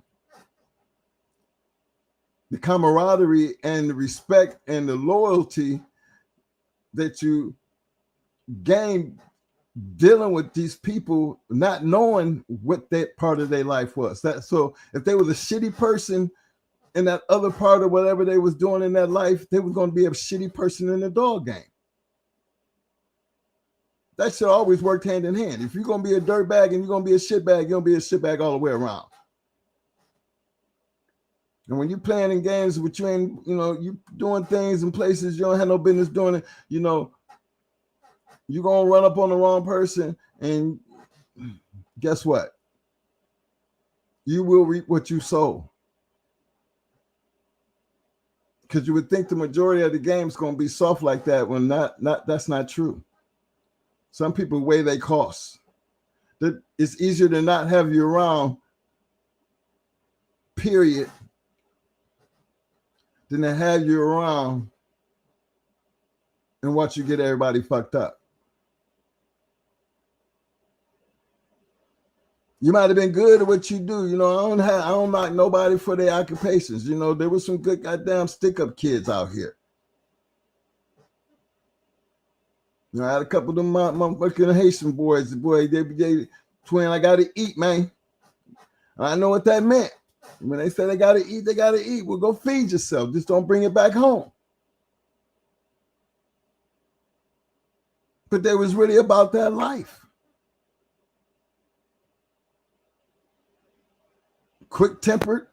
the camaraderie and the respect and the loyalty that you gain dealing with these people, not knowing what that part of their life was. That so if they was a shitty person in that other part of whatever they was doing in that life, they was going to be a shitty person in the dog game. That shit always worked hand in hand. If you're going to be a dirtbag and you're going to be a shitbag, you're going to be a shitbag all the way around. And when you're playing in games with you ain't, you know, you doing things in places you don't have no business doing it, you know, you're going to run up on the wrong person and guess what? You will reap what you sow. Because you would think the majority of the game is going to be soft like that when that's not true. Some people weigh their costs. It's easier to not have you around, period, than to have you around and watch you get everybody fucked up. You might have been good at what you do. You know, I don't knock nobody for their occupations. You know, there was some good goddamn stick-up kids out here. You know, I had a couple of them motherfucking Haitian boys. Boy, they Twin, I got to eat, man. And I know what that meant. When they say they got to eat, they got to eat. Well, go feed yourself. Just don't bring it back home. But they was really about that life. Quick-tempered.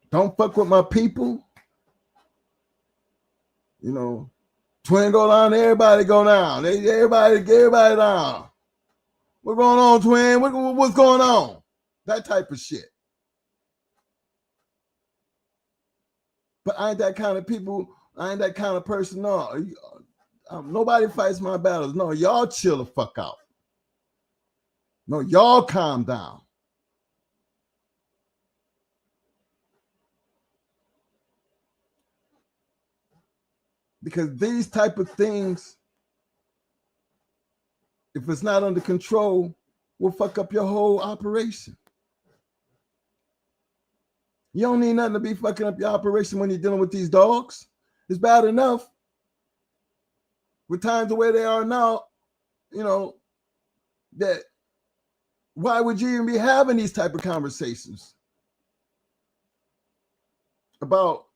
Don't fuck with my people. You know, Twin go down, everybody go down. Everybody down. What's going on, Twin? What's going on? That type of shit. But I ain't that kind of people. I ain't that kind of person. No, nobody fights my battles. No, y'all chill the fuck out. No, y'all calm down. Because these type of things, if it's not under control, will fuck up your whole operation. You don't need nothing to be fucking up your operation when you're dealing with these dogs. It's bad enough. With times the way they are now, you know, that why would you even be having these type of conversations about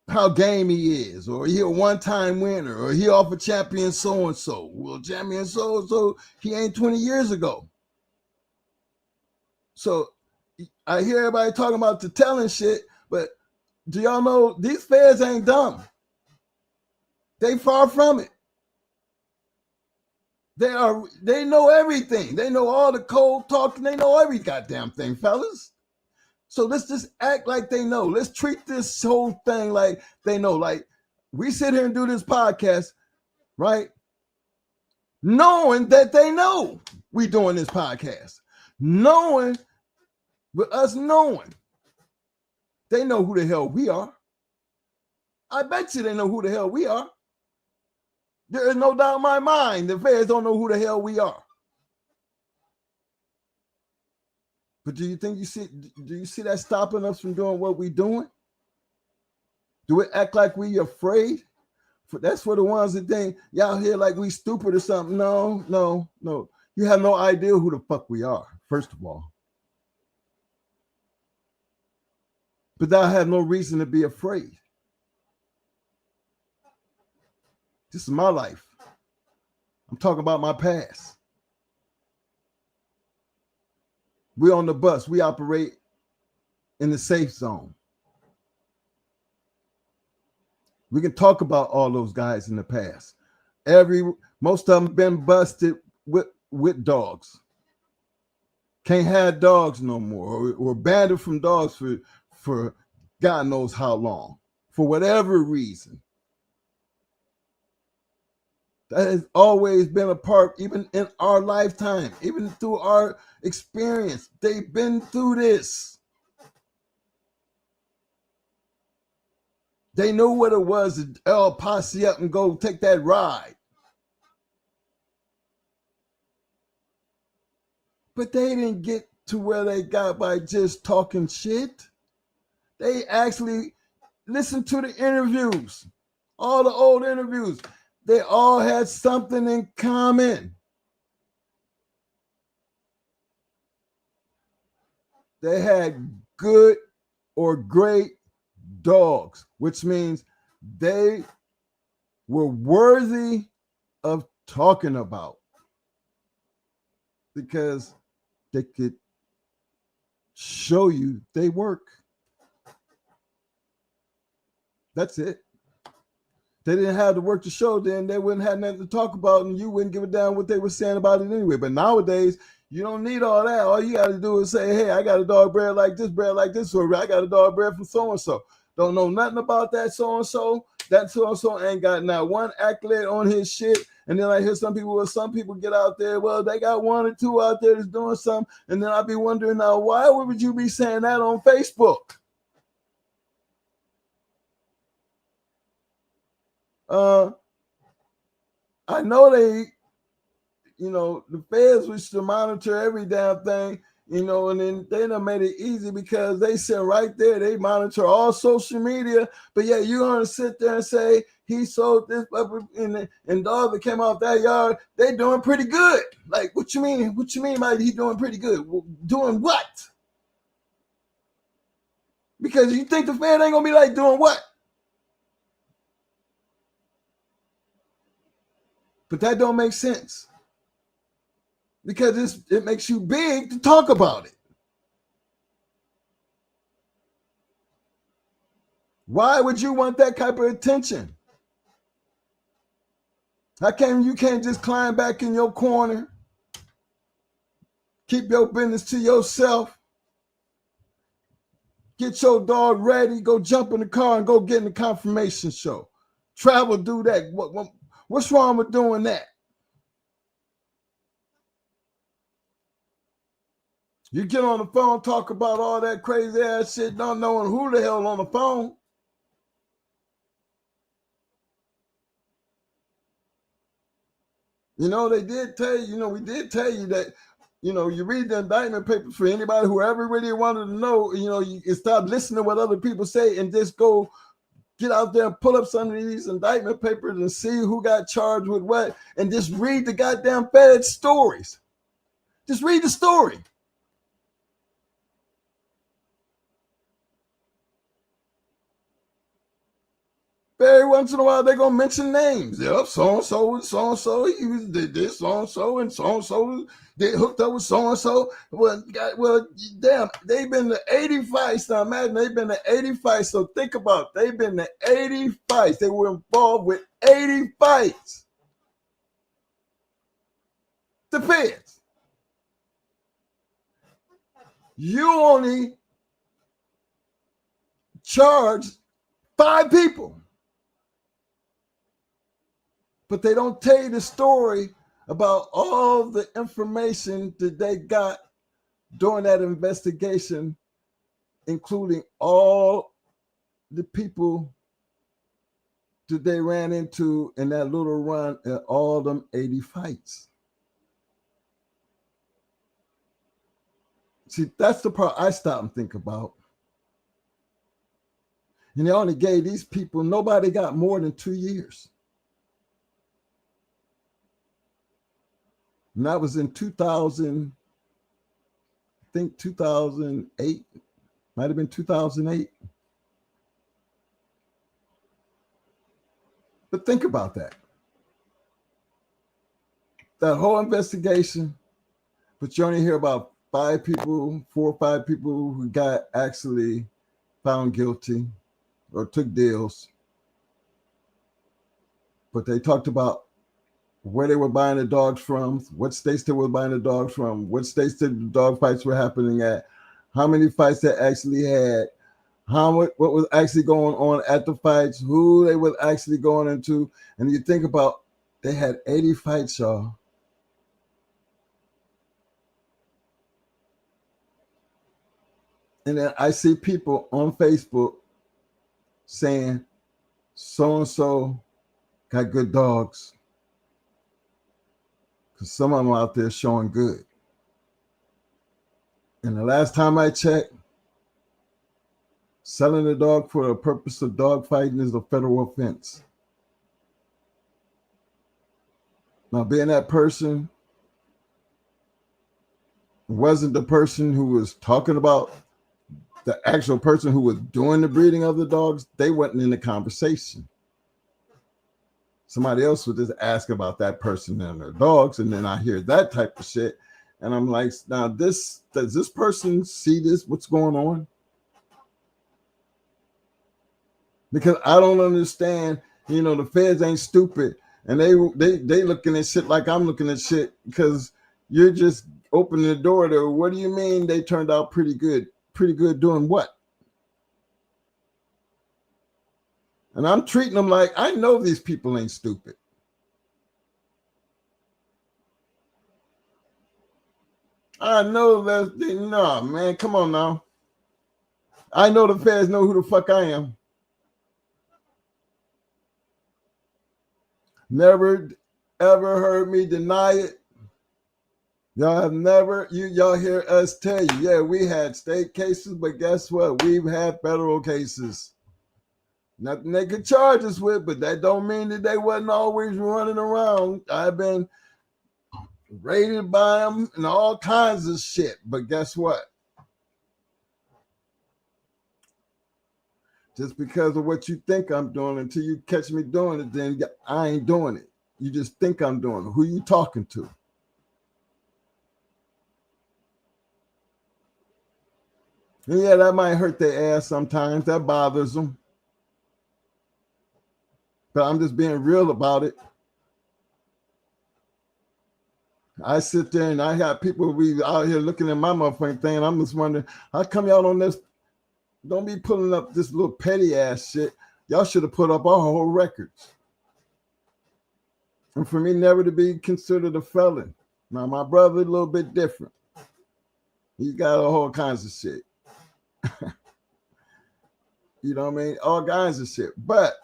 how game he is, or he a one-time winner, or he off a champion so-and-so. Well, champion so-and-so, he ain't 20 years ago. So I hear everybody talking about the telling shit, but do y'all know these feds ain't dumb? They far from it. They know everything. They know all the cold talking. They know every goddamn thing, fellas. So let's just act like they know. Let's treat this whole thing like they know. Like we sit here and do this podcast, right? Knowing that they know we doing this podcast. Knowing, with us knowing, they know who the hell we are. I bet you they know who the hell we are. There is no doubt in my mind the feds don't know who the hell we are. But do you see that stopping us from doing what we're doing? Do we act like we afraid? That's for the ones that think y'all here like we stupid or something. No. You have no idea who the fuck we are, first of all. But I have no reason to be afraid. This is my life. I'm talking about my past. We're on the bus. We operate in the safe zone. We can talk about all those guys in the past. Most of them been busted with dogs. Can't have dogs no more, or banned from dogs for God knows how long, for whatever reason. That has always been a part, even in our lifetime, even through our experience. They've been through this. They knew what it was to posse up and go take that ride. But they didn't get to where they got by just talking shit. They actually listened to the interviews, all the old interviews. They all had something in common. They had good or great dogs, which means they were worthy of talking about because they could show you they work. That's it. They didn't have the work to show, then they wouldn't have nothing to talk about, and you wouldn't give a damn what they were saying about it anyway. But nowadays, you don't need all that. All you got to do is say, hey, I got a dog bred like this, or I got a dog bred from so-and-so. Don't know nothing about that so-and-so. That so-and-so ain't got not one accolade on his shit. And then I hear some people get out there, well, they got one or two out there that's doing something. And then I'll be wondering now, why would you be saying that on Facebook? I know the feds wish to monitor every damn thing, and then they done made it easy because they sit right there. They monitor all social media, but yeah, you're going to sit there and say, he sold this puppy and dog that came off that yard. They doing pretty good. Like, what you mean? What you mean by he doing pretty good? Doing what? Because you think the Fed ain't going to be like, doing what? But that don't make sense because it makes you big to talk about it. Why would you want that type of attention? How come you can't just climb back in your corner, keep your business to yourself, get your dog ready, go jump in the car and go get in the confirmation show, travel, do that? What's wrong with doing that? You get on the phone, talk about all that crazy ass shit, not knowing who the hell on the phone. They did tell you, we did tell you that, you read the indictment papers for anybody who ever really wanted to know, you stop listening to what other people say and just go get out there and pull up some of these indictment papers and see who got charged with what, and just read the goddamn Fed stories. Just read the story. Every once in a while, they're going to mention names. Yep, so-and-so and so-and-so, he did this, so-and-so they hooked up with so-and-so. Well, damn, they've been to 80 fights. Now, imagine they've been to 80 fights. So think about it. They've been to 80 fights. They were involved with 80 fights. The feds. You only charge 5 people. But they don't tell you the story about all the information that they got during that investigation, including all the people that they ran into in that little run at all them 80 fights. See, that's the part I stop and think about. And they only gave these people, nobody got more than 2 years. And that was in 2000, I think 2008, might have been 2008. But think about that. That whole investigation, but you only hear about 4 or 5 people who got actually found guilty or took deals. But they talked about where they were buying the dogs from, what states they were buying the dogs from, what states the dog fights were happening at, how many fights they actually had, what was actually going on at the fights, who they were actually going into. And you think about, they had 80 fights, y'all. And then I see people on Facebook saying, so-and-so got good dogs. Because some of them out there showing good. And the last time I checked, selling a dog for the purpose of dog fighting is a federal offense. Now, being that person wasn't the person who was talking about the actual person who was doing the breeding of the dogs, they wasn't in the conversation. Somebody else would just ask about that person and their dogs, and then I hear that type of shit. And I'm like, now does this person see this? What's going on? Because I don't understand, the feds ain't stupid. And they looking at shit like I'm looking at shit, because you're just opening the door to, what do you mean they turned out pretty good? Pretty good doing what? And I'm treating them like I know these people ain't stupid. I know that, no, man, come on now. I know the feds know who the fuck I am. Never ever heard me deny it. Y'all have never, y'all hear us tell you, yeah, we had state cases, but guess what? We've had federal cases. Nothing they could charge us with, but that don't mean that they wasn't always running around. I've been raided by them and all kinds of shit, but guess what? Just because of what you think I'm doing, until you catch me doing it, then I ain't doing it. You just think I'm doing it. Who you talking to? And yeah, that might hurt their ass sometimes. That bothers them. But I'm just being real about it. I sit there and I got people out here looking at my motherfucking thing, and I'm just wondering, how come y'all on this? Don't be pulling up this little petty ass shit. Y'all should have put up our whole records. And for me never to be considered a felon. Now, my brother, a little bit different. He got all kinds of shit. You know what I mean? All kinds of shit. But,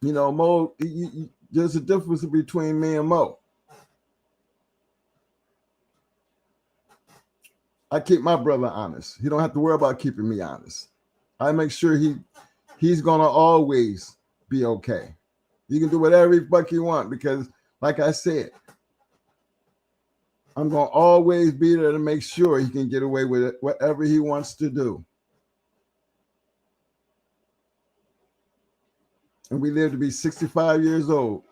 Mo, there's a difference between me and Mo. I keep my brother honest. He don't have to worry about keeping me honest. I make sure he's gonna always be okay. You can do whatever the fuck you want, because, like I said, I'm gonna always be there to make sure he can get away with it, whatever he wants to do. And we live to be 65 years old.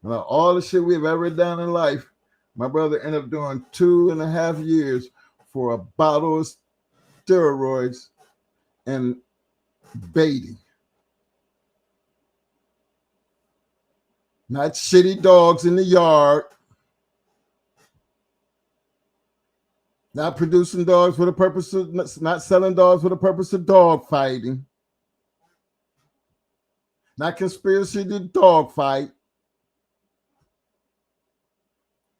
And all the shit we've ever done in life, my brother ended up doing 2.5 years for a bottle of steroids and baiting. Not shitty dogs in the yard. Not producing dogs for the purpose of, not selling dogs for the purpose of dog fighting. Not conspiracy to dog fight.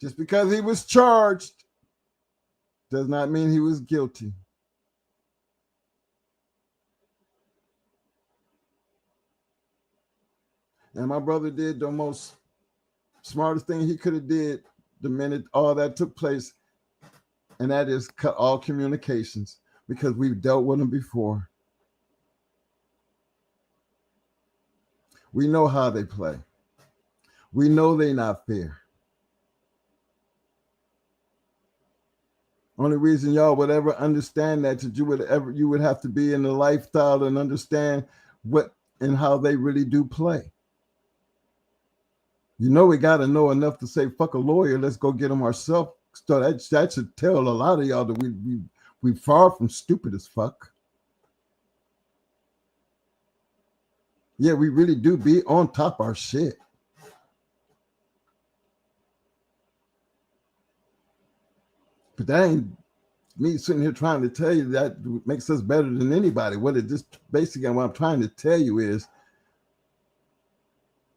Just because he was charged does not mean he was guilty. And my brother did the most smartest thing he could have did the minute all that took place, and that is cut all communications, because we've dealt with them before. We know how they play. We know they're not fair. Only reason y'all would ever understand that you would have to be in the lifestyle and understand what and how they really do play. We got to know enough to say, fuck a lawyer, let's go get them ourselves So that should tell a lot of y'all that we far from stupid as fuck. Yeah, we really do be on top of our shit. But that ain't me sitting here trying to tell you that makes us better than anybody. What it just basically what I'm trying to tell you is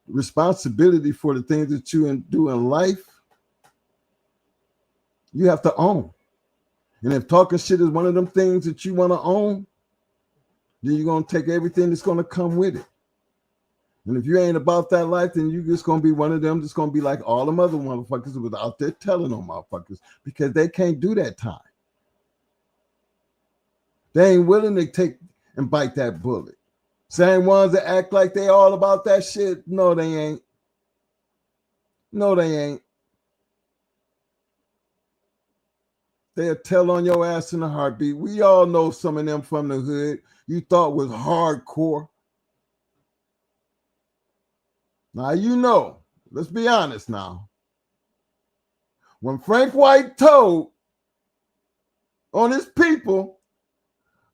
responsibility for the things that you do in life, you have to own. And if talking shit is one of them things that you want to own, then you're going to take everything that's going to come with it. And if you ain't about that life, then you're just going to be one of them that's going to be like all them other motherfuckers who was out there telling them motherfuckers because they can't do that time. They ain't willing to take and bite that bullet. Same ones that act like they all about that shit. No, they ain't. No, they ain't. They'll tell on your ass in a heartbeat. We all know some of them from the hood you thought was hardcore. Now, you know, let's be honest now. When Frank White told on his people,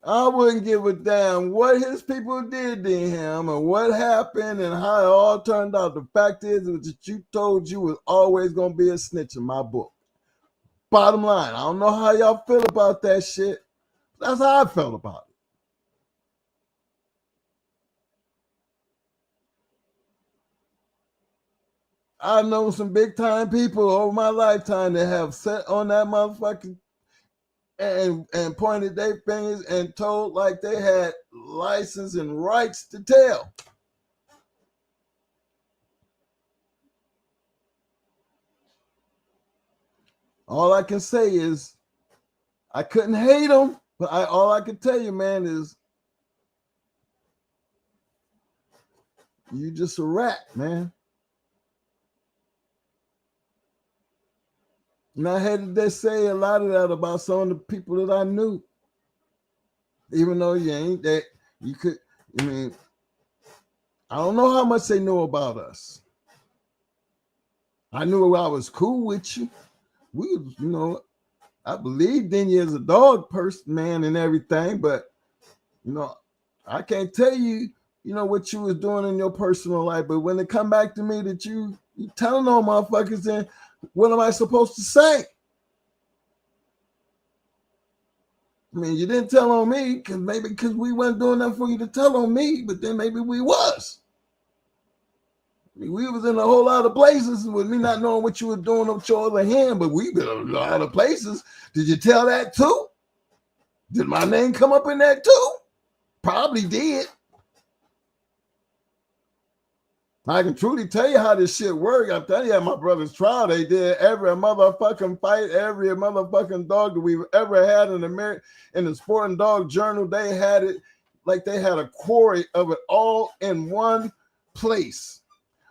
I wouldn't give a damn what his people did to him and what happened and how it all turned out. The fact is that you told you was always going to be a snitch in my book. Bottom line, I don't know how y'all feel about that shit. That's how I felt about it. I know some big time people over my lifetime that have sat on that motherfucking and pointed their fingers and told like they had license and rights to tell. All I can say is I couldn't hate them, but all I can tell you, man, is you just a rat, man. And I had to say a lot of that about some of the people that I knew. Even though you ain't that, you could, I mean, I don't know how much they know about us. I knew I was cool with you. We, you know, I believed in you as a dog person, man, and everything, but, you know, I can't tell you, you know, what you was doing in your personal life, but when it come back to me that you telling on motherfuckers, then what am I supposed to say? I mean, you didn't tell on me because we weren't doing nothing for you to tell on me, but then maybe we was. I mean, we was in a whole lot of places with me not knowing what you were doing with your other hand, but we been in a lot of places. Did you tell that too? Did my name come up in that too? Probably did. I can truly tell you how this shit worked. I'm telling you, at my brother's trial, they did every motherfucking fight, every motherfucking dog that we've ever had in the Sporting Dog Journal. They had it like they had a quarry of it all in one place.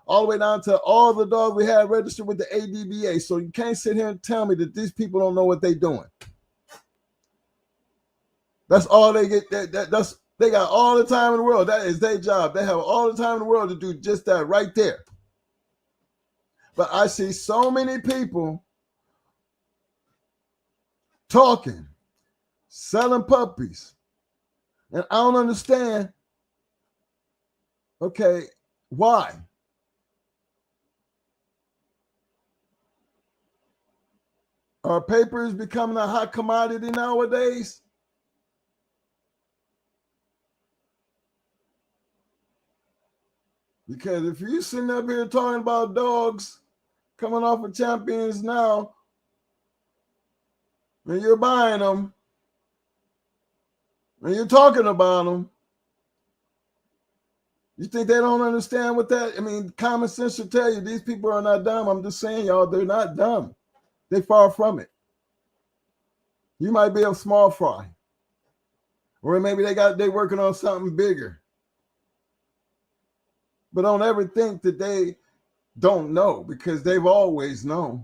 All the way down to all the dogs we had registered with the ADBA. So you can't sit here and tell me that these people don't know what they're doing. That's all they get. They got all the time in the world. That is their job. They have all the time in the world to do just that right there. But I see so many people talking, selling puppies, and I don't understand. Okay, why? Are papers becoming a hot commodity nowadays? Because if you're sitting up here talking about dogs coming off of champions now, and you're buying them, and you're talking about them, you think they don't understand what that, I mean, common sense should tell you these people are not dumb. I'm just saying, y'all, they're not dumb. They're far from it. You might be a small fry. Or maybe they're working on something bigger. But don't ever think that they don't know, because they've always known.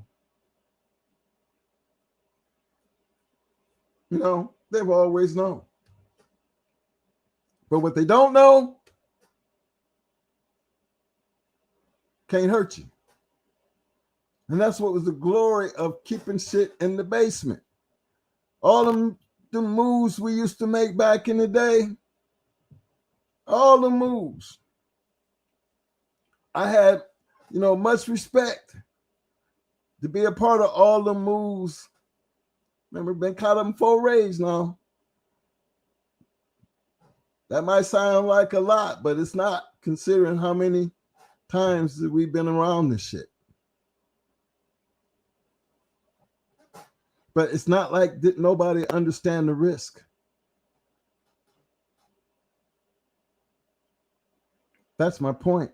You know, they've always known. But what they don't know can't hurt you. And that's what was the glory of keeping shit in the basement. All the moves we used to make back in the day, all the moves. I had, much respect to be a part of all the moves. Remember, been caught up in 4 raids now. That might sound like a lot, but it's not, considering how many times that we've been around this shit. But it's not like did nobody understand the risk. That's my point.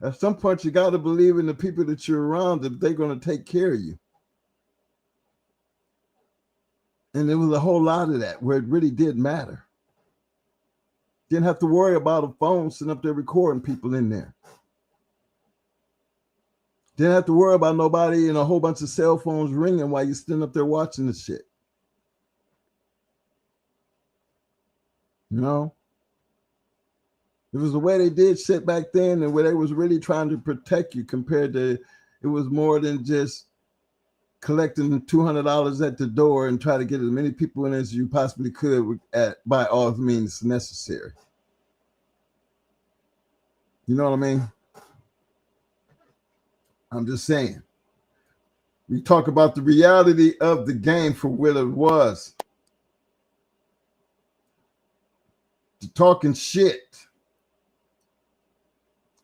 At some point, you got to believe in the people that you're around, that they're going to take care of you. And there was a whole lot of that where it really did matter. Didn't have to worry about a phone sitting up there recording people in there. Didn't have to worry about nobody and a whole bunch of cell phones ringing while you're sitting up there watching the shit. It was the way they did shit back then, and where they was really trying to protect you, compared to, it was more than just collecting $200 at the door and try to get as many people in as you possibly could by all means necessary. You know what I mean? I'm just saying. We talk about the reality of the game for what it was. The talking shit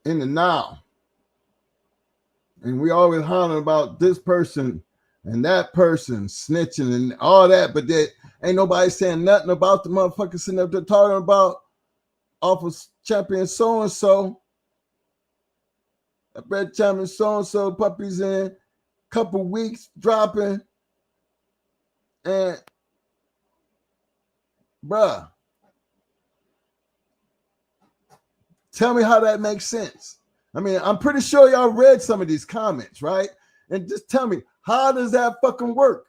in the now. And we always hollering about this person and that person snitching and all that, but there ain't nobody saying nothing about the motherfucker sitting up there talking about off of champion so-and-so. I bet champion so-and-so puppies in couple weeks dropping. And bruh, tell me how that makes sense. I mean, I'm pretty sure y'all read some of these comments, right? And just tell me, how does that fucking work?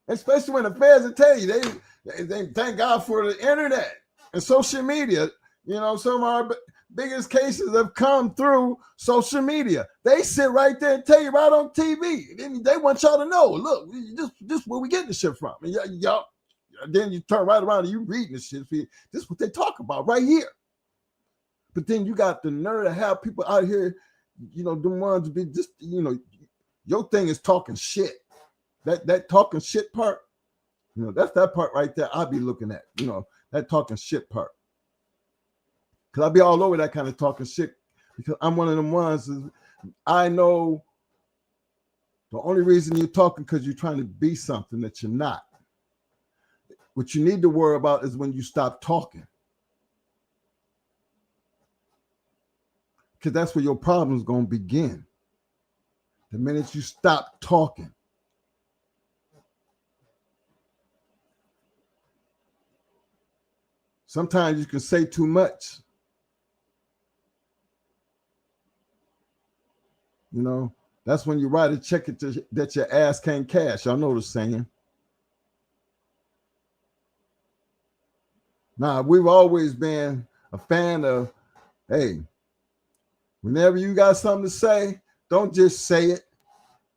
Especially when the feds will tell you, they thank God for the internet and social media. Some of our biggest cases have come through social media. They sit right there and tell you right on TV. They want y'all to know, look, this is where we get the shit from. And y'all, then you turn right around and you reading this shit. This is what they talk about right here. But then you got the nerve to have people out here, them ones to be just, your thing is talking shit. That talking shit part, that's that part right there I'll be looking at, that talking shit part. Because I'll be all over that kind of talking shit, because I'm one of them ones, I know the only reason you're talking because you're trying to be something that you're not. What you need to worry about is when you stop talking. Because that's where your problem's going to begin. The minute you stop talking. Sometimes you can say too much. That's when you write a check that your ass can't cash. Y'all know the saying. Now, we've always been a fan of, hey, whenever you got something to say, don't just say it.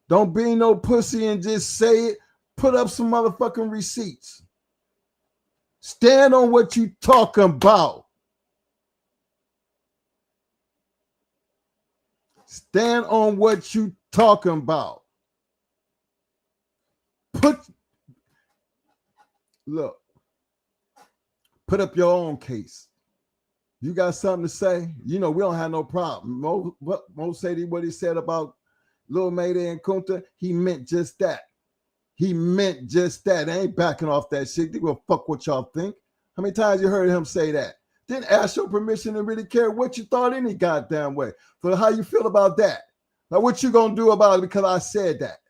Don't be no pussy and just say it. Put up some motherfucking receipts. Stand on what you talking about. Stand on what you talking about. Put up your own case. You got something to say? We don't have no problem. Mo say what he said about Lil Mayday and Kunta, he meant just that. He meant just that. They ain't backing off that shit. They will fuck what y'all think. How many times you heard him say that? Didn't ask your permission and really care what you thought any goddamn way. For how you feel about that. Now what you gonna do about it because I said that?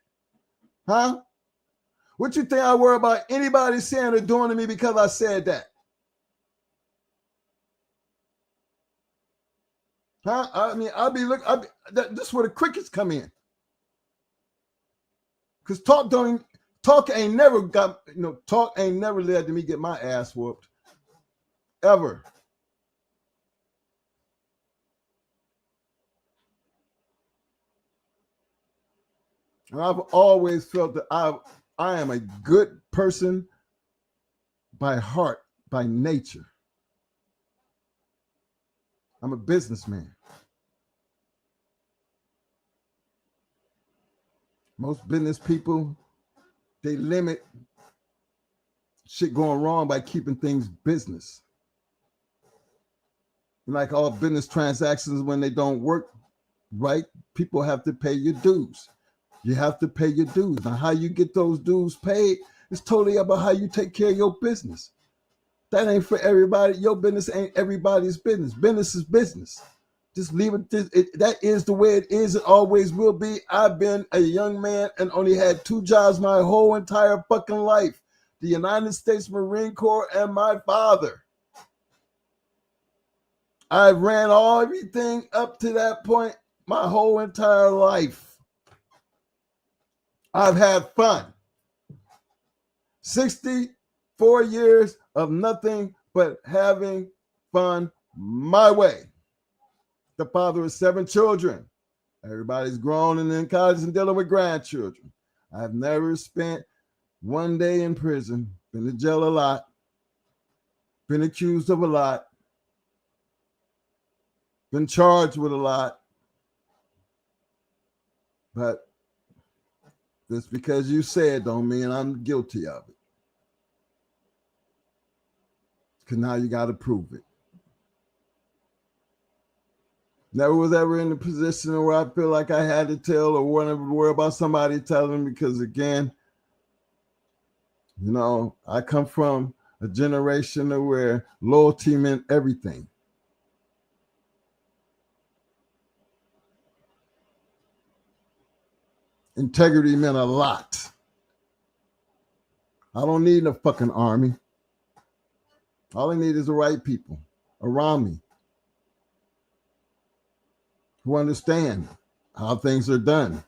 Huh? What you think I worry about anybody saying or doing to me because I said that? Huh? I mean, this is where the crickets come in. Because talk ain't never led to me get my ass whooped. Ever. And I've always felt that I am a good person by heart, by nature. I'm a businessman. Most business people, they limit shit going wrong by keeping things business. Like all business transactions, when they don't work right, people have to pay your dues. You have to pay your dues. Now, how you get those dues paid is totally about how you take care of your business. That ain't for everybody. Your business ain't everybody's business. Business is business. Just leave it. That is the way it is and always will be. I've been a young man and only had 2 jobs my whole entire fucking life. The United States Marine Corps and my father. I ran everything up to that point my whole entire life. I've had fun. 64 years of nothing but having fun my way. The father of 7 children. Everybody's grown and in college and dealing with grandchildren. I've never spent one day in prison. Been to jail a lot. Been accused of a lot. Been charged with a lot. But just because you say it don't mean I'm guilty of it. Because now you got to prove it. Never was ever in a position where I feel like I had to tell or wanted to worry about somebody telling, because again, you know, I come from a generation where loyalty meant everything. Integrity meant a lot. I don't need a fucking army. All I need is the right people around me who understand how things are done,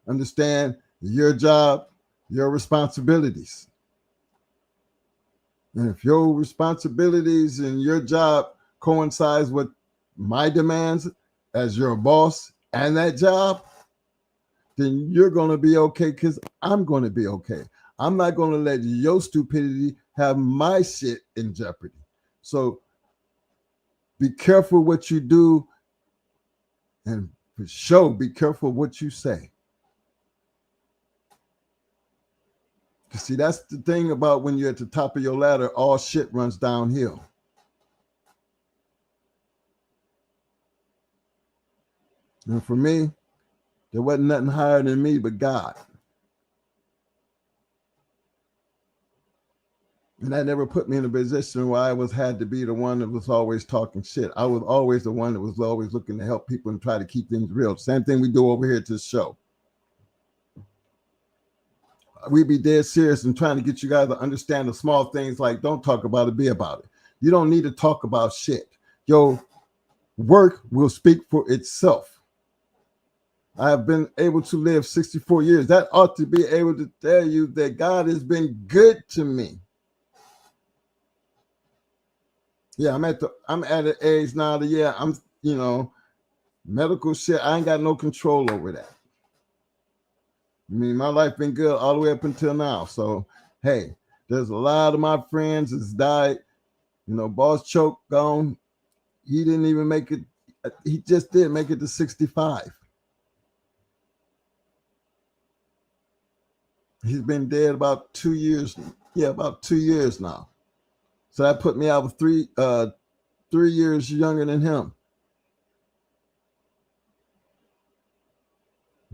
understand your job, your responsibilities. And if your responsibilities and your job coincides with my demands as your boss and that job, then you're going to be okay because I'm going to be okay. I'm not going to let your stupidity have my shit in jeopardy. So be careful what you do, and for sure, be careful what you say. See, that's the thing about when you're at the top of your ladder, all shit runs downhill. And for me, there wasn't nothing higher than me but God. And that never put me in a position where I had to be the one that was always talking shit. I was always the one that was always looking to help people and try to keep things real. Same thing we do over here at this show. We be dead serious and trying to get you guys to understand the small things like don't talk about it, be about it. You don't need to talk about shit. Your work will speak for itself. I have been able to live 64 years. That ought to be able to tell you that God has been good to me. Yeah, I'm at an age now that I'm, medical shit, I ain't got no control over that. I mean, my life been good all the way up until now. So, hey, there's a lot of my friends that's died. Boss Choke gone. He didn't even make it. He just did make it to 65. He's been dead about 2 years. Yeah, about 2 years now. So that put me out with 3 years younger than him.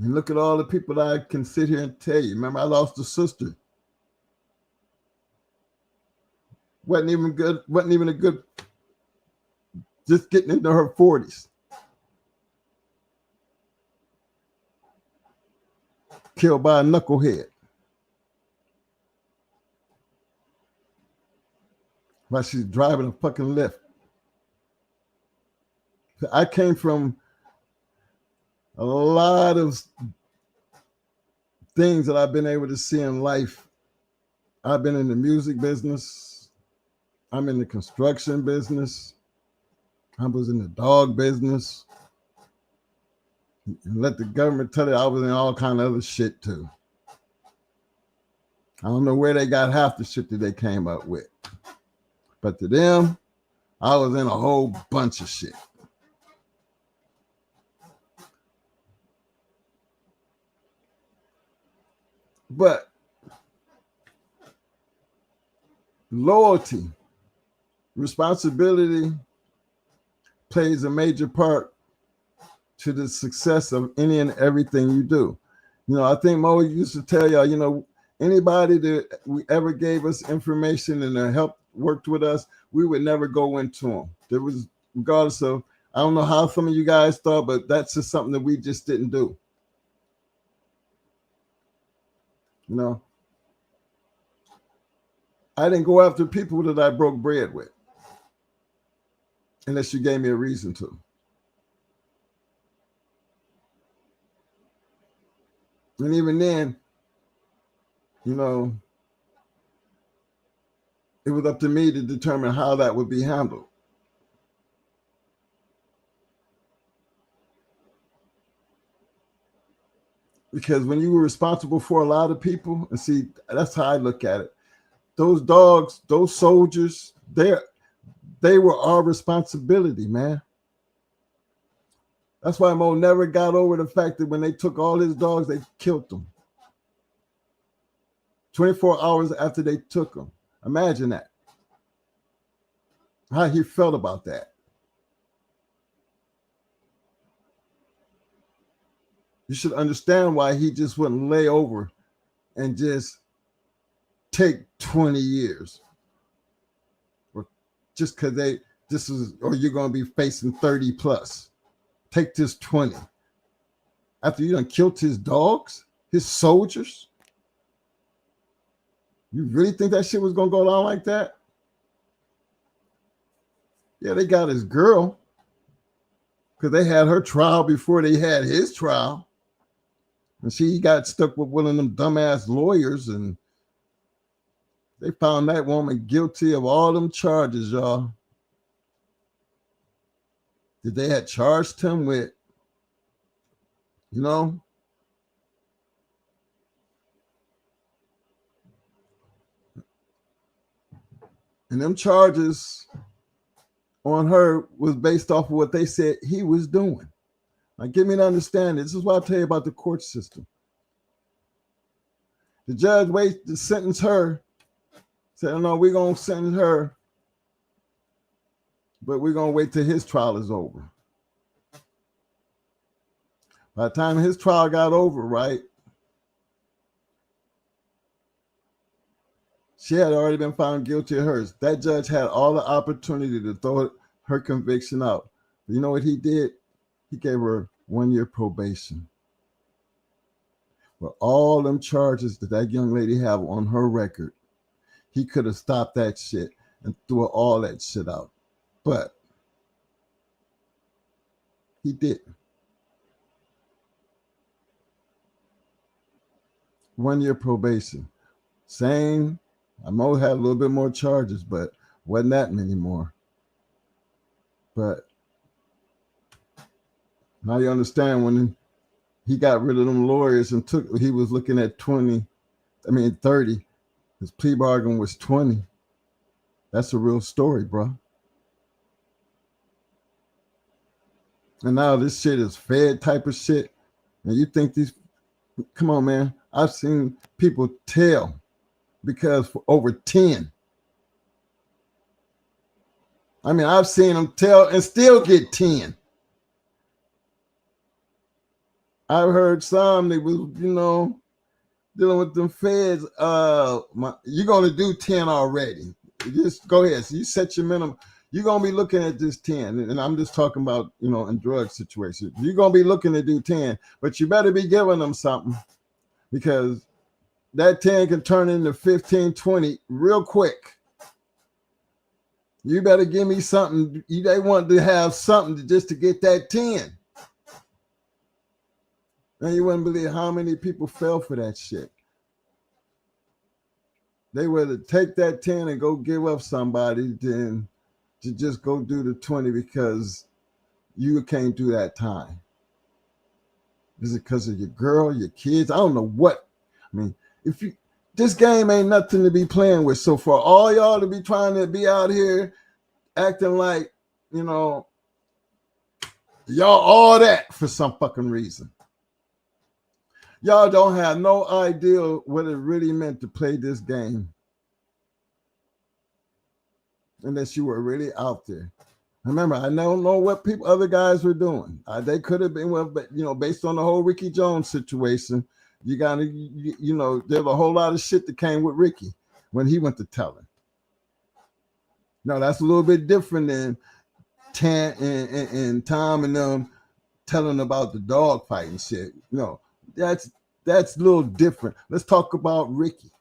And look at all the people that I can sit here and tell you. Remember, I lost a sister. Wasn't even a good, just getting into her 40s. Killed by a knucklehead. While she's driving a fucking lift. I came from a lot of things that I've been able to see in life. I've been in the music business. I'm in the construction business. I was in the dog business. And let the government tell you I was in all kind of other shit too. I don't know where they got half the shit that they came up with. But to them, I was in a whole bunch of shit. But loyalty, responsibility plays a major part to the success of any and everything you do. You know, I think Mo used to tell y'all, you know, anybody that we ever gave us information and helped worked with us, we would never go into them. There was, regardless of, I don't know how some of you guys thought, but that's just something that we just didn't do. You know, I didn't go after people that I broke bread with, unless you gave me a reason to. And even then, you know, it was up to me to determine how that would be handled. Because when you were responsible for a lot of people, and see, that's how I look at it. Those dogs, those soldiers, they were our responsibility, man. That's why Mo never got over the fact that when they took all his dogs, they killed them. 24 hours after they took them. Imagine that. How he felt about that. You should understand why he just wouldn't lay over and just take 20 years. Or just because or you're going to be facing 30 plus. Take this 20. After you done killed his dogs, his soldiers. You really think that shit was going to go down like that? Yeah, they got his girl because they had her trial before they had his trial. And she got stuck with one of them dumbass lawyers, and they found that woman guilty of all them charges, y'all, that they had charged him with, you know? And them charges on her was based off of what they said he was doing. Now, give me an understanding. This is what I tell you about the court system. The judge waits to sentence her, said, no, we're going to sentence her, but we're going to wait till his trial is over. By the time his trial got over, right, she had already been found guilty of hers. That judge had all the opportunity to throw her conviction out. But you know what he did? He gave her 1 year probation. For all them charges that young lady have on her record, he could have stopped that shit and threw all that shit out. But he didn't. 1 year probation. Same. I know had a little bit more charges, but wasn't that many more. But now you understand when he got rid of them lawyers and he was looking at 30. His plea bargain was 20. That's a real story, bro. And now this shit is Fed type of shit. And you think come on, man. I've seen people tell because for over 10. I mean, I've seen them tell and still get 10. I've heard some that was, dealing with them feds. You're going to do 10 already. Just go ahead. So you set your minimum. You're going to be looking at this 10. And I'm just talking about, in drug situations. You're going to be looking to do 10, but you better be giving them something because that 10 can turn into 15, 20 real quick. You better give me something. They want to have something just to get that 10. And you wouldn't believe how many people fell for that shit. They would take that 10 and go give up somebody than to just go do the 20 because you can't do that time. Is it because of your girl, your kids? I don't know what. I mean, if you this game ain't nothing to be playing with. So for all y'all to be trying to be out here acting like, y'all all that for some fucking reason. Y'all don't have no idea what it really meant to play this game unless you were really out there. Remember, I don't know what other guys were doing. They could have been, well, but based on the whole Ricky Jones situation, you gotta, there's a whole lot of shit that came with Ricky when he went to telling. No, that's a little bit different than Tant and Tom and them telling about the dog fight and shit. No, that's a little different. Let's talk about Ricky.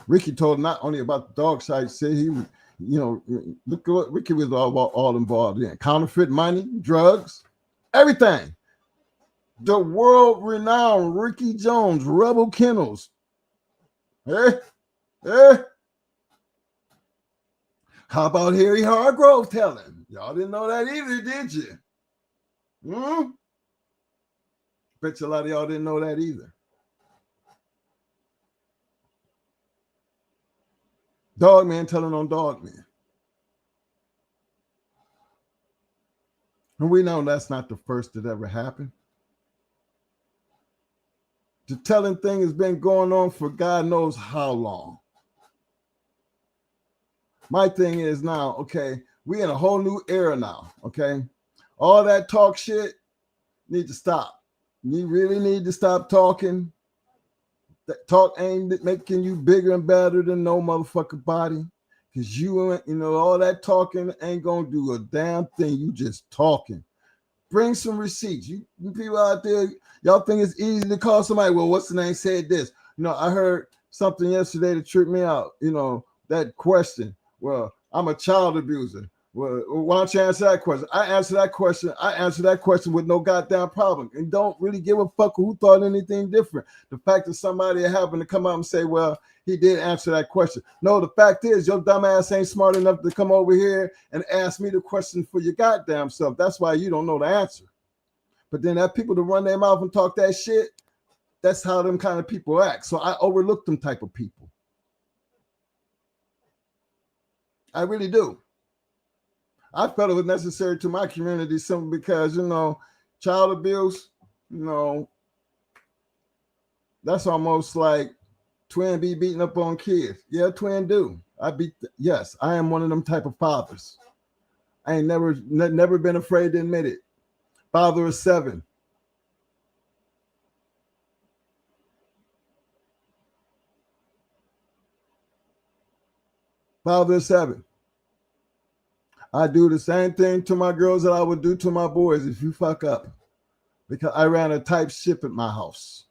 Ricky told not only about the dog fight, said he was, look at what Ricky was all involved in. Counterfeit money, drugs, everything. The world-renowned Ricky Jones, Rebel Kennels. How about Harry Hargrove telling? Y'all didn't know that either, did you? Bet you a lot of y'all didn't know that either. Dogman telling on Dogman. And we know that's not the first that ever happened. The telling thing has been going on for God knows how long. My thing is now, okay, we in a whole new era now, okay? All that talk shit need to stop. You really need to stop talking. That talk ain't making you bigger and better than no motherfucking body. Because all that talking ain't going to do a damn thing. You just talking. Bring some receipts. You people out there, y'all think it's easy to call somebody, well, what's the name said this? I heard something yesterday that tripped me out. That question. Well, I'm a child abuser. Well, why don't you answer that question? I answer that question with no goddamn problem and don't really give a fuck who thought anything different. The fact that somebody happened to come out and say, well, he did answer that question. No, the fact is your dumb ass ain't smart enough to come over here and ask me the question for your goddamn self. That's why you don't know the answer. But then that people to run their mouth and talk that shit, that's how them kind of people act. So I overlook them type of people. I really do. I felt it was necessary to my community simply because, child abuse, that's almost like Twin be beating up on kids. Yeah, Twin do. Yes, I am one of them type of fathers. I ain't never been afraid to admit it. Father of 7. Father of 7. I do the same thing to my girls that I would do to my boys if you fuck up. Because I ran a tight ship at my house.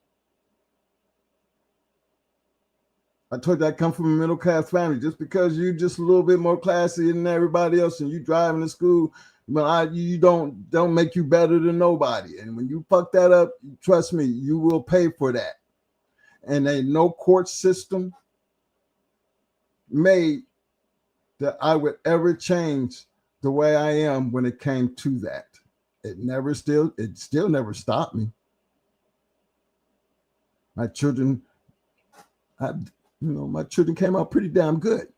I told you I come from a middle class family. Just because you just a little bit more classy than everybody else and you driving to school, but you don't make you better than nobody. And when you fuck that up, trust me, you will pay for that. And ain't no court system made that I would ever change the way I am when it came to that. It still never stopped me. My children, my children came out pretty damn good.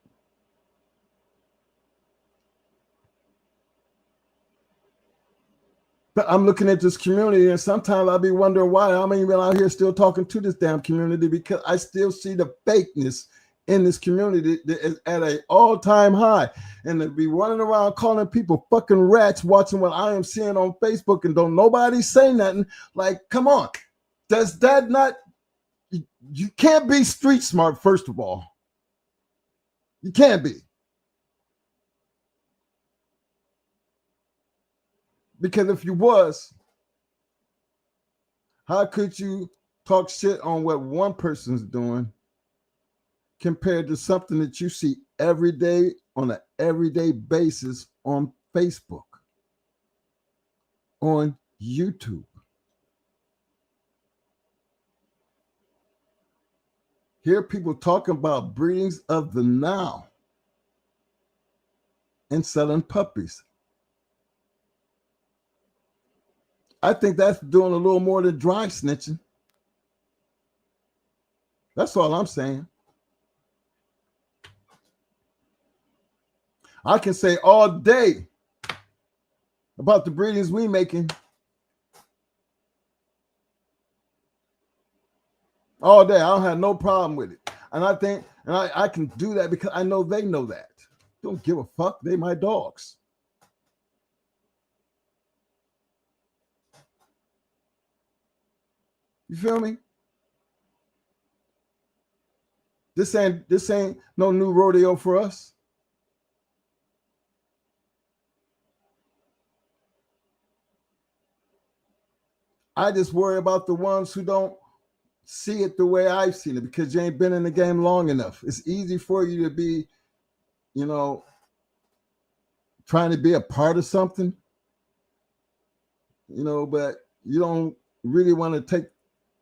But I'm looking at this community and sometimes I'll be wondering why I'm even out here still talking to this damn community, because I still see the fakeness in this community that is at an all-time high. And to be running around calling people fucking rats, watching what I am seeing on Facebook and don't nobody say nothing. Like, come on. Does that not, you can't be street smart, first of all. You can't be. Because if you was, how could you talk shit on what one person's doing compared to something that you see every day on an everyday basis on Facebook, on YouTube? Hear people talking about breedings of the now and selling puppies. I think that's doing a little more than dry snitching. That's all I'm saying. I can say all day about the breedings we making. All day. I don't have no problem with it. And I think, and I can do that because I know they know that. Don't give a fuck. They my dogs. You feel me? This ain't no new rodeo for us. I just worry about the ones who don't see it the way I've seen it because you ain't been in the game long enough. It's easy for you to be, you know, trying to be a part of something, you know, but you don't really want to take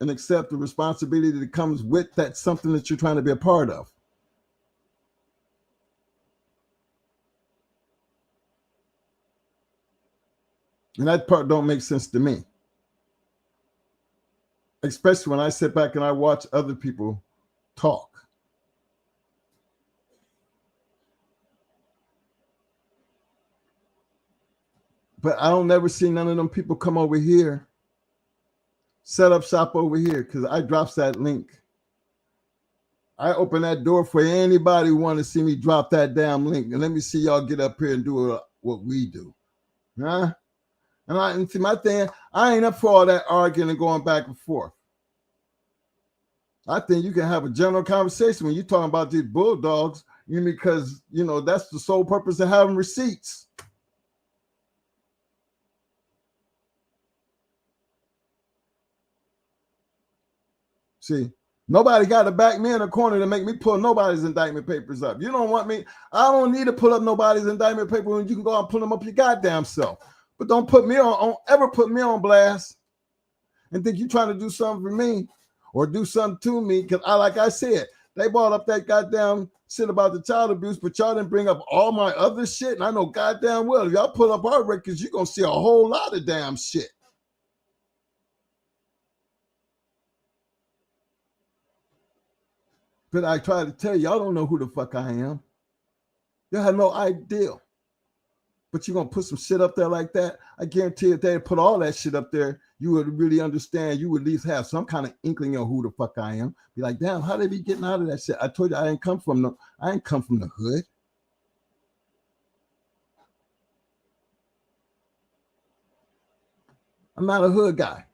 and accept the responsibility that comes with that something that you're trying to be a part of. And that part don't make sense to me. Especially when I sit back and I watch other people talk. But I don't never see none of them people come over here, set up shop over here, because I drops that link. I open that door for anybody who want to see me drop that damn link. And let me see y'all get up here and do what we do. Huh? And see, my thing, I ain't up for all that arguing and going back and forth. I think you can have a general conversation when you're talking about these bulldogs, because, you know, that's the sole purpose of having receipts. See, nobody got to back me in a corner to make me pull nobody's indictment papers up. You don't want me. I don't need to pull up nobody's indictment paper when you can go out and pull them up your goddamn self. But don't put me on ever put me on blast and think you're trying to do something for me or do something to me. Because like I said, they brought up that goddamn shit about the child abuse, but y'all didn't bring up all my other shit. And I know goddamn well, if y'all pull up our records, you're going to see a whole lot of damn shit. But I try to tell y'all don't know who the fuck I am. Y'all have no idea. But you're going to put some shit up there like that? I guarantee if they put all that shit up there, you would really understand. You would at least have some kind of inkling of who the fuck I am. Be like, damn, how they be getting out of that shit? I told you I ain't come from the hood. I'm not a hood guy.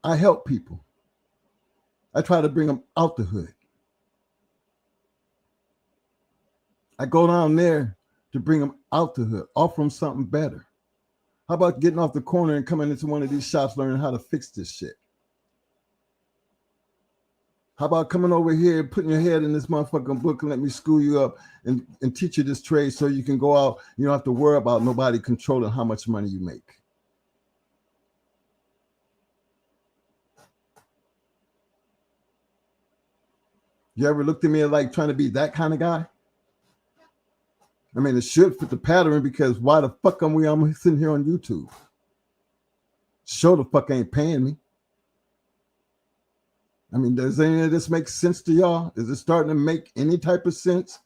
I help people. I try to bring them out the hood. I go down there to bring them out the hood, offer them something better. How about getting off the corner and coming into one of these shops learning how to fix this shit? How about coming over here, putting your head in this motherfucking book and let me school you up and teach you this trade so you can go out. You don't have to worry about nobody controlling how much money you make. You ever looked at me like trying to be that kind of guy? I mean, it should fit the pattern because why the fuck I'm sitting here on YouTube? Show the fuck ain't paying me. I mean, does any of this make sense to y'all? Is it starting to make any type of sense?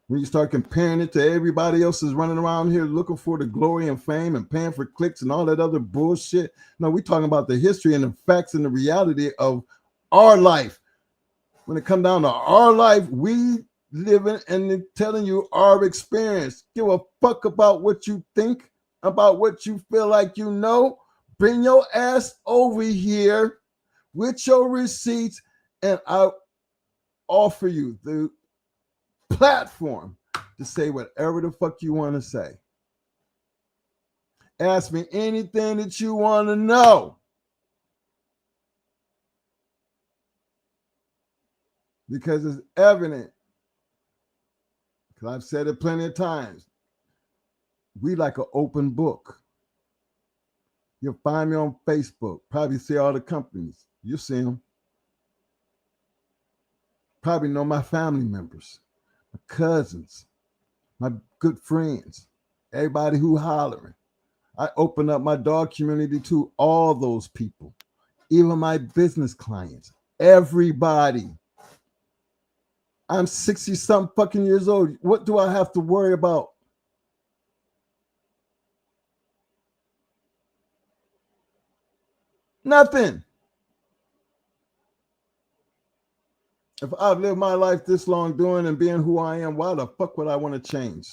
When you start comparing it to everybody else is running around here looking for the glory and fame and paying for clicks and all that other bullshit. No, we're talking about the history and the facts and the reality of our life. When it comes down to our life, we living and telling you our experience. Give a fuck about what you think, about what you feel like you know. Bring your ass over here with your receipts, and I'll offer you the platform to say whatever the fuck you want to say. Ask me anything that you want to know. Because it's evident, because I've said it plenty of times, we like an open book. You'll find me on Facebook, probably see all the companies. You'll see them. Probably know my family members, my cousins, my good friends, everybody who hollering. I open up my dog community to all those people, even my business clients, everybody. I'm 60-something fucking years old. What do I have to worry about? Nothing. If I've lived my life this long doing and being who I am, why the fuck would I want to change?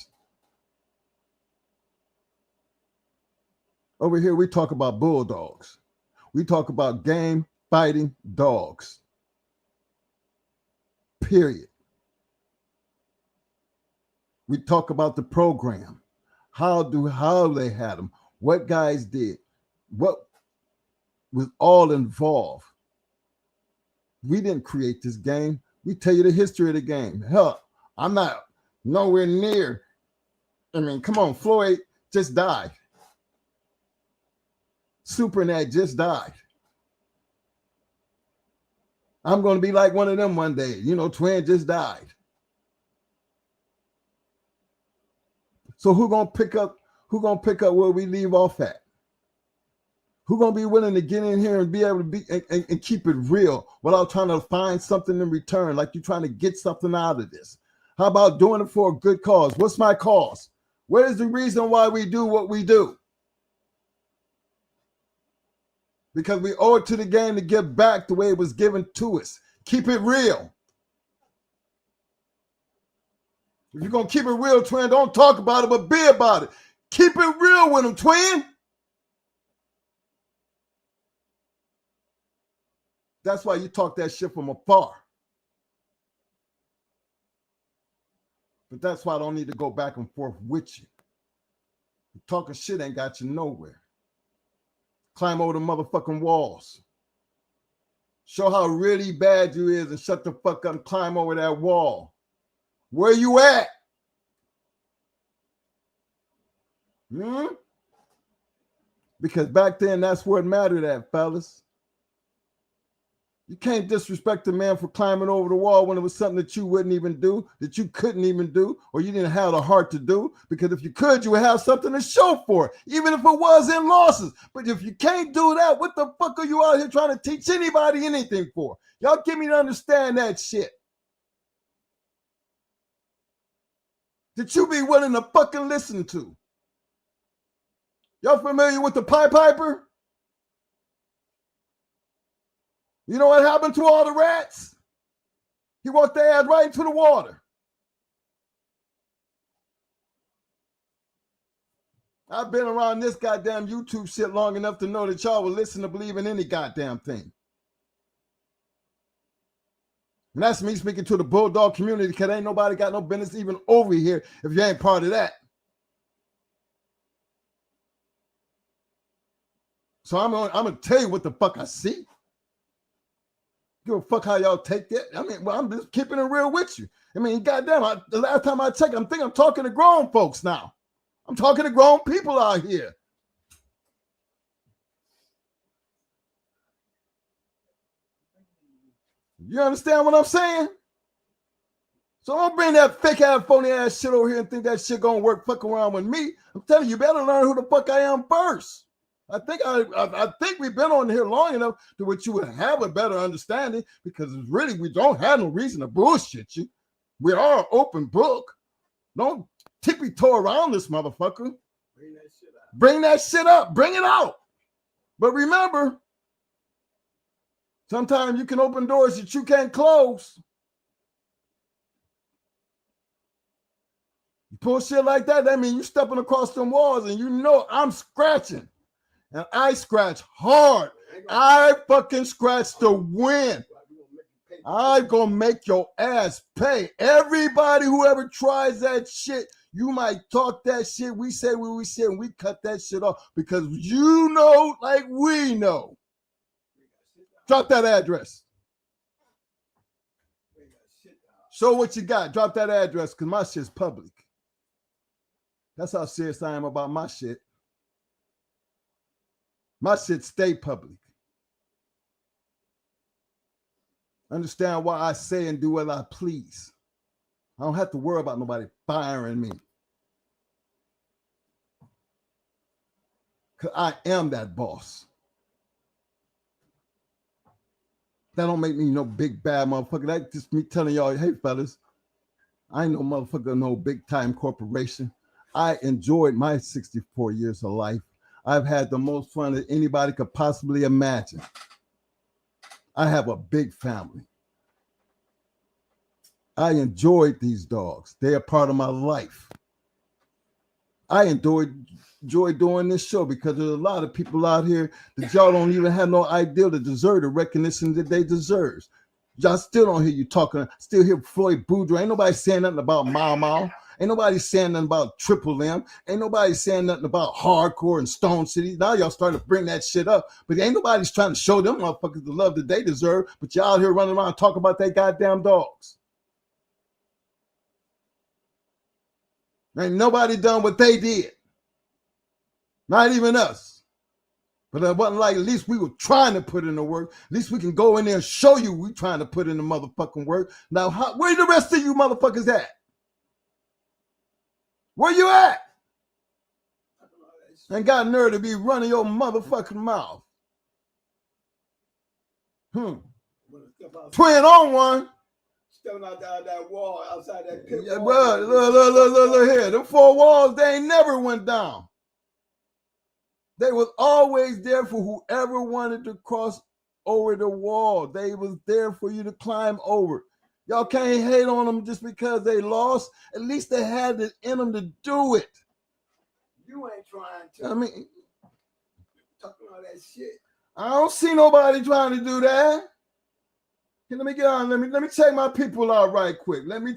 Over here, we talk about bulldogs. We talk about game fighting dogs. Period. We talk about the program. How they had them. What guys did. What was all involved. We didn't create this game. We tell you the history of the game. Hell, I'm not nowhere near. I mean, come on, Floyd just died. Supernet just died. I'm going to be like one of them one day. You know, Twin just died. So who gonna pick up where we leave off at? Who gonna be willing to get in here and be able to be and keep it real without trying to find something in return, like you're trying to get something out of this? How about doing it for a good cause? What's my cause? What is the reason why we do what we do? Because we owe it to the game to give back the way it was given to us. Keep it real. If you're going to keep it real, Twin, don't talk about it, but be about it. Keep it real with them, Twin. That's why you talk that shit from afar. But that's why I don't need to go back and forth with you. Talking shit ain't got you nowhere. Climb over the motherfucking walls. Show how really bad you is and shut the fuck up and climb over that wall. Where you at? Because back then, that's where it mattered at, fellas. You can't disrespect a man for climbing over the wall when it was something that you wouldn't even do, that you couldn't even do, or you didn't have the heart to do. Because if you could, you would have something to show for it, even if it was in losses. But if you can't do that, what the fuck are you out here trying to teach anybody anything for? Y'all get me to understand that shit. That you be willing to fucking listen to. Y'all familiar with the Pied Piper? You know what happened to all the rats? He walked their ass right into the water. I've been around this goddamn YouTube shit long enough to know that y'all will listen to believe in any goddamn thing. And that's me speaking to the Bulldog community, because ain't nobody got no business even over here if you ain't part of that. So I'm gonna tell you what the fuck I see. Give a fuck how y'all take that. I mean, well, I'm just keeping it real with you. I mean, goddamn, the last time I checked, I'm talking to grown folks now. I'm talking to grown people out here. You understand what I'm saying? So don't bring that fake ass, phony ass shit over here and think that shit gonna work. Fuck around with me. I'm telling you, you better learn who the fuck I am first. I think we've been on here long enough to which you would have a better understanding, because really we don't have no reason to bullshit you. We are an open book. Don't tippy-toe around this motherfucker. Bring that shit out. Bring that shit up. Bring it out. But remember, sometimes you can open doors that you can't close. You pull shit like that means you stepping across them walls, and you know I'm scratching. And I scratch hard. I fucking scratch to win. I'm going to make your ass pay. Everybody who ever tries that shit, you might talk that shit. We say what we say, and we cut that shit off because you know like we know. Drop that address. Show what you got. Drop that address, because my shit's public. That's how serious I am about my shit. My shit stay public. Understand why I say and do what I please. I don't have to worry about nobody firing me. Because I am that boss. That don't make me no big bad motherfucker. That just me telling y'all, hey fellas, I ain't no motherfucker, no big time corporation. I enjoyed my 64 years of life. I've had the most fun that anybody could possibly imagine. I have a big family. I enjoyed these dogs. They are part of my life. I enjoy doing this show because there's a lot of people out here that y'all don't even have no idea that deserve the recognition that they deserve. Y'all still don't hear you talking. Still hear Floyd Boudreaux. Ain't nobody saying nothing about Mau Mau. Ain't nobody saying nothing about Triple M. Ain't nobody saying nothing about hardcore and Stone City. Now y'all starting to bring that shit up. But ain't nobody's trying to show them motherfuckers the love that they deserve. But y'all out here running around talking about their goddamn dogs. Ain't nobody done what they did. Not even us. But it wasn't like at least we were trying to put in the work. At least we can go in there and show you we trying to put in the motherfucking work. Now, where the rest of you motherfuckers at? Where you at? Ain't got nerve to be running your motherfucking mouth. Twin on one. Stepping out that wall outside that pit. Yeah, bro, look here. Them 4 walls, they ain't never went down. They was always there for whoever wanted to cross over the wall. They was there for you to climb over. Y'all can't hate on them just because they lost. At least they had it in them to do it. You ain't trying to. I mean, talking all that shit. I don't see nobody trying to do that. Hey, let me get on. Let me check my people out right quick. Hey, who you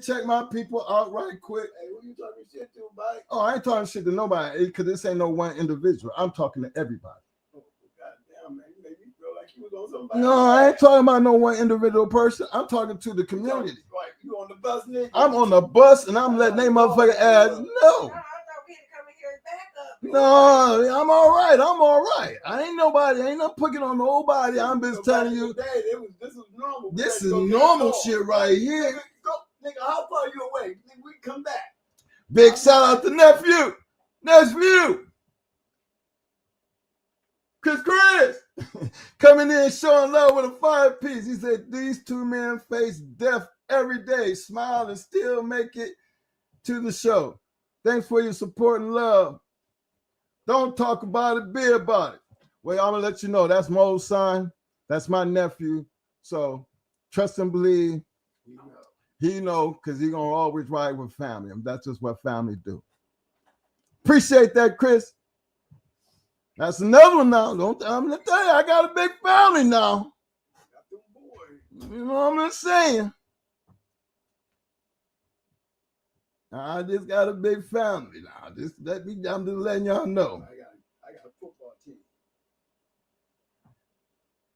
talking shit to, Mike? Oh, I ain't talking shit to nobody because this ain't no one individual. I'm talking to everybody. Oh, goddamn, man. You made me feel like you was on somebody. No, I ain't talking about no one individual person. I'm talking to the community. Right. You on the bus, nigga? I'm on the bus and I'm letting they motherfucker ass know. No, I'm all right. I ain't not picking on nobody. I'm just telling you. This is normal. This is normal shit right here. Nigga, how far are you away? Nigga, we can come back. Big shout out to nephew. Chris. Coming in showing love with a 5-piece. He said, these 2 men face death every day. Smile and still make it to the show. Thanks for your support and love. Don't talk about it, be about it. Well, I'm going to let you know that's Mo's son. That's my nephew. So trust and believe. He know because he's going to always ride with family. And that's just what family do. Appreciate that, Chris. That's another one now. I'm going to tell you, I got a big family now. You know what I'm saying? I just got a big family now. I'm just letting y'all know. I got a football team.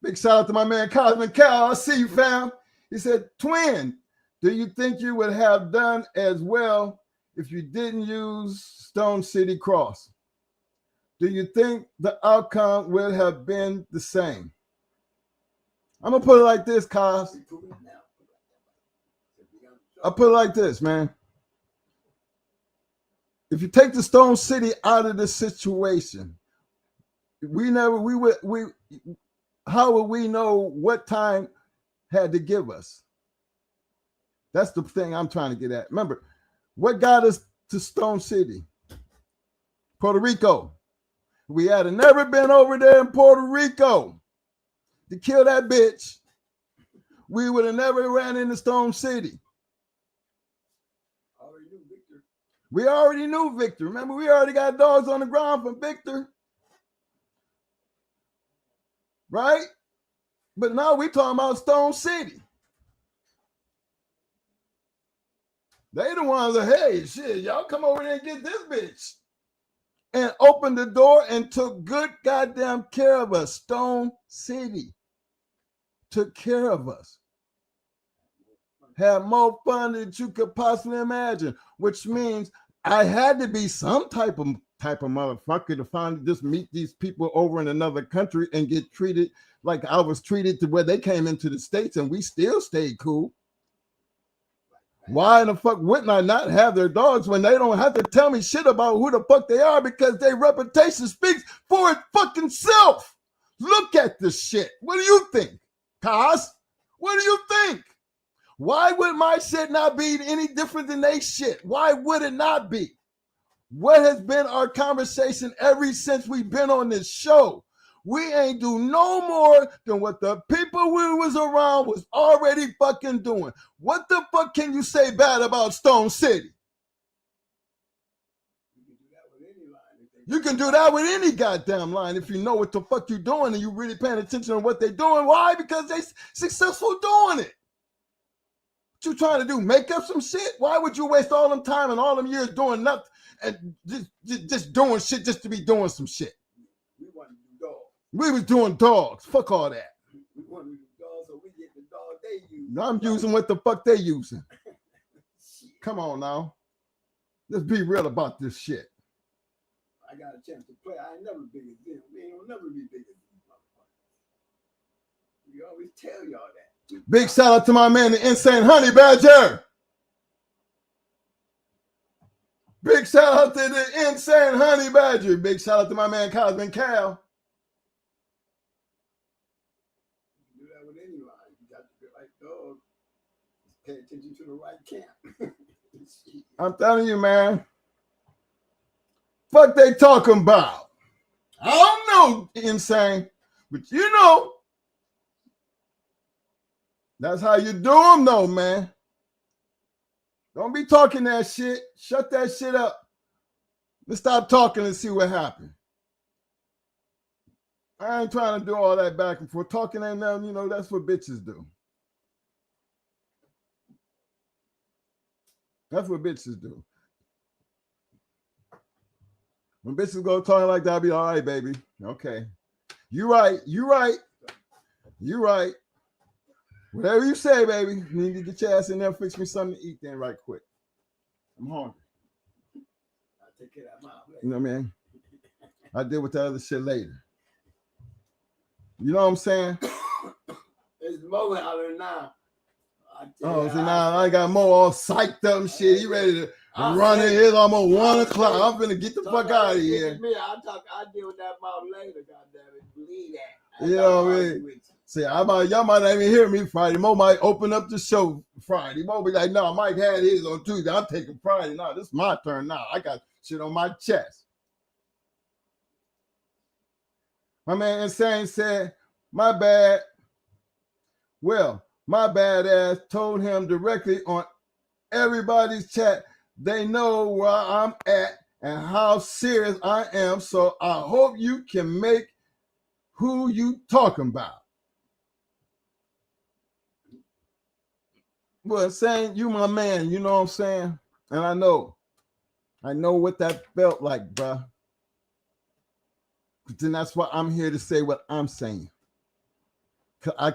Big shout out to my man Cosmic Cal. I see you, fam. He said, Twin, do you think you would have done as well if you didn't use Stone City Cross? Do you think the outcome would have been the same? I'm going to put it like this, Cos. I'll put it like this, man. If you take the Stone City out of this situation, how would we know what time had to give us? That's the thing I'm trying to get at. Remember, what got us to Stone City? Puerto Rico. We had never been over there in Puerto Rico to kill that bitch. We would have never ran into Stone City. We already knew Victor. Remember, we already got dogs on the ground from Victor. Right? But now we talking about Stone City. They the ones that, hey, shit, y'all come over there and get this bitch. And opened the door and took good goddamn care of us. Stone City took care of us. Had more fun than you could possibly imagine, which means I had to be some type of type of motherfucker to finally just meet these people over in another country and get treated like I was treated to where they came into the States and we still stayed cool. Why in the fuck wouldn't I not have their dogs when they don't have to tell me shit about who the fuck they are because their reputation speaks for its fucking self? Look at this shit. What do you think, Kaz? What do you think? Why would my shit not be any different than they shit? Why would it not be? What has been our conversation ever since we've been on this show? We ain't do no more than what the people we was around was already fucking doing. What the fuck can you say bad about Stone City? You can do that with any goddamn line if you know what the fuck you're doing and you really paying attention to what they're doing. Why? Because they successful doing it. What you trying to do? Make up some shit? Why would you waste all them time and all them years doing nothing and just doing shit just to be doing some shit? We want to do dogs. We was doing dogs. Fuck all that. We want to do dogs, so we get the dog they use. I'm using what the fuck they using. Come on now. Let's be real about this shit. I got a chance to play. I ain't never big as them. We ain't gonna never be big as these motherfuckers. We always tell y'all that. Big shout out to my man, the Insane Honey Badger. Big shout out to the Insane Honey Badger. Big shout out to my man, Cosmin Cal. You do that with any line. You got to be like dog. Just pay attention to the right camp. I'm telling you, man. Fuck they talking about? I don't know, Insane. But you know. That's how you do them, though, man. Don't be talking that shit. Shut that shit up. Let's stop talking and see what happens. I ain't trying to do all that back and forth. Talking ain't nothing, you know, that's what bitches do. That's what bitches do. When bitches go talking like that, I'll be all right, baby. Okay. You right. You right. You right. Whatever you say, baby. You need to get your ass in there and fix me something to eat then right quick. I'm hungry. I'll take care of my plate. You know what I mean? I'll deal with that other shit later. You know what I'm saying? It's more out there now. Oh, so now I got Mo all psyched up and shit. He ready to run in here. It's almost 1 o'clock. I'm finna get the fuck out of here. I'll deal with that mouth later, goddammit. Believe that. You know what I mean? See, y'all might not even hear me Friday. Mo might open up the show Friday. Mo be like, no, Mike had his on Tuesday. I'm taking Friday. No, this is my turn now. I got shit on my chest. My man Insane said, my bad. Well, my bad ass told him directly on everybody's chat. They know where I'm at and how serious I am. So I hope you can make who you talking about. Well, saying you my man, you know what I'm saying? And I know what that felt like, bruh. But then that's why I'm here to say what I'm saying. I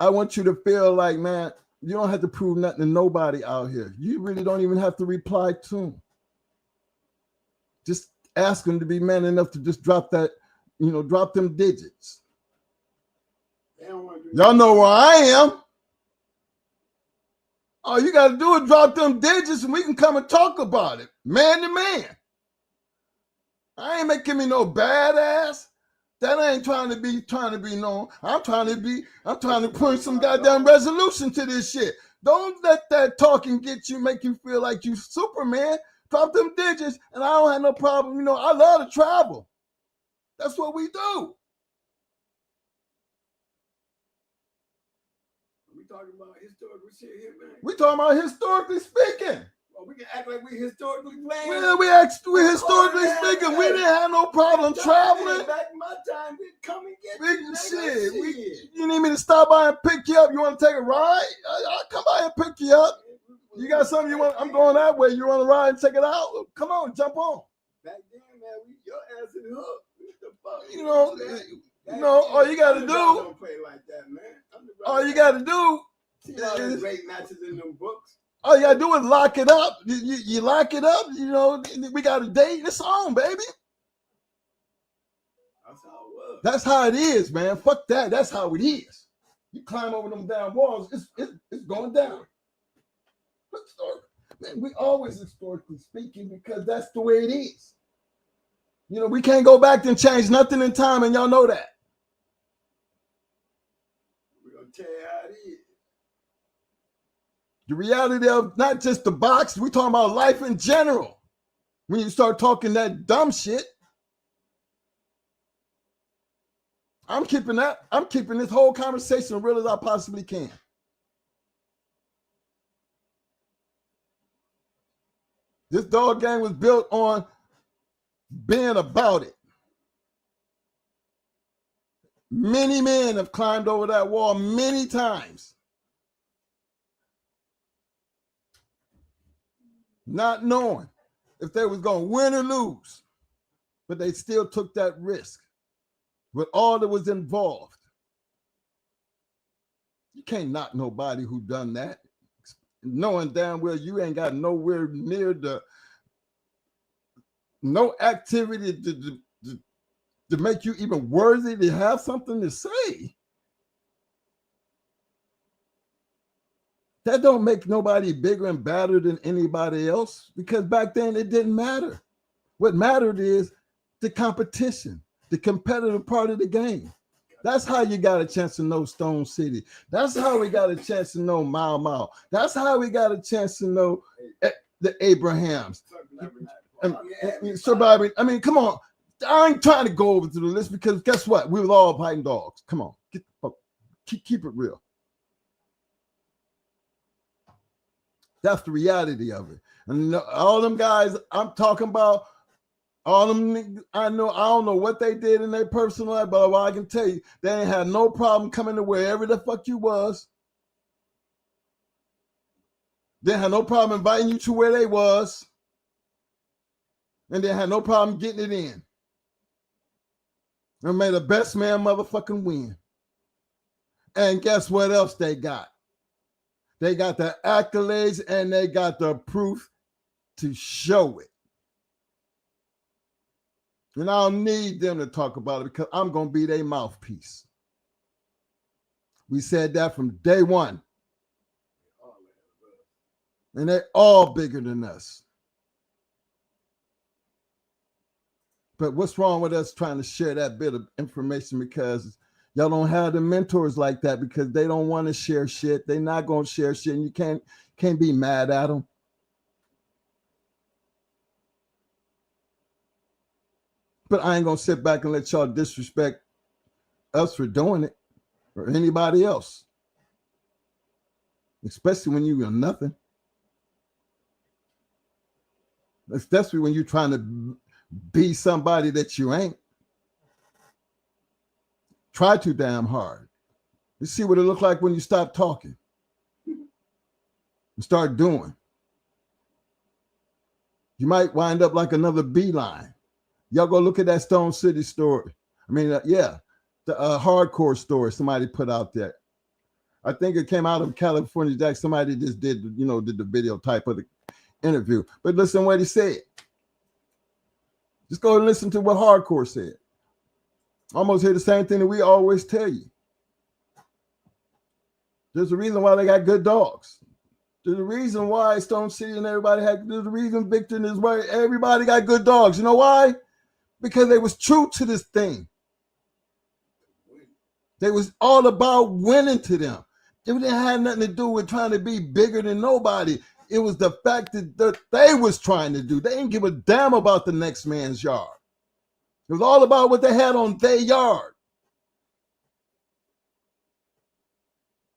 want you to feel like, man, you don't have to prove nothing to nobody out here. You really don't even have to reply to them. Just ask them to be man enough to just drop that, drop them digits. Y'all know where I am. All you got to do is drop them digits and we can come and talk about it. Man to man. I ain't making me no badass. That ain't trying to be known. I'm trying to put some goddamn resolution to this shit. Don't let that talking make you feel like you Superman. Drop them digits and I don't have no problem. I love to travel. That's what we do. Talking about historical shit here, man. We talking about historically speaking. Well, we can act like we historically playing. Well, we historically speaking. We didn't have no problem traveling. Back in my time, we'd come and get shit. You need me to stop by and pick you up? You want to take a ride? I'll come by and pick you up. You got something you want? I'm going that way. You want to ride and check it out? Come on, jump on. Back then, man, your ass in the hook. What the fuck? All you got to do. Don't play like that, man. All you got to do. See all those great matches in them books. All you gotta do is lock it up. You lock it up, you know, we got a date and it's on, baby. That's how it was. That's how it is, man. Fuck that. That's how it is. You climb over them damn walls, it's going down. Man, we always historically speaking because that's the way it is. You know, we can't go back and change nothing in time, and y'all know that. We're gonna tell you how it is. The reality of not just the box, we talking about life in general. When you start talking that dumb shit, I'm keeping this whole conversation as real as I possibly can. This dog gang was built on being about it. Many men have climbed over that wall many times, not knowing if they was going to win or lose, but they still took that risk with all that was involved. You can't knock nobody who done that, knowing damn well you ain't got nowhere near no activity to make you even worthy to have something to say. That don't make nobody bigger and badder than anybody else, because back then it didn't matter. What mattered is the competition, the competitive part of the game. That's how you got a chance to know Stone City. That's how we got a chance to know Mile Mile. That's how we got a chance to know the Abrahams. Surviving. I mean, come on. I ain't trying to go over to the list because guess what? We was all fighting dogs. Come on. Keep it real. That's the reality of it. And all them guys I'm talking about, all them, I don't know what they did in their personal life, but I can tell you, they ain't had no problem coming to wherever the fuck you was. They had no problem inviting you to where they was. And they had no problem getting it in. And made the best man motherfucking win. And guess what else they got? They got the accolades and they got the proof to show it. And I don't need them to talk about it because I'm going to be their mouthpiece. We said that from day one. And they're all bigger than us. But what's wrong with us trying to share that bit of information because y'all don't have the mentors like that because they don't want to share shit. They're not going to share shit, and you can't be mad at them. But I ain't going to sit back and let y'all disrespect us for doing it or anybody else, especially when you are nothing. Especially when you're trying to be somebody that you ain't. Try too damn hard. You see what it look like when you stop talking and start doing. You might wind up like another Beeline. Y'all go look at that Stone City story. I mean, the hardcore story somebody put out there. I think it came out of California Jack. Somebody just did the video type of the interview. But listen what he said. Just go and listen to what hardcore said. Almost hear the same thing that we always tell you. There's a reason why they got good dogs. There's a reason why Stone City and everybody there's a reason Victor and his wife, everybody got good dogs. You know why? Because they was true to this thing. They was all about winning to them. It didn't have nothing to do with trying to be bigger than nobody. It was the fact that they was trying to do. They didn't give a damn about the next man's yard. It was all about what they had on their yard.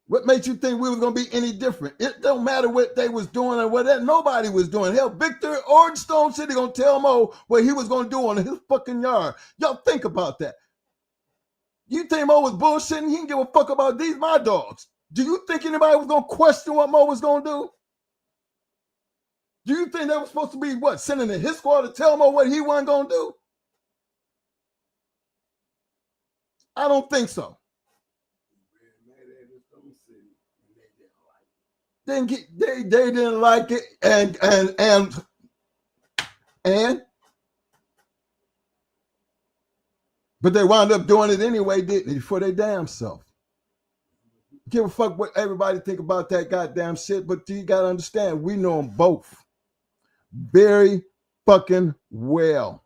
What made you think we was going to be any different? It don't matter what they was doing or what nobody was doing. Hell, Victor or Stone City going to tell Mo what he was going to do on his fucking yard. Y'all think about that. You think Mo was bullshitting? He didn't give a fuck about these, my dogs. Do you think anybody was going to question what Mo was going to do? Do you think they were supposed to be, sending in his squad to tell Mo what he wasn't going to do? I don't think so. They didn't like it, and but they wound up doing it anyway, didn't they? For their damn self. Give a fuck what everybody think about that goddamn shit, but you gotta understand, we know them both very fucking well.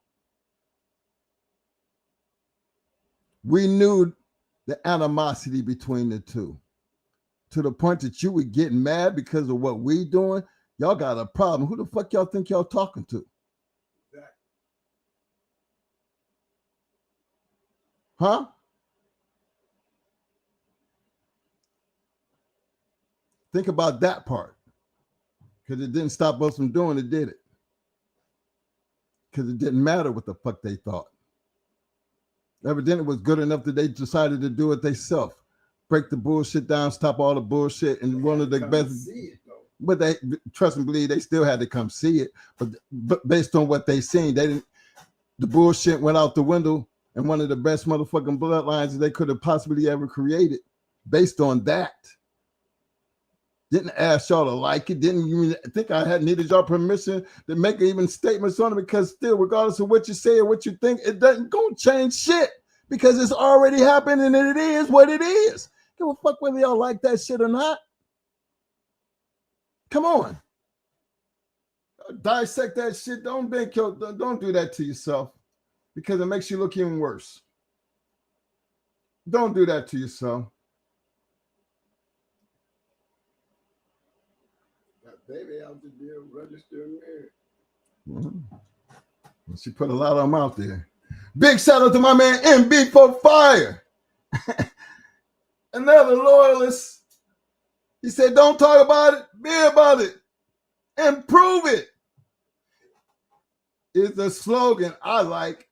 We knew the animosity between the two, to the point that you were getting mad because of what we doing. Y'all got a problem. Who the fuck y'all think y'all talking to? Huh? Think about that part. Because it didn't stop us from doing it, did it? Because it didn't matter what the fuck they thought. Evidently, it was good enough that they decided to do it themselves. Break the bullshit down, stop all the bullshit, and one of the best. But they trust and believe they still had to come see it. But based on what they seen, they didn't. The bullshit went out the window, and one of the best motherfucking bloodlines they could have possibly ever created, based on that. Didn't ask y'all to like it. Didn't even think I had needed y'all permission to make even statements on it, because still, regardless of what you say or what you think, it doesn't go change shit, because it's already happened and it is what it is. Give a fuck whether y'all like that shit or not. Come on. Dissect that shit. Don't do that to yourself, because it makes you look even worse. Don't do that to yourself. Baby out there registered married. Mm-hmm. She put a lot of them out there. Big shout out to my man MB for Fire. Another loyalist. He said, don't talk about it, be about it. Improve it. It's a slogan I like.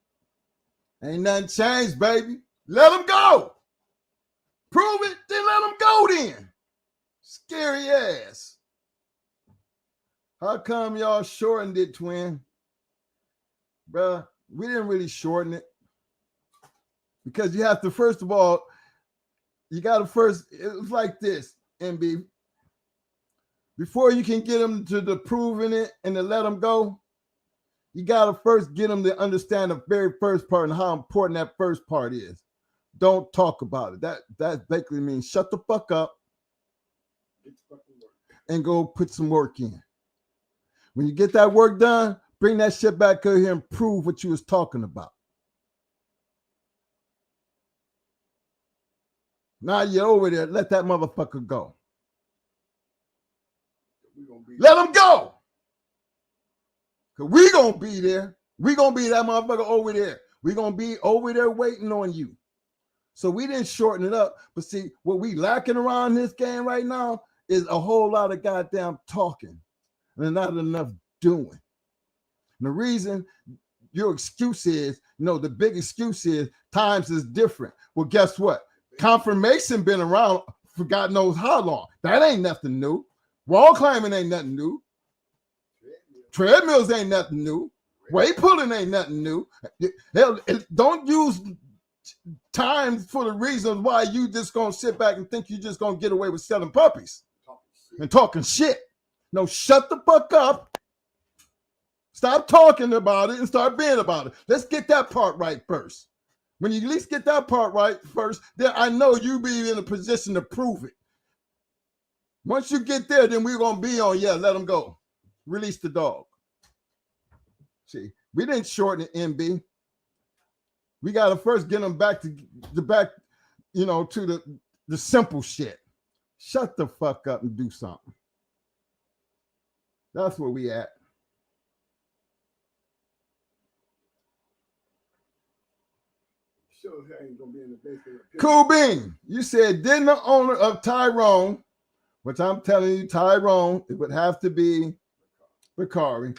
Ain't nothing changed, baby. Let them go. Prove it, then let them go then. Scary ass. How come y'all shortened it, twin? Bruh, we didn't really shorten it. Because you have to, first of all, you got to first, it's like this, MB. Before you can get them to the proving it and to let them go, you got to first get them to understand the very first part and how important that first part is. Don't talk about it. That basically means shut the fuck up and go put some work in. When you get that work done, bring that shit back over here and prove what you was talking about. Now you're over there. Let that motherfucker go. Let him go. Because we going to be there. We going to be that motherfucker over there. We going to be over there waiting on you. So we didn't shorten it up. But see, what we lacking around this game right now is a whole lot of goddamn talking. And not enough doing. And the reason your excuse is, the big excuse is times is different. Well, guess what? Confirmation been around for God knows how long. That ain't nothing new. Wall climbing ain't nothing new. Treadmills ain't nothing new. Weight pulling ain't nothing new. Hell, don't use time for the reasons why you just gonna sit back and think you just gonna get away with selling puppies and talking shit. No, shut the fuck up. Stop talking about it and start being about it. Let's get that part right first. When you at least get that part right first, then I know you be in a position to prove it. Once you get there, then we're going to be on, let them go. Release the dog. See, we didn't shorten it, MB. We got to first get them back to the simple shit. Shut the fuck up and do something. That's where we at. Cool Bean, you said, didn't the owner of Tyrone, which I'm telling you, Tyrone, it would have to be Bakari,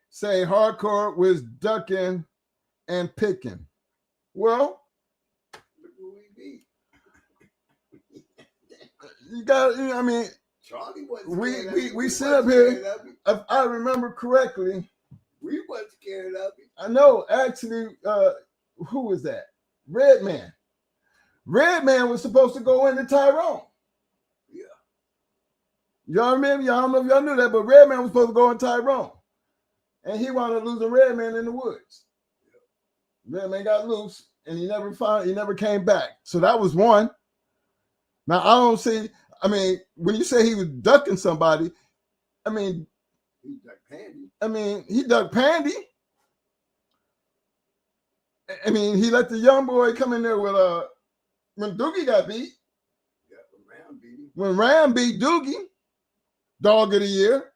say hardcore was ducking and picking? Well, you got, Charlie we sit up here. If I remember correctly, we wasn't scared of it. I know, actually, who was that? Redman. Redman was supposed to go into Tyrone. Y'all remember? Y'all don't know if y'all knew that, but Redman was supposed to go on Tyrone. And he wound up losing Redman in the woods. Redman got loose and he never came back. So that was one. Now I don't see, I mean, when you say he was ducking somebody, I mean, He ducked Pandy. I mean, he ducked Pandy. I mean, he let the young boy come in there with when Doogie got beat. Yeah, Ram beat him. When Ram beat Doogie, dog of the year.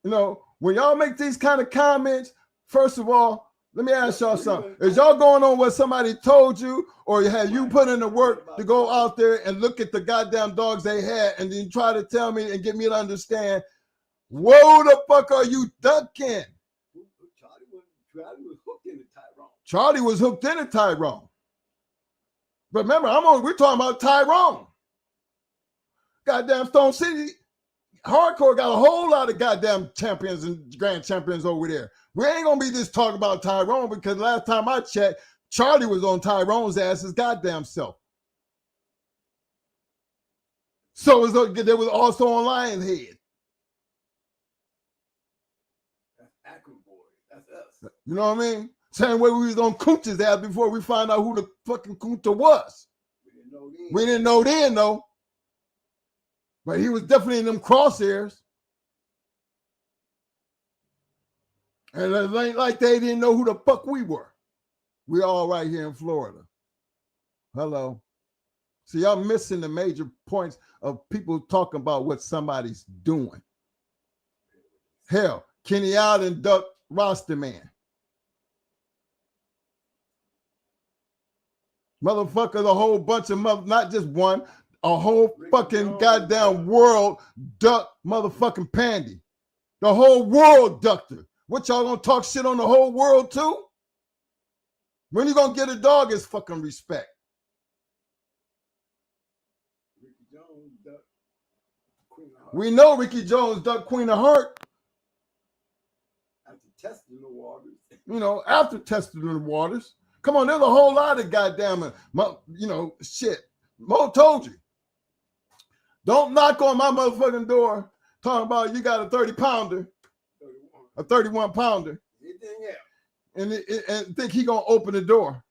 You know, when y'all make these kind of comments, first of all, let me ask y'all something. Is y'all going on what somebody told you, or have you put in the work to go out there and look at the goddamn dogs they had and then try to tell me and get me to understand, whoa, the fuck are you ducking? Charlie was hooked into Tyrone. Charlie was hooked into Tyrone. But remember, we're talking about Tyrone. Goddamn Stone City Hardcore got a whole lot of goddamn champions and grand champions over there. We ain't gonna be just talking about Tyrone because last time I checked, Charlie was on Tyrone's ass his goddamn self. So there was also on Lionhead. That's Akron boy. That's us. You know what I mean? Same way we was on Kunta's ass before we found out who the fucking Kunta was. We didn't know then though. But he was definitely in them crosshairs. And it ain't like they didn't know who the fuck we were. We all right here in Florida. Hello. See, y'all missing the major points of people talking about what somebody's doing. Hell, Kenny Allen ducked Roster Man. Motherfuckers, a whole bunch of not just one, a whole fucking goddamn world ducked motherfucking Pandy. The whole world ducked her. What, y'all gonna talk shit on the whole world too? When you gonna get a dog his fucking respect? Ricky Jones ducked Queen of Heart. We know Ricky Jones ducked Queen of Heart. After testing the waters. You know, after testing the waters. Come on, there's a whole lot of goddamn, shit. Mo told you. Don't knock on my motherfucking door talking about you got a 30-pounder, a 31-pounder, and think he gonna open the door.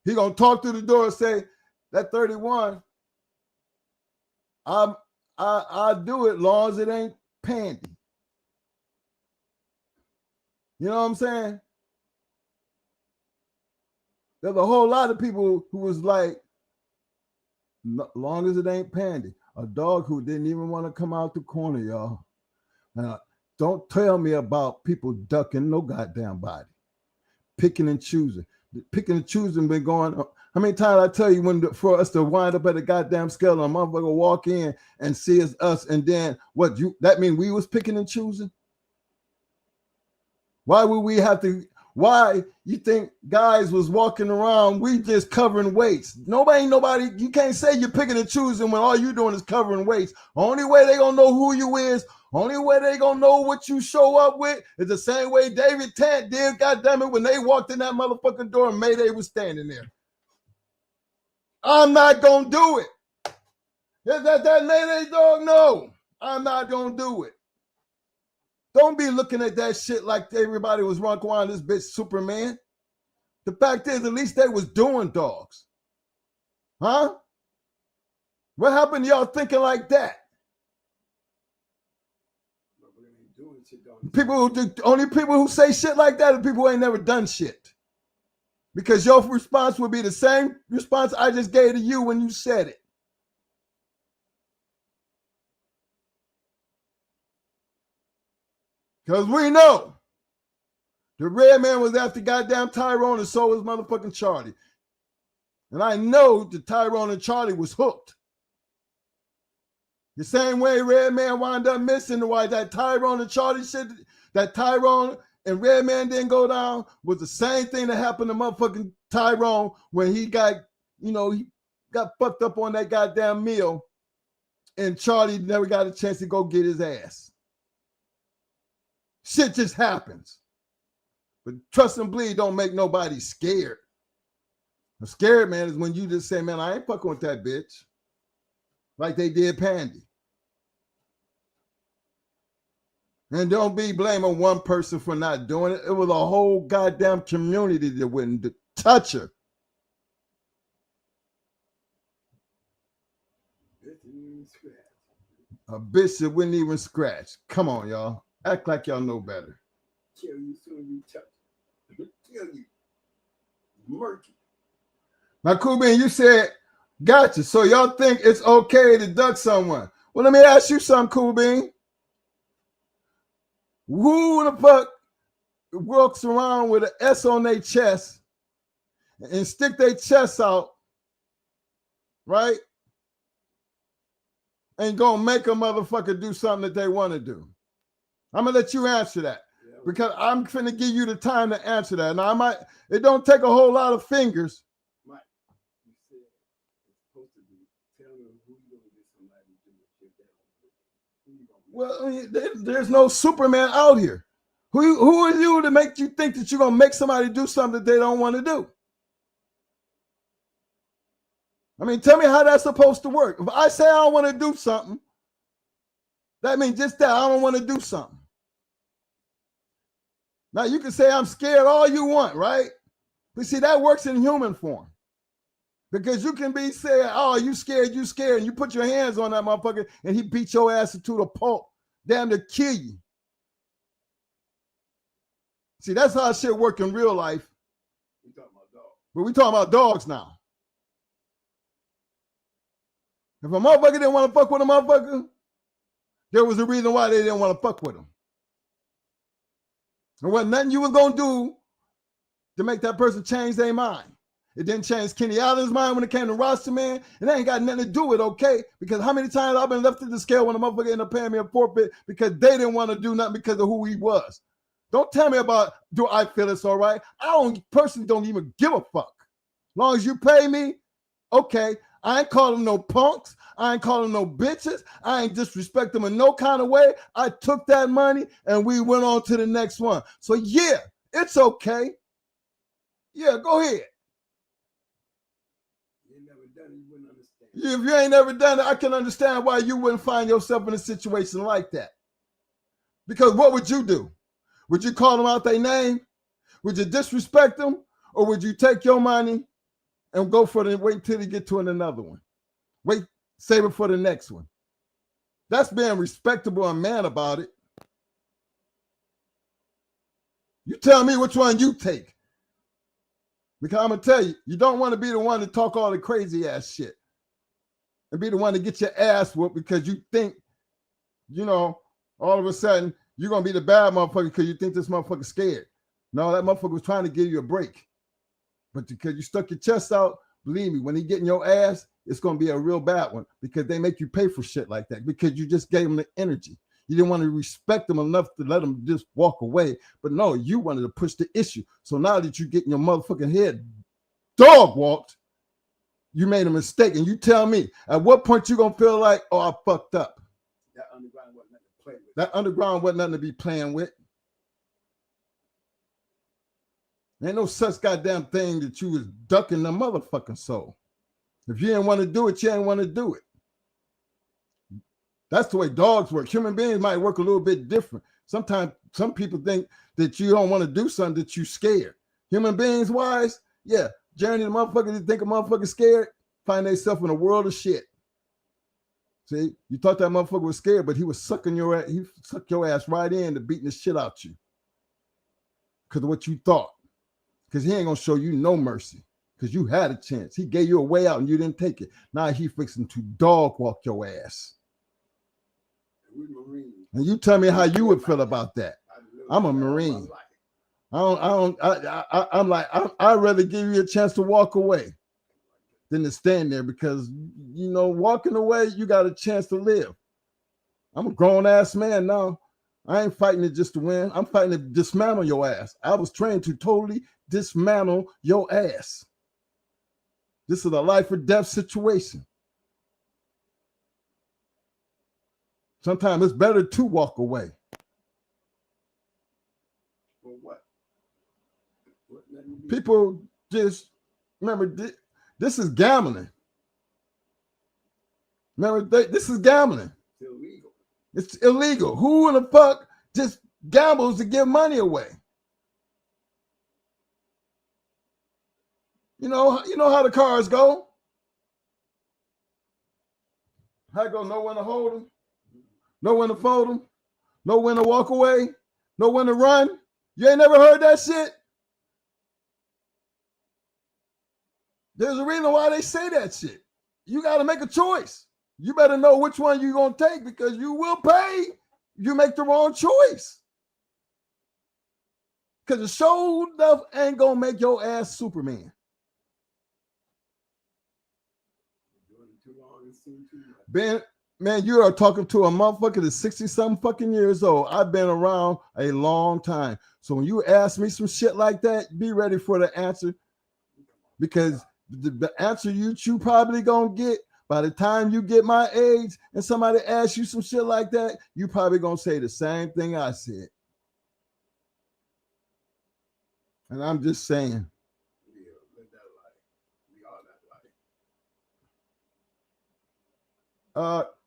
He gonna talk through the door and say, that 31, I do it long as it ain't Pandy. You know what I'm saying? There's a whole lot of people who was like, long as it ain't Pandy. A dog who didn't even want to come out the corner, y'all. Now, don't tell me about people ducking no goddamn body. Picking and choosing. Picking and choosing been going on. How many times I tell you for us to wind up at a goddamn scale and a motherfucker walk in and see us and then that mean we was picking and choosing? Why would we have to? Why you think guys was walking around, we just covering weights? Nobody, you can't say you're picking and choosing when all you're doing is covering weights. Only way they gonna know who you is, only way they gonna know what you show up with is the same way David Tant did, goddammit, when they walked in that motherfucking door and Mayday was standing there. I'm not gonna do it. Is that Mayday dog? No, I'm not gonna do it. Don't be looking at that shit like everybody was running around this bitch Superman. The fact is, at least they was doing dogs. Huh? What happened to y'all thinking like that? Only people who say shit like that are people who ain't never done shit. Because your response would be the same response I just gave to you when you said it. Because we know the red man was after goddamn Tyrone and so was motherfucking Charlie. And I know that Tyrone and Charlie was hooked. The same way Red Man wound up missing, why that Tyrone and Charlie shit, that Tyrone and Red Man didn't go down, was the same thing that happened to motherfucking Tyrone when he got, he got fucked up on that goddamn meal and Charlie never got a chance to go get his ass. Shit just happens. But trust and bleed don't make nobody scared. A scared man is when you just say, man, I ain't fucking with that bitch. like they did Pandy. And don't be blaming one person for not doing it. It was a whole goddamn community that wouldn't touch her. A bitch that wouldn't even scratch. Come on, y'all. Act like y'all know better. Kill you soon you touch it. Kill you. Murky. Now, Cool Bean, you said, gotcha. So y'all think it's okay to duck someone. Well, let me ask you something, Cool Bean. Who the fuck walks around with an S on their chest and stick their chest out, right? And gonna make a motherfucker do something that they want to do? I'm gonna let you answer that because I'm finna give you the time to answer that. Now it don't take a whole lot of fingers. Mike, you said it's supposed to be telling them who you gonna get somebody to do it. Well, there's no Superman out here. Who are you to make you think that you're gonna make somebody do something that they don't want to do? I mean, tell me how that's supposed to work. If I say I don't want to do something, that means just that I don't want to do something. Now, you can say I'm scared all you want, right? But see, that works in human form. Because you can be saying, oh, you scared, and you put your hands on that motherfucker and he beat your ass to the pulp, damn to kill you. See, that's how shit work in real life. We talking about dogs. But we talking about dogs now. If a motherfucker didn't want to fuck with a motherfucker, there was a reason why they didn't want to fuck with him. There wasn't nothing you was going to do to make that person change their mind. It didn't change Kenny Allen's mind when it came to roster, man. And that ain't got nothing to do with okay. Because how many times I've been left at the scale when a motherfucker ended up paying me a forfeit because they didn't want to do nothing because of who he was. Don't tell me about, do I feel it's all right? I personally don't even give a fuck. As long as you pay me, okay. I ain't calling no punks. I ain't calling no bitches. I ain't disrespect them in no kind of way. I took that money and we went on to the next one. So yeah, it's okay. Yeah, go ahead. You ain't never done it, you wouldn't understand. If you ain't never done it, I can understand why you wouldn't find yourself in a situation like that. Because what would you do? Would you call them out their name? Would you disrespect them? Or would you take your money and go for wait until you get to another one? Wait, save it for the next one. That's being respectable and man about it. You tell me which one you take. Because I'm going to tell you, you don't want to be the one to talk all the crazy ass shit and be the one to get your ass whooped because you think, all of a sudden you're going to be the bad motherfucker because you think this motherfucker's scared. No, that motherfucker was trying to give you a break. But because you stuck your chest out, believe me, when he get in your ass, it's going to be a real bad one because they make you pay for shit like that because you just gave them the energy. You didn't want to respect them enough to let them just walk away. But no, you wanted to push the issue. So now that you get in your motherfucking head dog walked, you made a mistake. And you tell me, at what point you going to feel like, oh, I fucked up? That underground wasn't nothing to play with. That underground wasn't nothing to be playing with. Ain't no such goddamn thing that you was ducking the motherfucking soul. If you didn't want to do it, you ain't want to do it. That's the way dogs work. Human beings might work a little bit different. Sometimes some people think that you don't want to do something that you scared. Human beings wise, yeah. Journey the motherfucker that think a motherfucker scared, find themselves in a world of shit. See, you thought that motherfucker was scared, but he was sucking your ass, he sucked your ass right in to beating the shit out you. Because of what you thought. Because he ain't gonna show you no mercy. Because you had a chance. He gave you a way out and you didn't take it. Now he fixing to dog walk your ass. And you tell me how you would feel about that. I'm a Marine. I'm like, I'd rather give you a chance to walk away than to stand there because, walking away, you got a chance to live. I'm a grown ass man now. I ain't fighting it just to win. I'm fighting to dismantle your ass. I was trained to totally dismantle your ass. This is a life or death situation. Sometimes it's better to walk away. For what? People just remember this is gambling. Remember, this is gambling. It's illegal. It's illegal. Who in the fuck just gambles to give money away? You know how the cars go. How it go? Know when to hold them, know when to fold them, know when to walk away, know when to run. You ain't never heard that shit? There's a reason why they say that shit. You got to make a choice. You better know which one you're going to take because you will pay. You make the wrong choice. Because the show stuff ain't going to make your ass Superman. Ben, man, you are talking to a motherfucker that's 60-something fucking years old. I've been around a long time. So when you ask me some shit like that, be ready for the answer. Because the answer you probably gonna get by the time you get my age and somebody asks you some shit like that, you probably gonna say the same thing I said. And I'm just saying.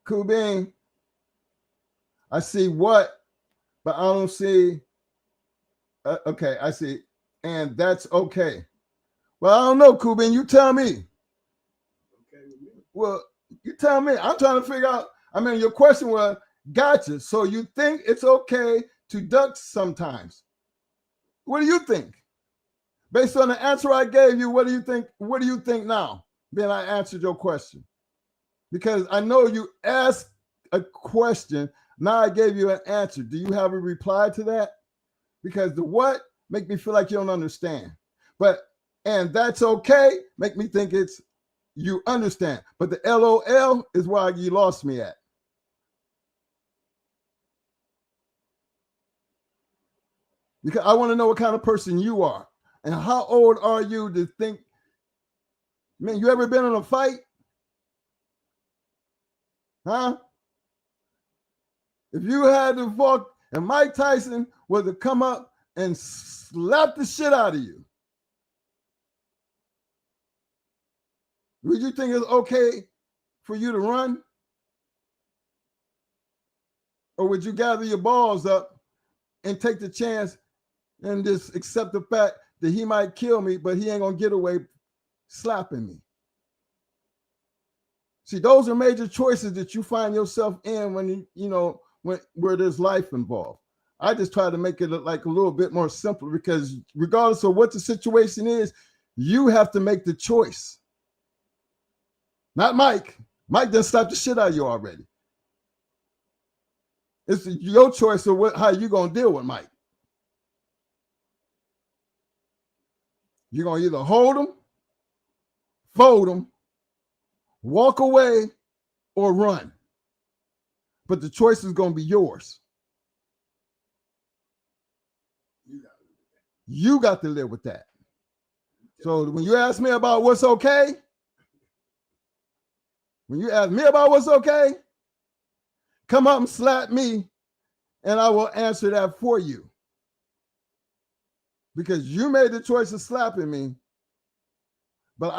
Kubin, I see what, but I don't see. Okay, I see, and that's okay. Well, I don't know, Kubin. You tell me. Okay with me. Well, you tell me. I'm trying to figure out. I mean, your question was, gotcha. So you think it's okay to duck sometimes? What do you think? Based on the answer I gave you, what do you think? What do you think now? Then I answered your question. Because I know you asked a question. Now I gave you an answer. Do you have a reply to that? Because the what make me feel like you don't understand. And that's okay. Make me think it's you understand. But the LOL is where you lost me at. Because I want to know what kind of person you are. And how old are you to think, man, you ever been in a fight? Huh? If you had to walk and Mike Tyson was to come up and slap the shit out of you, would you think it's okay for you to run? Or would you gather your balls up and take the chance and just accept the fact that he might kill me, but he ain't gonna get away slapping me? See, those are major choices that you find yourself in when where there's life involved. I just try to make it like a little bit more simple because regardless of what the situation is, you have to make the choice. Not Mike. Mike done slapped the shit out of you already. It's your choice of how you gonna deal with Mike. You're gonna either hold him, fold him, walk away, or run. But the choice is gonna be yours. You got to live with that. So when you ask me about what's okay, come up and slap me and I will answer that for you. Because you made the choice of slapping me, but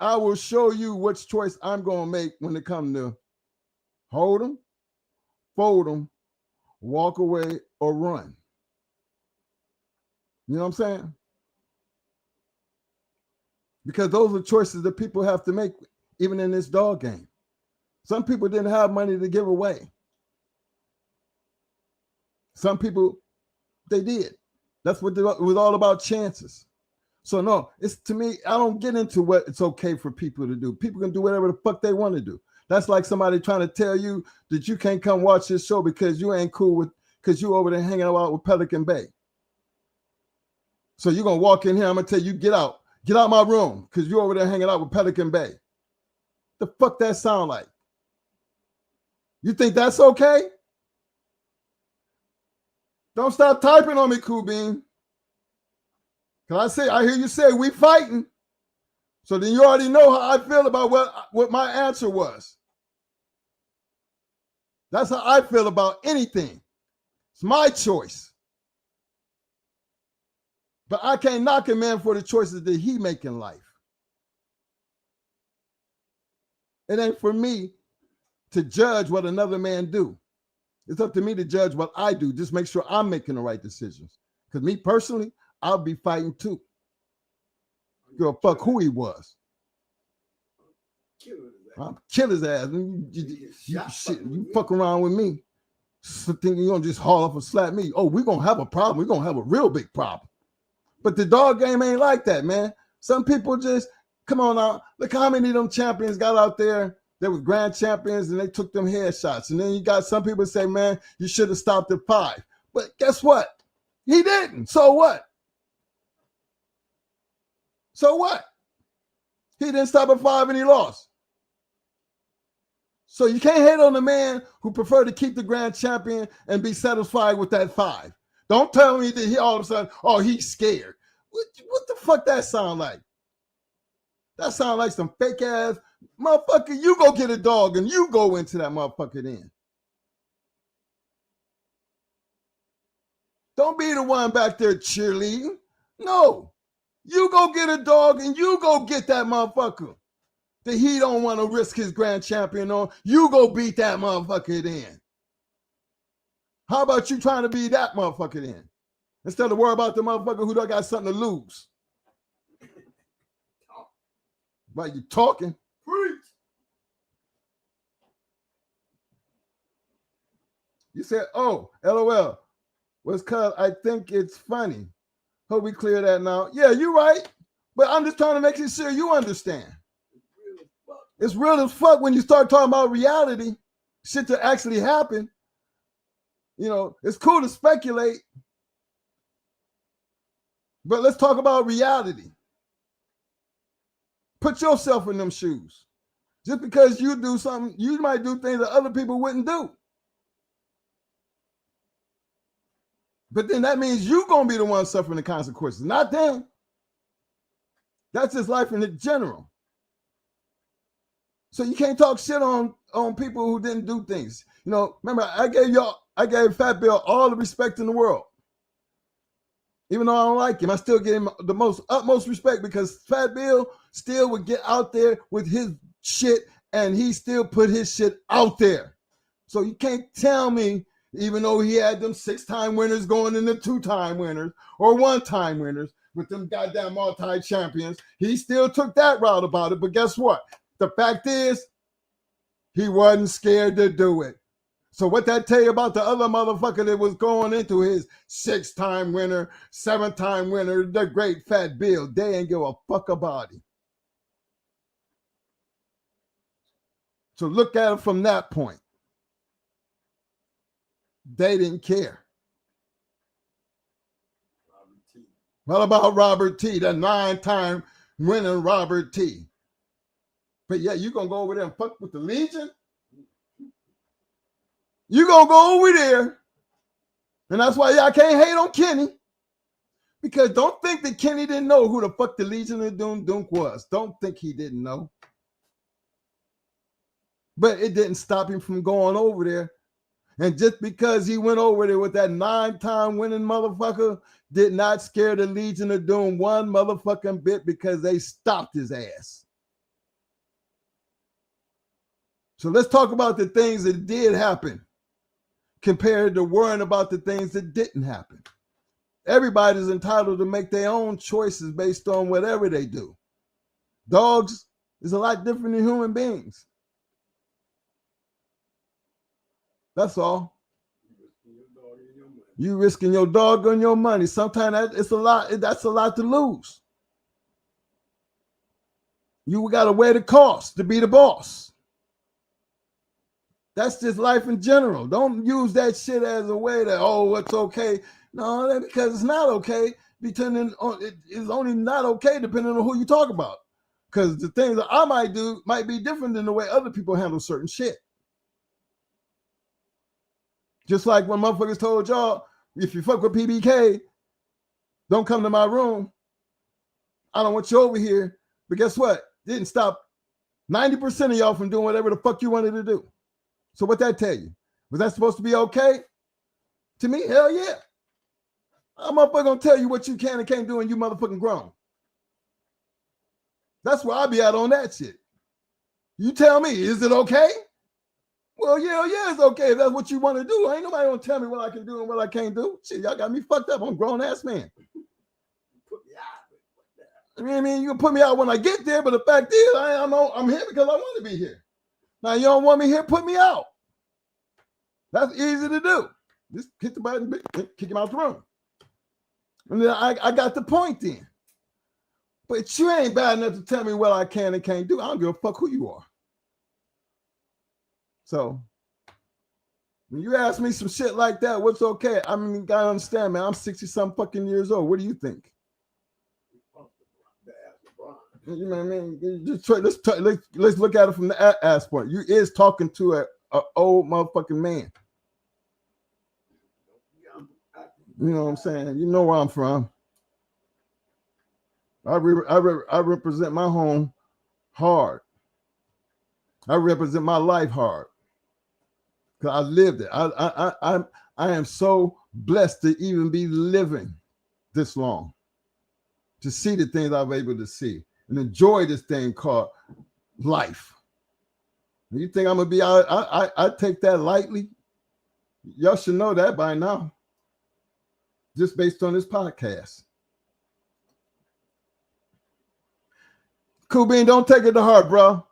I will show you which choice I'm going to make when it comes to hold them, fold them, walk away, or run. You know what I'm saying? Because those are choices that people have to make, even in this dog game. Some people didn't have money to give away. Some people, they did. That's what it was all about, chances. So no, it's to me, I don't get into what it's okay for people to do. People can do whatever the fuck they want to do. That's like somebody trying to tell you that you can't come watch this show because you ain't cool with, because you over there hanging out with Pelican Bay. So you're going to walk in here, I'm going to tell you, get out my room because you're over there hanging out with Pelican Bay. The fuck that sound like? You think that's okay? Don't stop typing on me, Kubin. Cause I hear you say we fighting. So then you already know how I feel about what my answer was. That's how I feel about anything. It's my choice. But I can't knock a man for the choices that he make in life. It ain't for me to judge what another man do. It's up to me to judge what I do. Just make sure I'm making the right decisions. Because me personally, I'll be fighting too. Give a fuck who he was. I'll kill his ass. You fuck around with me. Thinking you're going to just haul up and slap me. Oh, we're going to have a problem. We're going to have a real big problem. But the dog game ain't like that, man. Some people just, come on now. Look how many of them champions got out there. They were grand champions and they took them headshots. And then you got some people say, man, you should have stopped at 5. But guess what? He didn't. So what? So what? He didn't stop at 5 and he lost. So you can't hate on the man who preferred to keep the grand champion and be satisfied with that 5. Don't tell me that he all of a sudden, oh, he's scared. What the fuck that sound like? That sound like some fake ass motherfucker. You go get a dog and you go into that motherfucker then. Don't be the one back there cheerleading. No. You go get a dog and you go get that motherfucker that he don't want to risk his grand champion on. You go beat that motherfucker then. How about you trying to be that motherfucker then? Instead of worry about the motherfucker who don't got something to lose. Like you talking. Preach. You said, oh, LOL. What's cause I think it's funny. Hope we clear that now. Yeah, you're right. But I'm just trying to make sure you understand. It's real as fuck when you start talking about reality, shit that actually happened. You know, it's cool to speculate. But let's talk about reality. Put yourself in them shoes. Just because you do something, you might do things that other people wouldn't do. But then that means you're going to be the one suffering the consequences, not them. That's just life in general. So you can't talk shit on people who didn't do things. You know, remember, I gave Fat Bill all the respect in the world. Even though I don't like him, I still give him the utmost respect because Fat Bill still would get out there with his shit and he still put his shit out there. So you can't tell me, even though he had them 6-time winners going into 2-time winners or 1-time winners with them goddamn multi-champions, he still took that route about it. But guess what? The fact is, he wasn't scared to do it. So what that tell you about the other motherfucker that was going into his 6-time winner, 7-time winner, the great Fat Bill? They ain't give a fuck about it. So look at it from that point. They didn't care. What about Robert T, the 9-time winning Robert T? But yeah, you gonna go over there and fuck with the Legion? You gonna go over there. And that's why y'all can't hate on Kenny. Because don't think that Kenny didn't know who the fuck the Legion of Doom Dunk was. Don't think he didn't know. But it didn't stop him from going over there. And just because he went over there with that 9-time winning motherfucker did not scare the Legion of Doom one motherfucking bit because they stopped his ass. So let's talk about the things that did happen compared to worrying about the things that didn't happen. Everybody's entitled to make their own choices based on whatever they do. Dogs is a lot different than human beings. That's all. You risking your dog on your money. Sometimes that's a lot to lose. You got to weigh the cost to be the boss. That's just life in general. Don't use that shit as a way that, oh, it's okay. No, because it's not okay. It's only not okay depending on who you talk about. Because the things that I might do might be different than the way other people handle certain shit. Just like when motherfuckers told y'all, if you fuck with PBK, don't come to my room. I don't want you over here. But guess what? Didn't stop 90% of y'all from doing whatever the fuck you wanted to do. So what that tell you? Was that supposed to be okay? To me, hell yeah. I'm motherfucker gonna tell you what you can and can't do and you motherfucking grown. That's where I be at on that shit. You tell me, is it okay? Well, yeah, it's okay if that's what you want to do. Ain't nobody gonna tell me what I can do and what I can't do. Shit, y'all got me fucked up. I'm a grown ass man. Put me out. I mean, you can put me out when I get there, but the fact is, I'm here because I want to be here. Now you don't want me here, put me out. That's easy to do. Just hit the button, kick him out the room. And then I got the point then. But you ain't bad enough to tell me what I can and can't do. I don't give a fuck who you are. So when you ask me some shit like that, what's okay? I mean, you gotta understand, man. I'm 60-some fucking years old. What do you think? You know what I mean? Let's look at it from the aspect. You is talking to a old motherfucking man. You know what I'm saying? You know where I'm from. I represent my home hard. I represent my life hard. Because I lived it. I am so blessed to even be living this long. To see the things I've been able to see. And enjoy this thing called life. You think I'm gonna be out? I take that lightly. Y'all should know that by now. Just based on this podcast. Cool Bean, don't take it to heart, bro.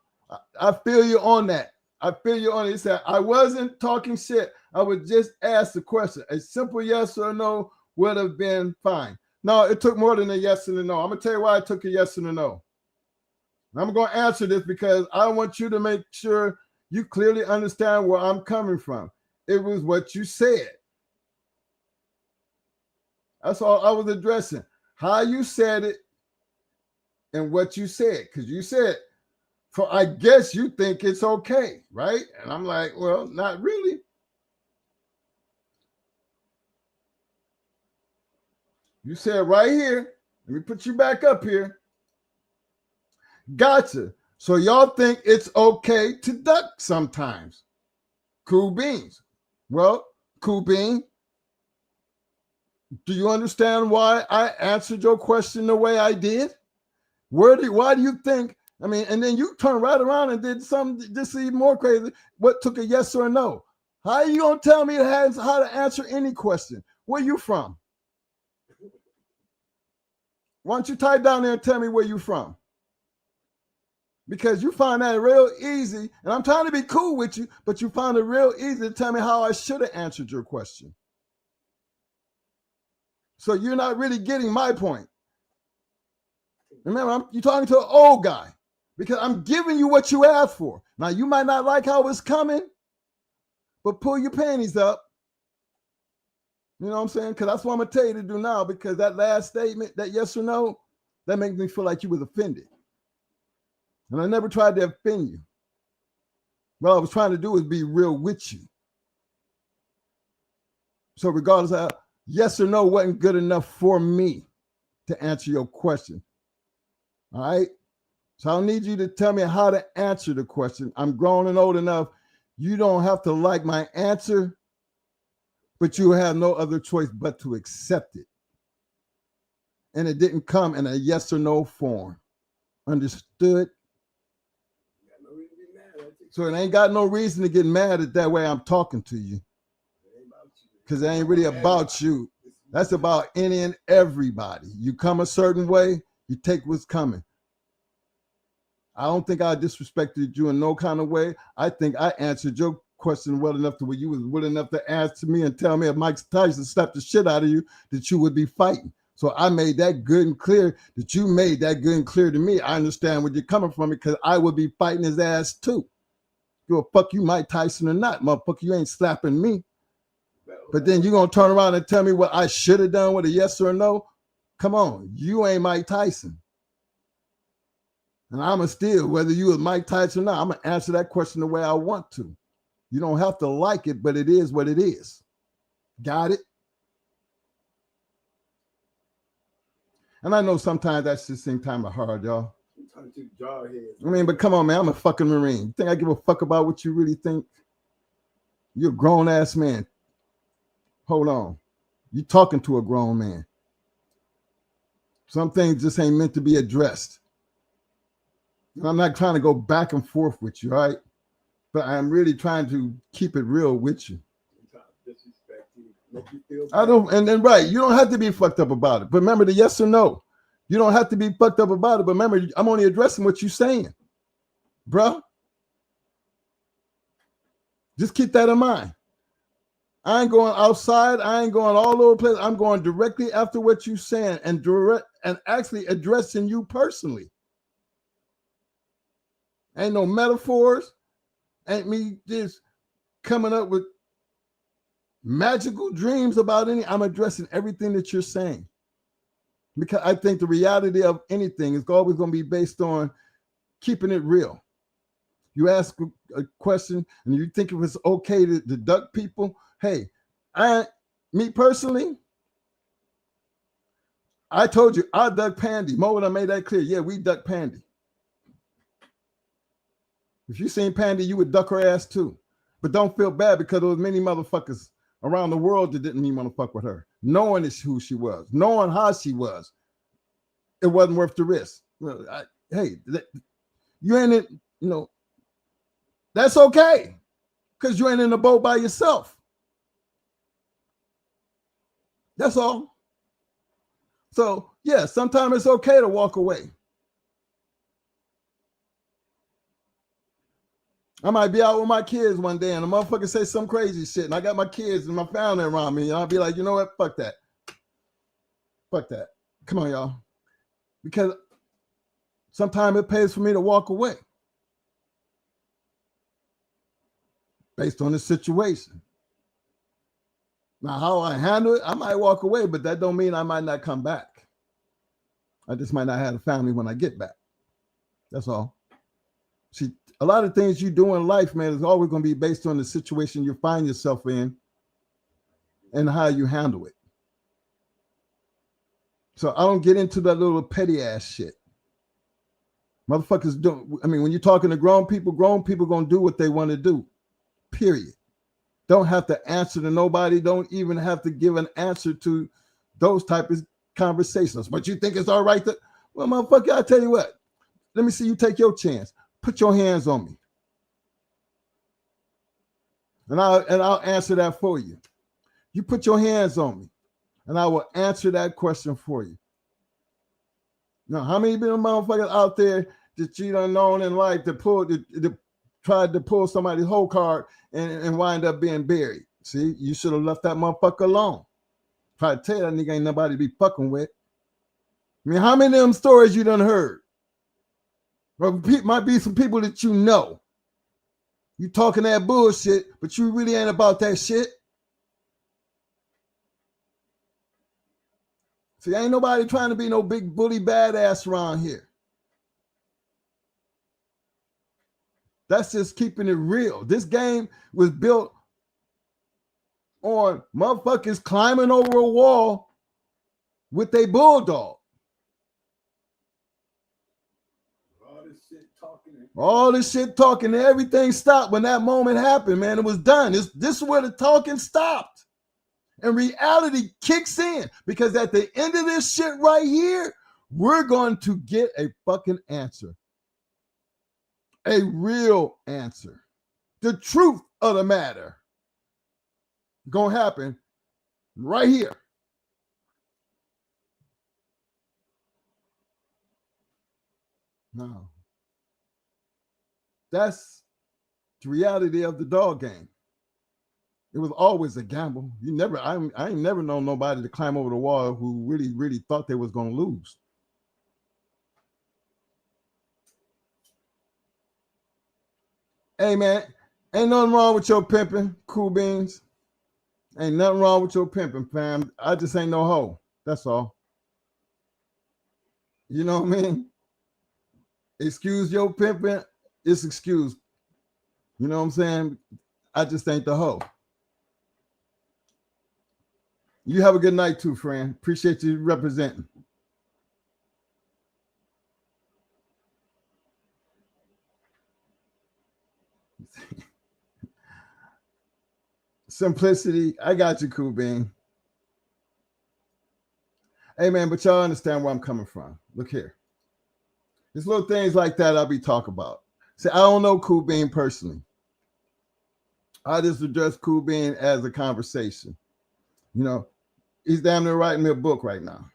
I feel you on that. I feel you on it. He said, I wasn't talking shit. I would just ask the question. A simple yes or no would have been fine. No, it took more than a yes and a no. I'm going to tell you why I took a yes and a no. I'm going to answer this because I want you to make sure you clearly understand where I'm coming from. It was what you said. That's all I was addressing. How you said it and what you said. Because you said, for I guess you think it's okay, right? And I'm like, well, not really. You said right here, let me put you back up here. Gotcha. So y'all think it's okay to duck sometimes. Cool beans. Well, Cool Bean, do you understand why I answered your question the way I did? Why do you think? I mean, and then you turn right around and did something just even more crazy. What took a yes or a no? How are you gonna tell me how to answer any question? Where you from? Why don't you type down there and tell me where you from? Because you find that real easy, and I'm trying to be cool with you, but you found it real easy to tell me how I should have answered your question. So you're not really getting my point. Remember, you're talking to an old guy because I'm giving you what you asked for. Now, you might not like how it's coming, but pull your panties up. You know what I'm saying? Because that's what I'm going to tell you to do now, because that last statement, that yes or no, that makes me feel like you was offended. And I never tried to offend you. What I was trying to do was be real with you. So regardless of yes or no wasn't good enough for me to answer your question. All right? So I don't need you to tell me how to answer the question. I'm grown and old enough. You don't have to like my answer, but you have no other choice but to accept it. And it didn't come in a yes or no form. Understood? So it ain't got no reason to get mad at that way I'm talking to you. Because it ain't really about you. That's about any and everybody. You come a certain way, you take what's coming. I don't think I disrespected you in no kind of way. I think I answered your question well enough to where you was willing enough to answer me and tell me if Mike Tyson slapped the shit out of you, that you would be fighting. So I made that good and clear, that you made that good and clear to me. I understand where you're coming from, because I would be fighting his ass too. Give a fuck you Mike Tyson or not, motherfucker. You ain't slapping me. But then you're going to turn around and tell me what I should have done with a yes or a no? Come on, you ain't Mike Tyson. And I'm going to still, whether you was Mike Tyson or not, I'm going to answer that question the way I want to. You don't have to like it, but it is what it is. Got it? And I know sometimes that's just seem kind of hard, y'all. I mean, but come on, man. I'm a fucking Marine. You think I give a fuck about what you really think? You're a grown-ass man. Hold on. You're talking to a grown man. Some things just ain't meant to be addressed. And I'm not trying to go back and forth with you, all right? But I'm really trying to keep it real with you. Disrespect you, make you feel bad. I don't, and then right, you don't have to be fucked up about it. But remember the yes or no. You don't have to be fucked up about it. But remember, I'm only addressing what you're saying, bro. Just keep that in mind. I ain't going outside. I ain't going all over the place. I'm going directly after what you're saying and direct and actually addressing you personally. Ain't no metaphors. Ain't me just coming up with magical dreams about any. I'm addressing everything that you're saying. Because I think the reality of anything is always going to be based on keeping it real. You ask a question and you think if it's okay to duck people. Hey, me personally, I told you I duck Pandy. Mo, when I made that clear, yeah, we duck Pandy. If you seen Pandy, you would duck her ass too. But don't feel bad because there was many motherfuckers around the world that didn't even want to fuck with her, knowing who she was, knowing how she was. It wasn't worth the risk. Hey, you ain't it, you know, that's okay because you ain't in the boat by yourself. That's all. So, yeah, sometimes it's okay to walk away. I might be out with my kids one day and a motherfucker say some crazy shit and I got my kids and my family around me and I'll be like, you know what? Fuck that. Fuck that. Come on, y'all. Because sometimes it pays for me to walk away based on the situation. Now, how I handle it, I might walk away, but that don't mean I might not come back. I just might not have a family when I get back. That's all. See, a lot of things you do in life, man, is always going to be based on the situation you find yourself in and how you handle it. So I don't get into that little petty ass shit. Motherfuckers don't. I mean, when you're talking to grown people going to do what they want to do, period. Don't have to answer to nobody. Don't even have to give an answer to those type of conversations. But you think it's all right to, well, motherfucker, I tell you what. Let me see you take your chance. Put your hands on me. And I'll answer that for you. You put your hands on me, and I will answer that question for you. Now, how many been motherfuckers out there that you done known in life that tried to pull somebody's whole card and wind up being buried? See, you should have left that motherfucker alone. Try to tell you that nigga ain't nobody to be fucking with. I mean, how many of them stories you done heard? Well, might be some people that you know. You talking that bullshit, but you really ain't about that shit. See, ain't nobody trying to be no big bully badass around here. That's just keeping it real. This game was built on motherfuckers climbing over a wall with a bulldog. All this shit talking, everything stopped when that moment happened, man. It was done. This is where the talking stopped. And reality kicks in because at the end of this shit right here, we're going to get a fucking answer. A real answer. The truth of the matter. Gonna happen right here. Now, that's the reality of the dog game. It was always a gamble. I ain't never known nobody to climb over the wall who really, really thought they was gonna lose. Hey man, ain't nothing wrong with your pimping, Cool Beans. Ain't nothing wrong with your pimping, fam. I just ain't no hoe. That's all. You know what I mean? Excuse your pimping, it's excused. You know what I'm saying? I just ain't the hoe. You have a good night too, friend. Appreciate you representing. Simplicity. I got you, Cool Bean. Hey, man, but y'all understand where I'm coming from. Look here. There's little things like that I'll be talking about. See, I don't know Cool Bean personally. I just address Cool Bean as a conversation. You know, he's damn near writing me a book right now.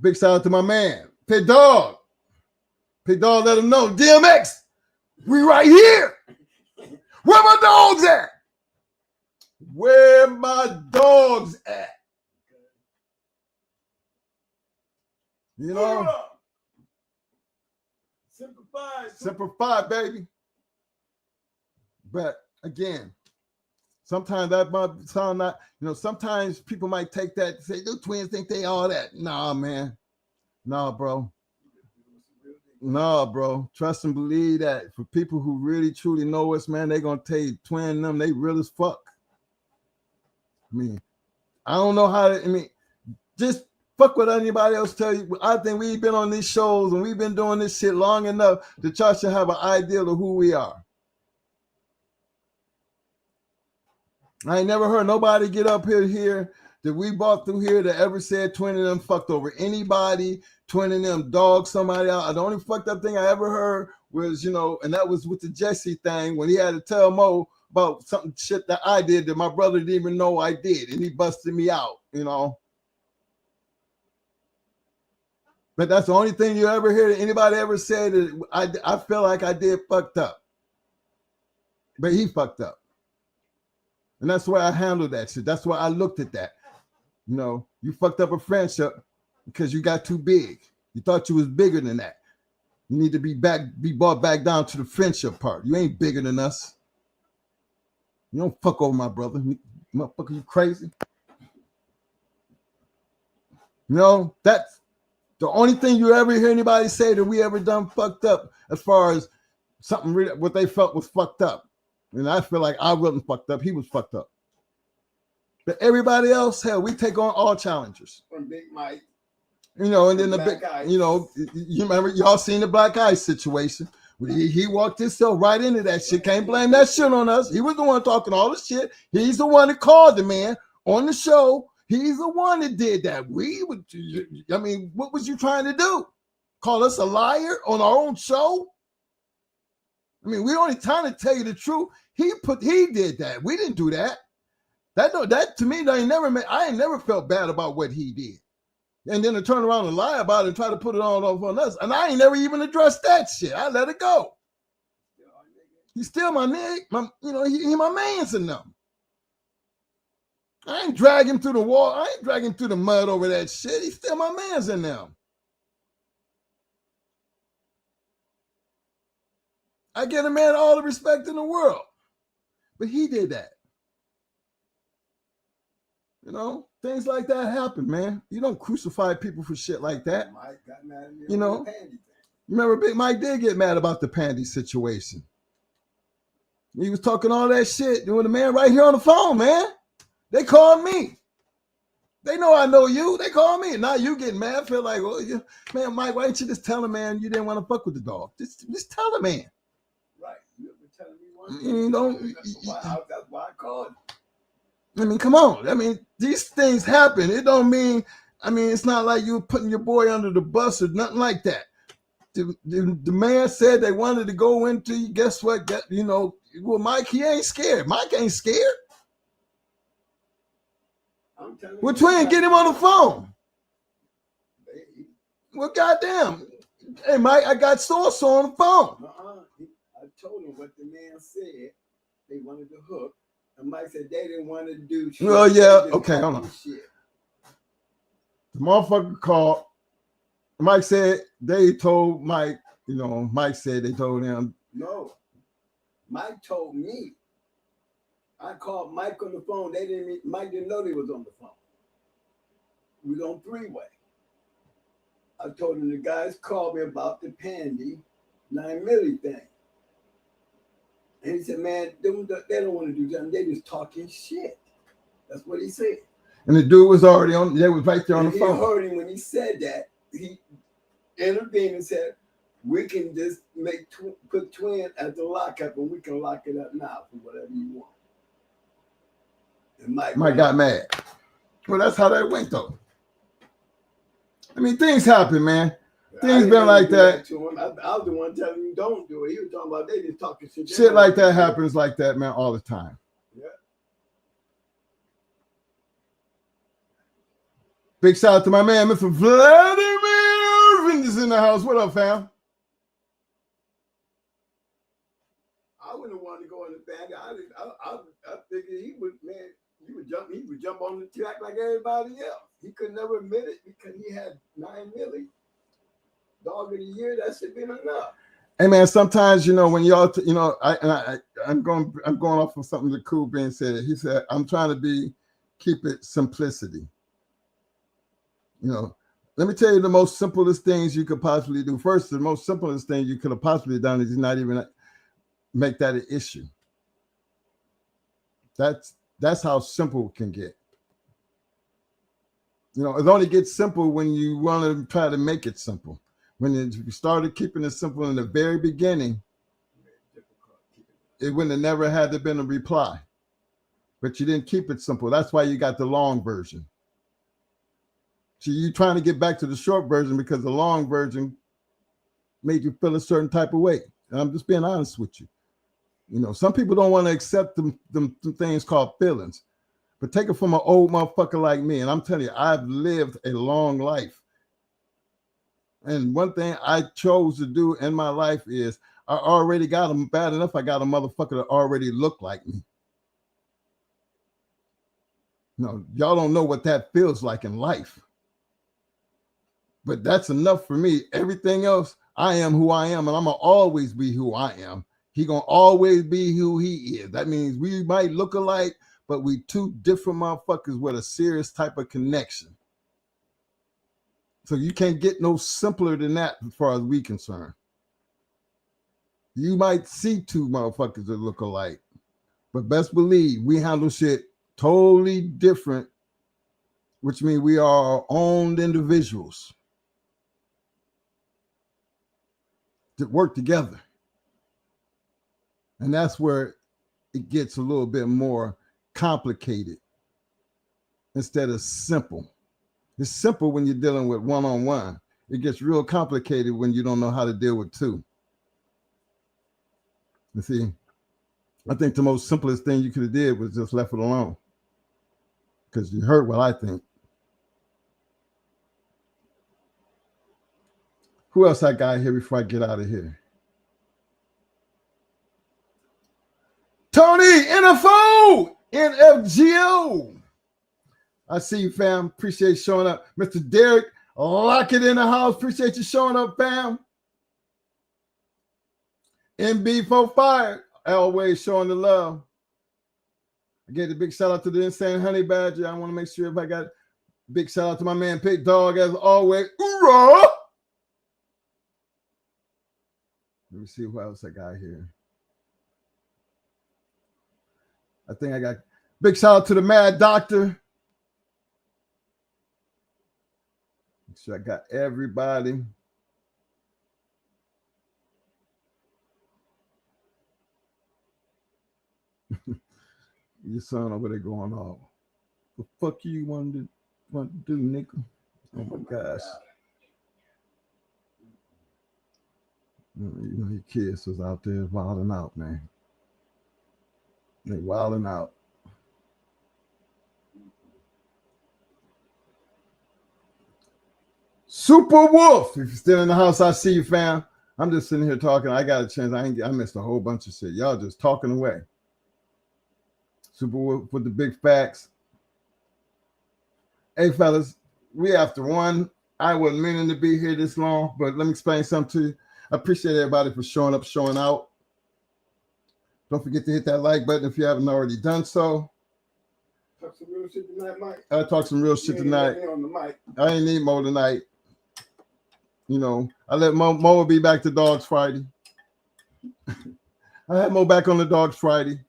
Big shout out to my man, Pit Dog. Pit Dog, let him know, DMX, we right here. Where my dogs at? Where my dogs at? You know? Simplify, baby. But again, sometimes that might sound not, you know, sometimes people might take that and say, the twins think they all that. Nah, man. Nah, bro. Nah, bro. Trust and believe that for people who really truly know us, man, they're gonna tell you twin them, they real as fuck. I mean, I don't know how to, I mean, just fuck what anybody else tell you. I think we've been on these shows and we've been doing this shit long enough that y'all should have an idea of who we are. I ain't never heard nobody get up here that we brought through here that ever said twin of them fucked over anybody, twin of them dogged somebody out. The only fucked up thing I ever heard was, you know, and that was with the Jesse thing when he had to tell Mo about something shit that I did that my brother didn't even know I did, and he busted me out, you know. But that's the only thing you ever hear that anybody ever said that I feel like I did fucked up. But he fucked up. And that's the way I handled that shit. That's why I looked at that. You know, you fucked up a friendship because you got too big. You thought you was bigger than that. You need to be brought back down to the friendship part. You ain't bigger than us. You don't fuck over my brother. Motherfucker, you crazy? You know, that's the only thing you ever hear anybody say that we ever done fucked up as far as something what they felt was fucked up. And I feel like I wasn't fucked up. He was fucked up. But everybody else, hell, we take on all challengers. From Big Mike. You know, and then the big, Ice. you know, you remember, y'all seen the Black Ice situation. He walked himself right into that shit. Can't blame that shit on us. He was the one talking all the shit. He's the one that called the man on the show. He's the one that did that. I mean, what was you trying to do? Call us a liar on our own show? I mean, we only trying to tell you the truth. He did that. We didn't do that. That to me, I ain't never felt bad about what he did. And then to turn around and lie about it and try to put it all over on us. And I ain't never even addressed that shit. I let it go. He's still my nigga. He my man's in them. I ain't drag him through the wall. I ain't dragging him through the mud over that shit. He's still my man's in them. I give a man all the respect in the world. But he did that. You know, things like that happen, man. You don't crucify people for shit like that. Mike got mad at me. You know, remember Big Mike did get mad about the panty situation. He was talking all that shit with a man right here on the phone, man. They called me. They know I know you. They call me. And now you getting mad. Feel like, well, man, Mike, why didn't you just tell a man you didn't want to fuck with the dog? Just tell a man. Right. You ever telling me one thing? You know, that's why I called. I mean, come on. I mean, these things happen. It don't mean, it's not like you putting your boy under the bus or nothing like that. The man said they wanted to go into you. Guess what? Well, Mike, he ain't scared. Mike ain't scared. Well, twin, get him on the phone. Baby. Well, goddamn. Hey, Mike, I got so-and-so on the phone. I told him what the man said. They wanted to hook. And Mike said they didn't want to do shit. Well, yeah. Okay, hold on. The motherfucker called. Mike said they told Mike, Mike said they told him. No. Mike told me. I called Mike on the phone. Mike didn't know they was on the phone. We was on three-way. I told him the guys called me about the Pandy 9 milli thing. And he said, man, they don't want to do something. They just talking shit. That's what he said. And the dude was already on, they was right there on the phone. He heard him when he said that. He intervened and said, we can just put twin at the lockup and we can lock it up now for whatever you want. And Mike got mad. Well, that's how that went, though. I mean, things happen, man. Things been like that. To him. I was the one telling him don't do it. He was talking about they just talking shit. Shit like that happens like that, man, all the time. Yeah. Big shout out to my man, Mr. Vladimir Irvin is in the house. What up, fam? I wouldn't want to go in the bag. I figured he would jump on the track like everybody else. He could never admit it because he had 9 million. Dog of the year, that should be enough. Hey man, sometimes when y'all, I'm going off of something that Cool Ben said. He said, "I'm trying to keep it simplicity." Let me tell you the most simplest things you could possibly do. First, the most simplest thing you could have possibly done is not even make that an issue. That's how simple it can get. It only gets simple when you want to try to make it simple. When you started keeping it simple in the very beginning, it wouldn't have never had to been a reply. But you didn't keep it simple. That's why you got the long version. So you're trying to get back to the short version because the long version made you feel a certain type of way. And I'm just being honest with you. Some people don't want to accept them things called feelings. But take it from an old motherfucker like me. And I'm telling you, I've lived a long life. And one thing I chose to do in my life is I already got them bad enough. I got a motherfucker that already looked like me. Y'all don't know what that feels like in life. But that's enough for me. Everything else, I am who I am, and I'm going to always be who I am. He going to always be who he is. That means we might look alike, but we two different motherfuckers with a serious type of connection. So you can't get no simpler than that as far as we concerned. You might see two motherfuckers that look alike, but best believe we handle shit totally different, which means we are our own individuals that work together. And that's where it gets a little bit more complicated instead of simple. It's simple when you're dealing with one-on-one. It gets real complicated when you don't know how to deal with two. You see, I think the most simplest thing you could have did was just left it alone. Because you heard what I think. Who else I got here before I get out of here? Tony, NFO, NFGO. I see you, fam. Appreciate you showing up. Mr. Derek, lock it in the house. Appreciate you showing up, fam. MB4 Fire, always showing the love. I gave a big shout out to the Insane Honey Badger. I want to make sure if I got big shout out to my man Pig Dog as always. Hoorah! Let me see who else I got here. I think I got big shout out to the Mad Doctor. Make sure I got everybody. Your son over there going off. The fuck you want to do, nigga? Oh my gosh. Your kids was out there wilding out, man. They wilding out. Super Wolf. If you're still in the house, I see you, fam. I'm just sitting here talking. I got a chance. I missed a whole bunch of shit. Y'all just talking away. Super Wolf with the big facts. Hey, fellas, we after one. I wasn't meaning to be here this long, but let me explain something to you. I appreciate everybody for showing up, showing out. Don't forget to hit that like button if you haven't already done so. Talk some real shit tonight, Mike. I talk some real shit tonight. On the mic. I ain't need Mo tonight. I let Mo be back to Dogs Friday. I had Mo back on the Dogs Friday.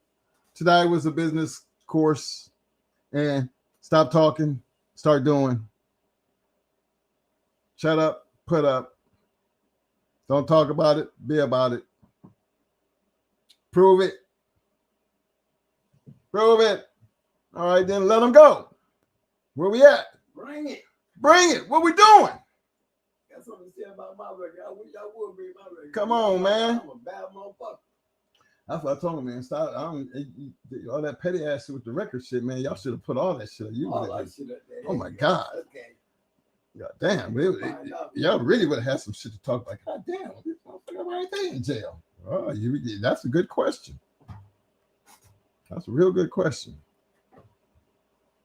Today was a business course, and stop talking, start doing. Shut up, put up. Don't talk about it, be about it. Prove it. Prove it. All right, then let them go. Where we at? Bring it. Bring it. What we doing? got something to say about my record. I wish I would read my record. Come on, man. I'm a bad motherfucker. That's what I told him, man. Stop. All that petty ass shit with the record shit, man. Y'all should have put all that shit. Oh my God. Okay. God damn. Y'all really would have had some shit to talk about. God damn. This motherfucker right there in jail. Oh, that's a good question. That's a real good question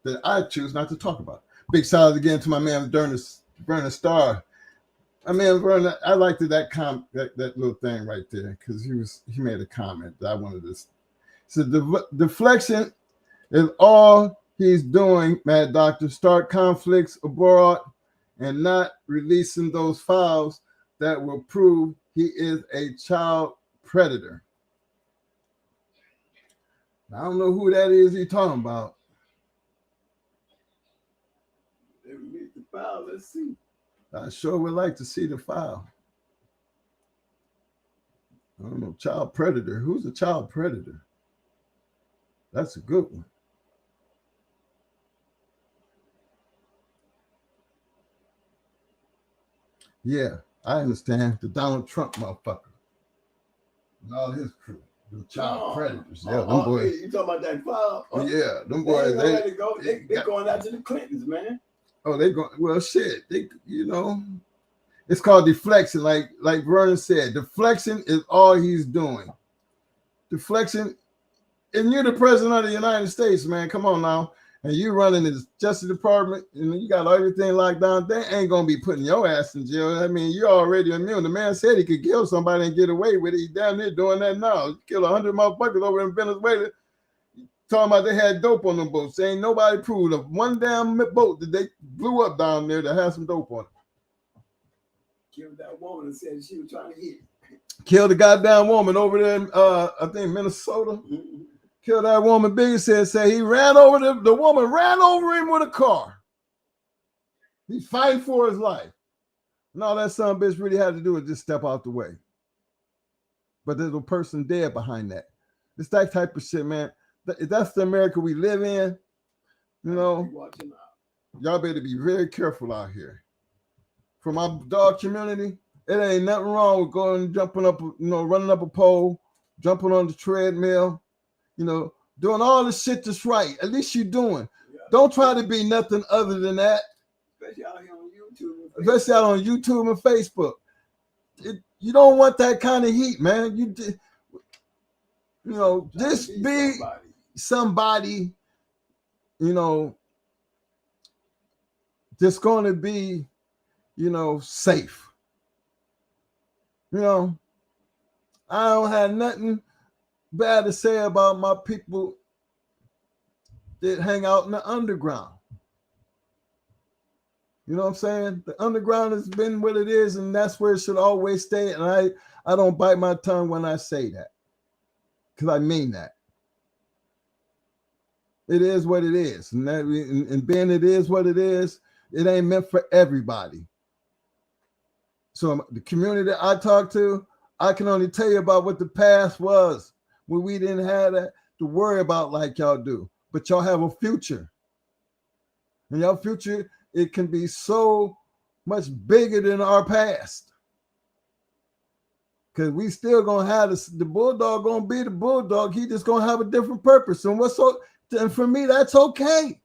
that I choose not to talk about. Big shout out again to my man Vernon Starr. I mean, Vernon, I liked that little thing right there because he made a comment that I wanted to. So the deflection is all he's doing, Mad Doctor. Start conflicts abroad and not releasing those files that will prove he is a child predator. I don't know who that is he's talking about. Let me read the file. Let's see. I sure would like to see the file. I don't know. Child predator. Who's a child predator? That's a good one. Yeah, I understand. The Donald Trump motherfucker and all his crew. The child predators. Yeah, them boys. You talking about that file? Yeah, them boys. They're going out to the Clintons, man. Oh, they going, well, shit. It's called deflection. Like Vernon said, deflection is all he's doing. Deflection, and you're the president of the United States, man. Come on now. And you running the Justice Department, and you got everything locked down. They ain't gonna be putting your ass in jail. I mean, you're already immune. The man said he could kill somebody and get away with it. He's down there doing that now. He killed 100 motherfuckers over in Venezuela. Talking about they had dope on them boats. Ain't nobody proved of one damn boat that they blew up down there that had some dope on it. Killed that woman and said she was trying to hit. Killed the goddamn woman over there in, I think, Minnesota. Mm-hmm. Killed that woman. Biggie said he ran over the woman ran over him with a car. He's fighting for his life. And all that son of a bitch really had to do is just step out the way. But there's a person dead behind that. It's that type of shit, man. That's the America we live in. You know, y'all better be very careful out here. For my dog community, it ain't nothing wrong with going, jumping up, running up a pole, jumping on the treadmill, doing all the shit that's right. At least you're doing. Yeah. Don't try to be nothing other than that. Especially out here on YouTube. Especially out on YouTube and Facebook. You don't want that kind of heat, man. Just be somebody, that's going to be, safe. I don't have nothing bad to say about my people that hang out in the underground. You know what I'm saying? The underground has been what it is, and that's where it should always stay. And I don't bite my tongue when I say that, because I mean that. It is what it is. And being it is what it is, it ain't meant for everybody. So the community that I talk to, I can only tell you about what the past was, when we didn't have that to worry about like y'all do. But y'all have a future. And your future, it can be so much bigger than our past. Because we still going to have the bulldog going to be the bulldog. He just going to have a different purpose. And for me, that's okay.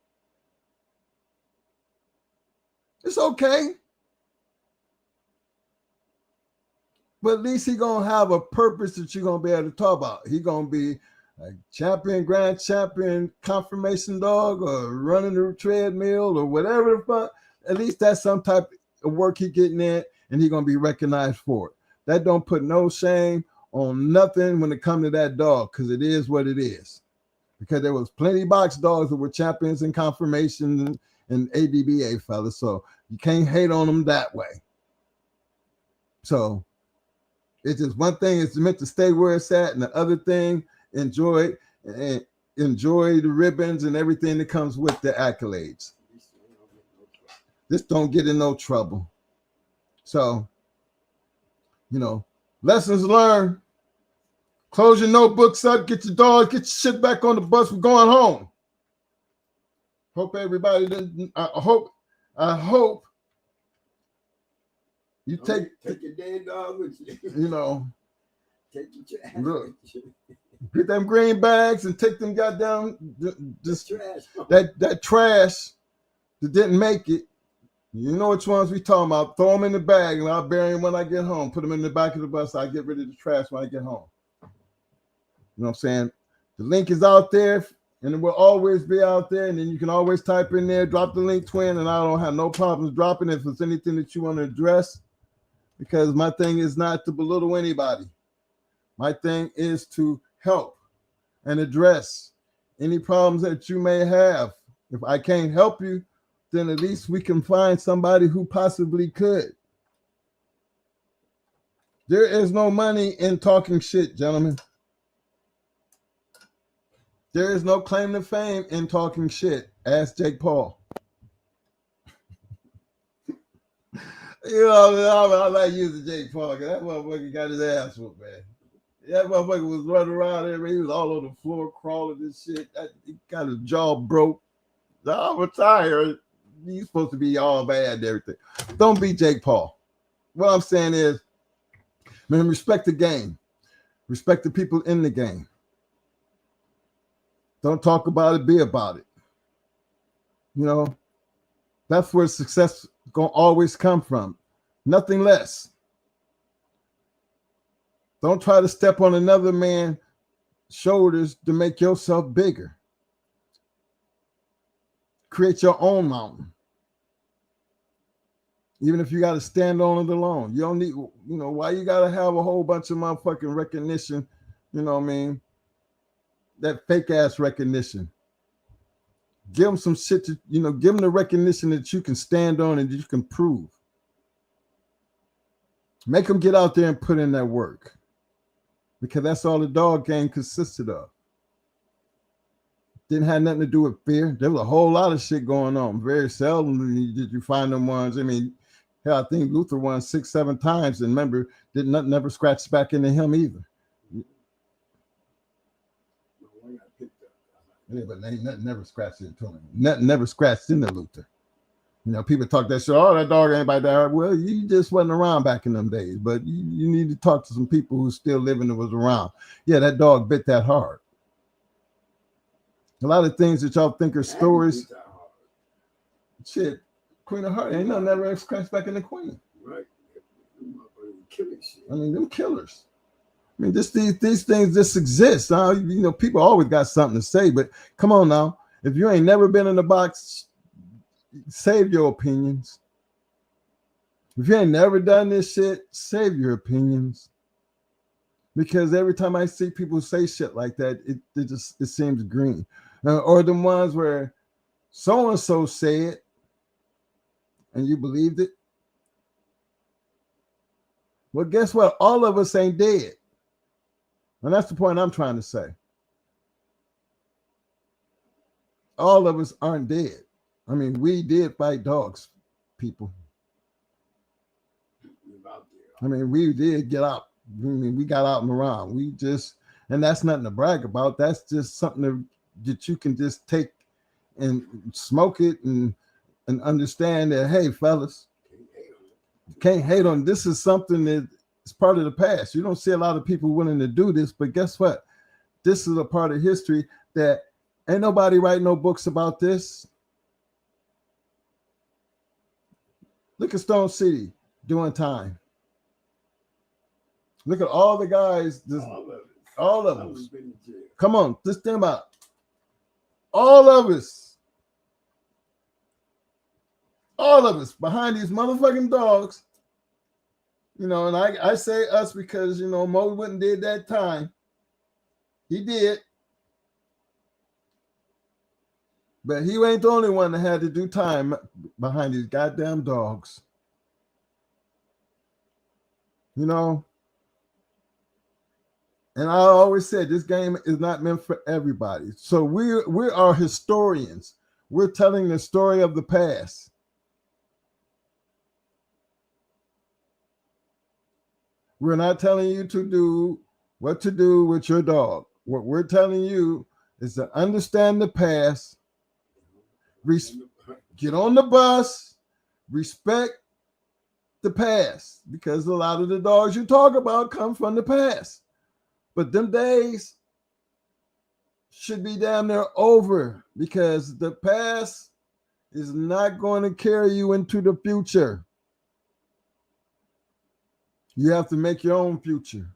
It's okay. But at least he's going to have a purpose that you're going to be able to talk about. He's going to be a champion, grand champion, confirmation dog, or running the treadmill, or whatever the fuck. At least that's some type of work he's getting in, and he's going to be recognized for it. That don't put no shame on nothing when it comes to that dog, because it is what it is. Because there was plenty of box dogs that were champions in confirmation and ADBA, fellas. So you can't hate on them that way. So it's just one thing is meant to stay where it's at, and the other thing, enjoy the ribbons and everything that comes with the accolades. Just don't get in no trouble. So, lessons learned. Close your notebooks up, get your dogs, get your shit back on the bus. We're going home. Hope everybody didn't. I hope You take your dead dog with you. You know, Take your trash. Look. with you. get them green bags and take them goddamn just Trash. that trash that didn't make it. You know which ones we talking about. Throw them in the bag and I'll bury them when I get home. Put them in the back of the bus. I'll get rid of the trash when I get home. You know what I'm saying? The link is out there and it will always be out there. And then you can always type in there, drop the link, twin, and I don't have no problems dropping it if it's anything that you want to address. Because my thing is not to belittle anybody. My thing is to help and address any problems that you may have. If I can't help you, then at least we can find somebody who possibly could. There is no money in talking shit, gentlemen. There is no claim to fame in talking shit. Ask Jake Paul. You know, I like using Jake Paul because that motherfucker got his ass whooped, man. That motherfucker was running around there, man. He was all on the floor crawling and shit. He got his jaw broke. I'm retired. You're supposed to be all bad and everything. Don't be Jake Paul. What I'm saying is, man, respect the game. Respect the people in the game. Don't talk about it, be about it. You know, that's where success is going to always come from. Nothing less. Don't try to step on another man's shoulders to make yourself bigger. Create your own mountain. Even if you got to stand on it alone. You don't need, you know, why you got to have a whole bunch of motherfucking recognition, you know what I mean? That fake ass recognition. Give them some shit to, you know, give them the recognition that you can stand on and that you can prove. Make them get out there and put in that work. Because that's all the dog game consisted of. Didn't have nothing to do with fear. There was a whole lot of shit going on. Very seldom did you find them ones. I mean, hell, I think Luther won 6-7 times, and remember, never scratched back into him either. Yeah, but nothing never scratched into him. Nothing never scratched into Luther. You know, people talk that shit. Oh, that dog ain't by that. Well, you just wasn't around back in them days. But you need to talk to some people who still living and was around. Yeah, that dog bit that hard. A lot of things that y'all think are stories. Shit, Queen of Hearts ain't nothing never scratched back in the Queen. Right. I mean, them killers. I mean, these things just exist. Now, you know, people always got something to say, but come on now. If you ain't never been in the box, save your opinions. If you ain't never done this shit, save your opinions. Because every time I see people say shit like that, it seems green. Or the ones where so-and-so said, and you believed it. Well, guess what? All of us ain't dead. And that's the point I'm trying to say. All of us aren't dead. I mean, we did fight dogs, people. I mean, we did get out. I mean, we got out and around. We just, and that's nothing to brag about. That's just something that you can just take and smoke it and understand that, hey, fellas, you can't hate on this. Is something that is part of the past. You don't see a lot of people willing to do this, but guess what? This is a part of history that ain't nobody write no books about this. Look at Stone City doing time. Look at all the guys. All of us. Come on, just think about it. All of us. All of us behind these motherfucking dogs. You know, and I say us because, you know, Mo wouldn't did that time. He did. But he ain't the only one that had to do time behind these goddamn dogs. You know? And I always said this game is not meant for everybody. So we are historians. We're telling the story of the past. We're not telling you to do what to do with your dog. What we're telling you is to understand the past, get on the bus, respect the past, because a lot of the dogs you talk about come from the past. But them days should be damn near over, because the past is not going to carry you into the future. You have to make your own future,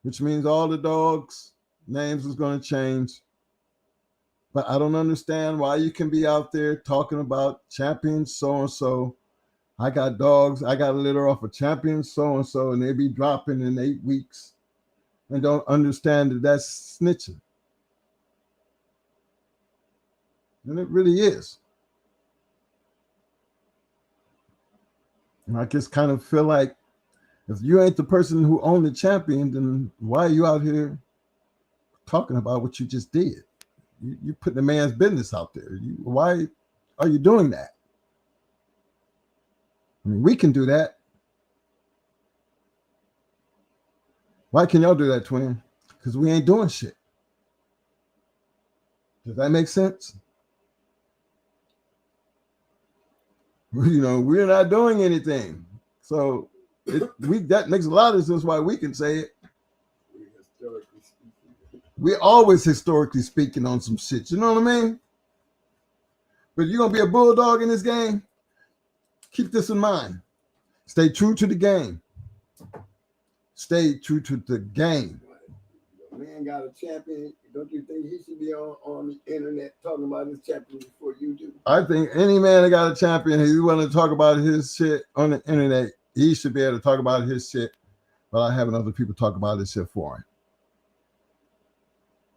which means all the dogs' names is going to change. But I don't understand why you can be out there talking about champion so-and-so. I got dogs, I got a litter off of champion so-and-so, and they be dropping in 8 weeks, and don't understand that that's snitching. And it really is. And I just kind of feel like if you ain't the person who owned the champion, then why are you out here talking about what you just did? You putting a man's business out there. Why are you doing that? I mean, we can do that. Why can y'all do that, twin? Because we ain't doing shit. Does that make sense? You know, we're not doing anything. So that makes a lot of sense why we can say it. We're always historically speaking on some shit. You know what I mean? But you're going to be a bulldog in this game? Keep this in mind. Stay true to the game. Stay true to the game. A man got a champion. Don't you think he should be on the internet talking about his champion before you do? I think any man that got a champion, he's willing to talk about his shit on the internet, he should be able to talk about his shit without having other people talk about his shit for him.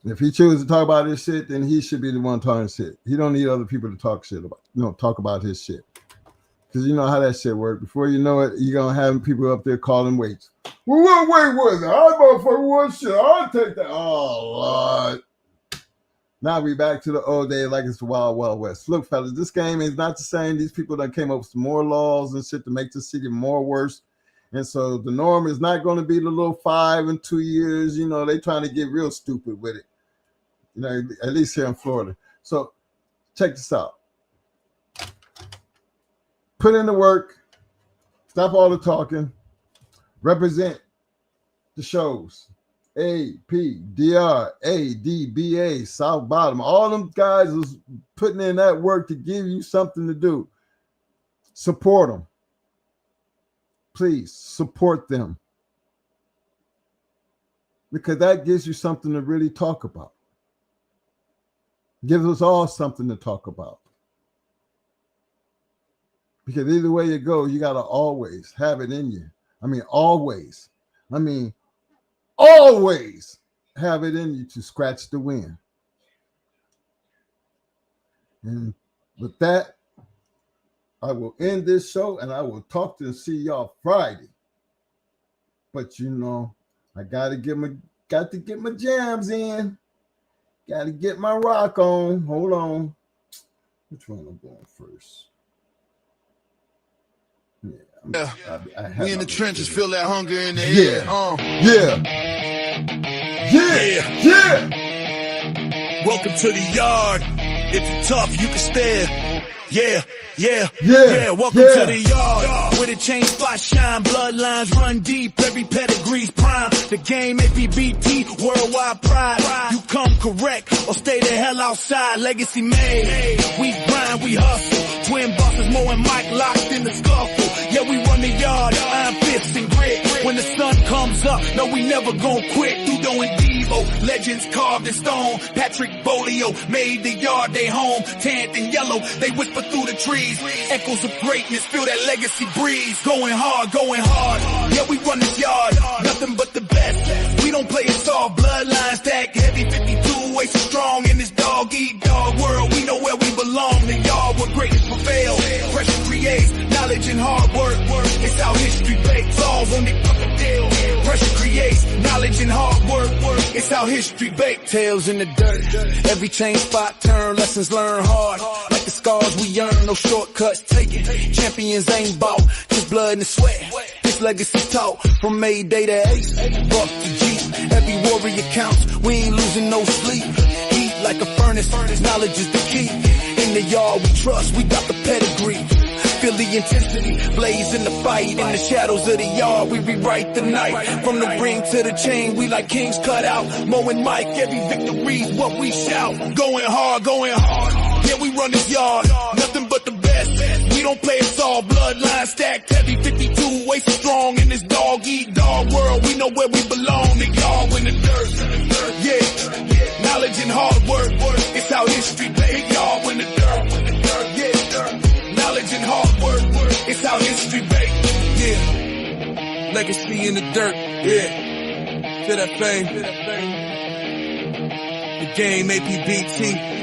If he chooses to talk about his shit, then he should be the one talking shit. He don't need other people to talk shit about, talk about his shit. Because you know how that shit works. Before you know it, you're going to have people up there calling weights. Well, what weight was it? I motherfucker one shit. I'll take that. Oh, Lord. Now we back to the old days like it's the Wild Wild West. Look, fellas, this game is not the same. These people that came up with some more laws and shit to make the city more worse. And so the norm is not going to be the little 5 and 2 years. You know, they trying to get real stupid with it. You know, at least here in Florida. So check this out. Put in the work. Stop all the talking. Represent the shows. APDR, ADBA, South Bottom. All them guys is putting in that work to give you something to do. Support them. Please support them. Because that gives you something to really talk about. Gives us all something to talk about. Because either way you go, you got to always have it in you. I mean, always have it in you to scratch the wind. And with that, I will end this show and I will talk to and see y'all Friday. But you know, I got to get my jams in. Got to get my rock on. Hold on. Which one am I going first? Yeah, we in the trenches, feel that hunger in the air. Yeah. Welcome to the yard. If you're tough, you can stare. Yeah. Welcome to the yard, where the chain spots shine, bloodlines run deep, every pedigree's prime. The Game APBT, worldwide pride. You come correct or stay the hell outside. Legacy made. We grind, we hustle. Twin bosses, Mo and Mike locked in the scuffle. Yeah, we run the yard, iron fists and grit. When the sun comes up, no, we never gon' quit. Dudo and Devo, legends carved in stone. Patrick Bolio made the yard they home. Tanned and yellow, they whisper through the trees. Echoes of greatness, feel that legacy breeze. Going hard. Yeah, we run this yard, nothing but the best. We don't play it soft, bloodline stack heavy 52, way so strong in this dog-eat-dog world. We know where we belong, the yard where greatness prevails. Pressure creates knowledge and hard work. It's how history bakes, all on the fucking deal. Pressure creates knowledge and hard work. It's how history bakes. Tails in the dirt, every chain spot turn, lessons learned hard. Like the scars we earn, no shortcuts taken. Champions ain't bought, just blood and sweat. This legacy taught from Mayday to Ace, Buck to G. Every warrior counts, we ain't losing no sleep. Heat like a furnace, knowledge is the key. In the yard we trust, we got the pedigree. feel the intensity, blaze in the fight. In the shadows of the yard, we rewrite the night. From the ring to the chain, we like kings cut out. Mo and Mike, every victory's what we shout. Going hard, going hard. Yeah, we run this yard, nothing but the best. We don't play it all, bloodline stacked heavy, 52, way so strong in this dog-eat-dog world. We know where we belong, the y'all in the dirt. Yeah, knowledge and hard work, it's how history made. Y'all in the dirt, yeah. Knowledge and hard work, it's how history made. Yeah, legacy in the dirt, yeah. To that fame, the Game APBT.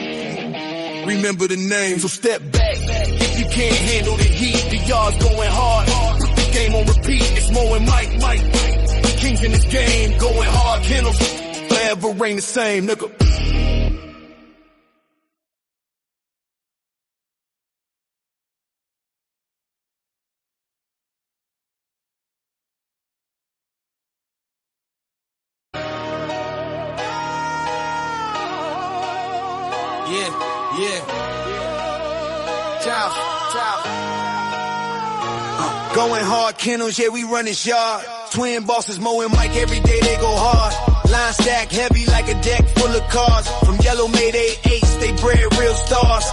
Remember the name, so step back. If you can't handle the heat, the yard's going hard. Put the game on repeat, it's Mo and Mike. Kings in this game, going hard. Kennels, forever reign the same, nigga. Yeah. Ciao. Going hard, Kennels, yeah, we run this yard. Twin bosses, Mo and Mike, every day they go hard. Line stack heavy like a deck full of cards. From yellow Mayday 8s, they bred real stars.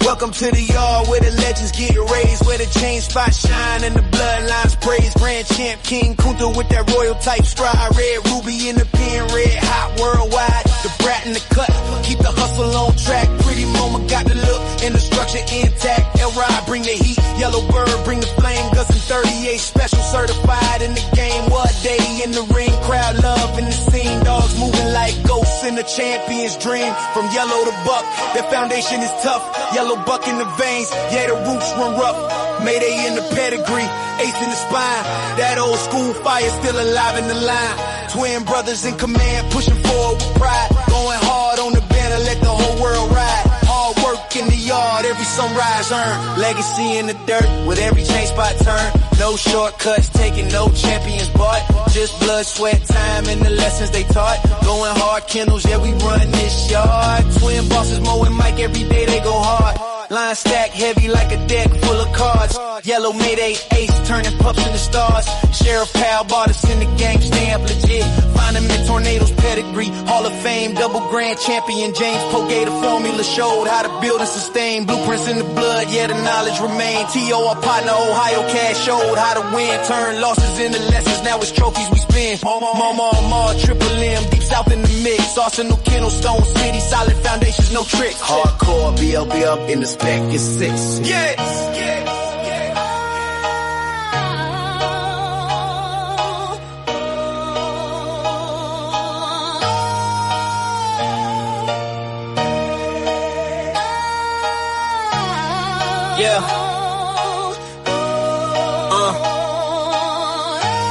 Welcome to the yard where the legends get raised, where the chain spots shine and the bloodlines praise. Grand champ King Kunta with that royal type stride. Red ruby in the pen, red hot worldwide. The brat in the cut, keep the hustle on track. Pretty mama got the look and the structure intact. L-Ride bring the heat, yellow bird bring the flame. Gus and 38 special certified in the game. What day in the ring, crowd love in the scene. Dogs moving like ghosts in the champion's dream. From yellow to buck, their foundation is tough. Yellow buck in the veins, yeah, the roots run rough. Mayday in the pedigree, ace in the spine. That old school fire still alive in the line. Twin brothers in command, pushing forward with pride. Going hard on the banner, let the whole world ride. Hard work in the yard, every sunrise earned. Legacy in the dirt, with every chain spot turned. No shortcuts, taking no champions bought. Just blood, sweat, time, and the lessons they taught. Going hard, Kennels, yeah, we run this yard. Twin bosses, Mo and Mike, every day they go hard. Line stack heavy like a deck full of cards. Yellow Mayday ace turning pups into stars. Sheriff Pal bought us in the game, stamp legit. Find him in Tornadoes pedigree. Hall of Fame, double grand champion. James Pogay, the formula showed how to build and sustain. Blueprints in the blood, yeah, the knowledge remain. T.O. our partner, Ohio Cash showed how to win. Turn losses into lessons, now it's trophies we spin. Mama, Triple M, deep south in the mix. Arsenal, Kennel, Stone City, solid foundations, no tricks. Hardcore, BLB up in the spec is 6. Yes.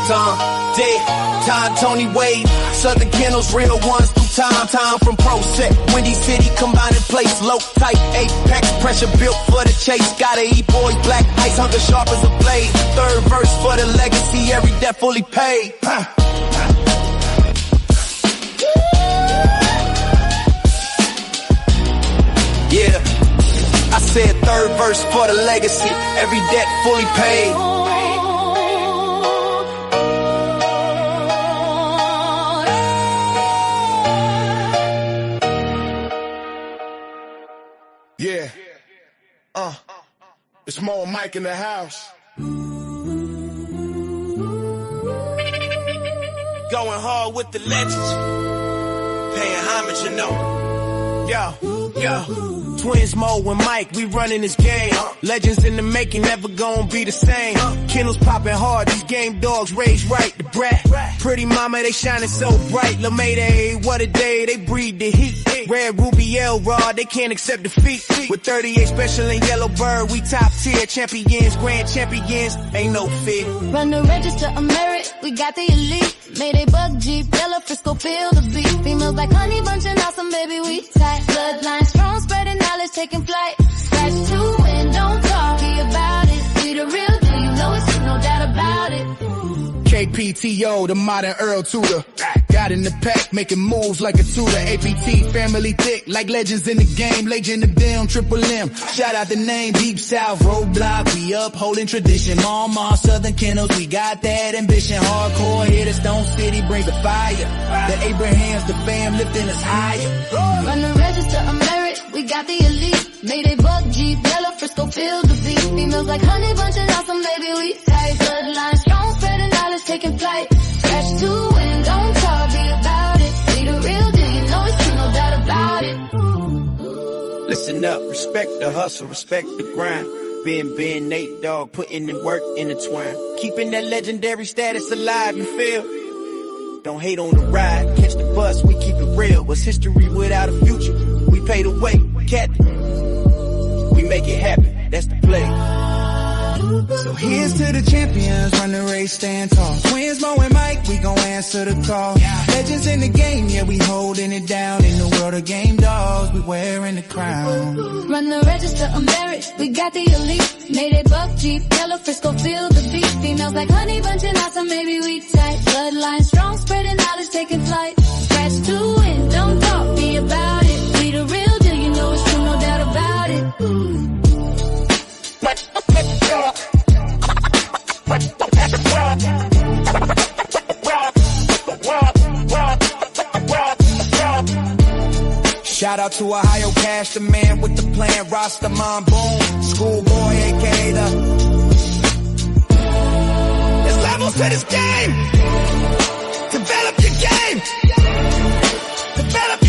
Tom, Dick, Todd, Tony Wade, Southern Kennels, real ones through time from Pro Set, Windy City, combined in place, low type, apex, pressure built for the chase, gotta eat boys, black ice, hunger sharp as a blade, third verse for the legacy, every debt fully paid. Yeah, I said third verse for the legacy, every debt fully paid. Yeah, it's Mo and Mike in the house. Going hard with the legends, paying homage, you know. Yo. Twins Mo and Mike, we running this game. Legends in the making, never gonna be the same. Kennels popping hard, these game dogs raised right. The brat, pretty mama, they shining so bright. La Mayday, what a day, they breathe the heat. Red Ruby L-Rod, they can't accept defeat. With 38 special and yellow bird, we top tier champions, grand champions, ain't no fear. Run the register of merit, we got the elite. Mayday bug Jeep, yellow Frisco, feel the beat. Females like honey bunching awesome, baby, we tight. Bloodline strong, spreading knowledge, taking flight. Scratch to win, don't talk about it. We the real deal, you know it's no doubt about it. KPTO, the modern Earl Tudor. Got in the pack, making moves like a tutor. APT, family thick, like legends in the game. Legend of them, Triple M. Shout out the name, Deep South, Roadblock. We upholding tradition. Mama, Southern Kennels, we got that ambition. Hardcore hitters, Stone City brings the fire. The Abrahams, the fam lifting us higher. Run the register of merit, we got the elite. Made a buck, Jeep, yellow, Frisco, feel the beat. Females like honey bunches, awesome, baby, we tight. Bloodline strong, spreading knowledge, taking flight. Scratch to win, don't talk, be about it. Be the real deal, you know it's true, no doubt about it. Listen up, respect the hustle, respect the grind. Ben, Nate Dogg, putting in work intertwined. Keeping that legendary status alive, you feel? Don't hate on the ride, catch the bus, we keep it real. What's history without a future? We pay the way, Captain. We make it happen, that's the play. So here's to the champions, run the race, stand tall. Twins, Mo and Mike, we gon' answer the call. Legends in the game, yeah, we holding it down. In the world of game dogs, we wearing the crown. Run the register of merit, we got the elite. Made a buck, Jeep, yellow, Frisco, feel the beat. Females like honey bunching, awesome, maybe we tight. Bloodline strong, spreading knowledge, taking flight. Scratch to win, don't talk, be about it. Be the real deal, you know it's true, no doubt about it. Shout out to Ohio Cash, the man with the plan, Rastaman Boom, Schoolboy, aka the. There's levels to this game. Develop your game. Develop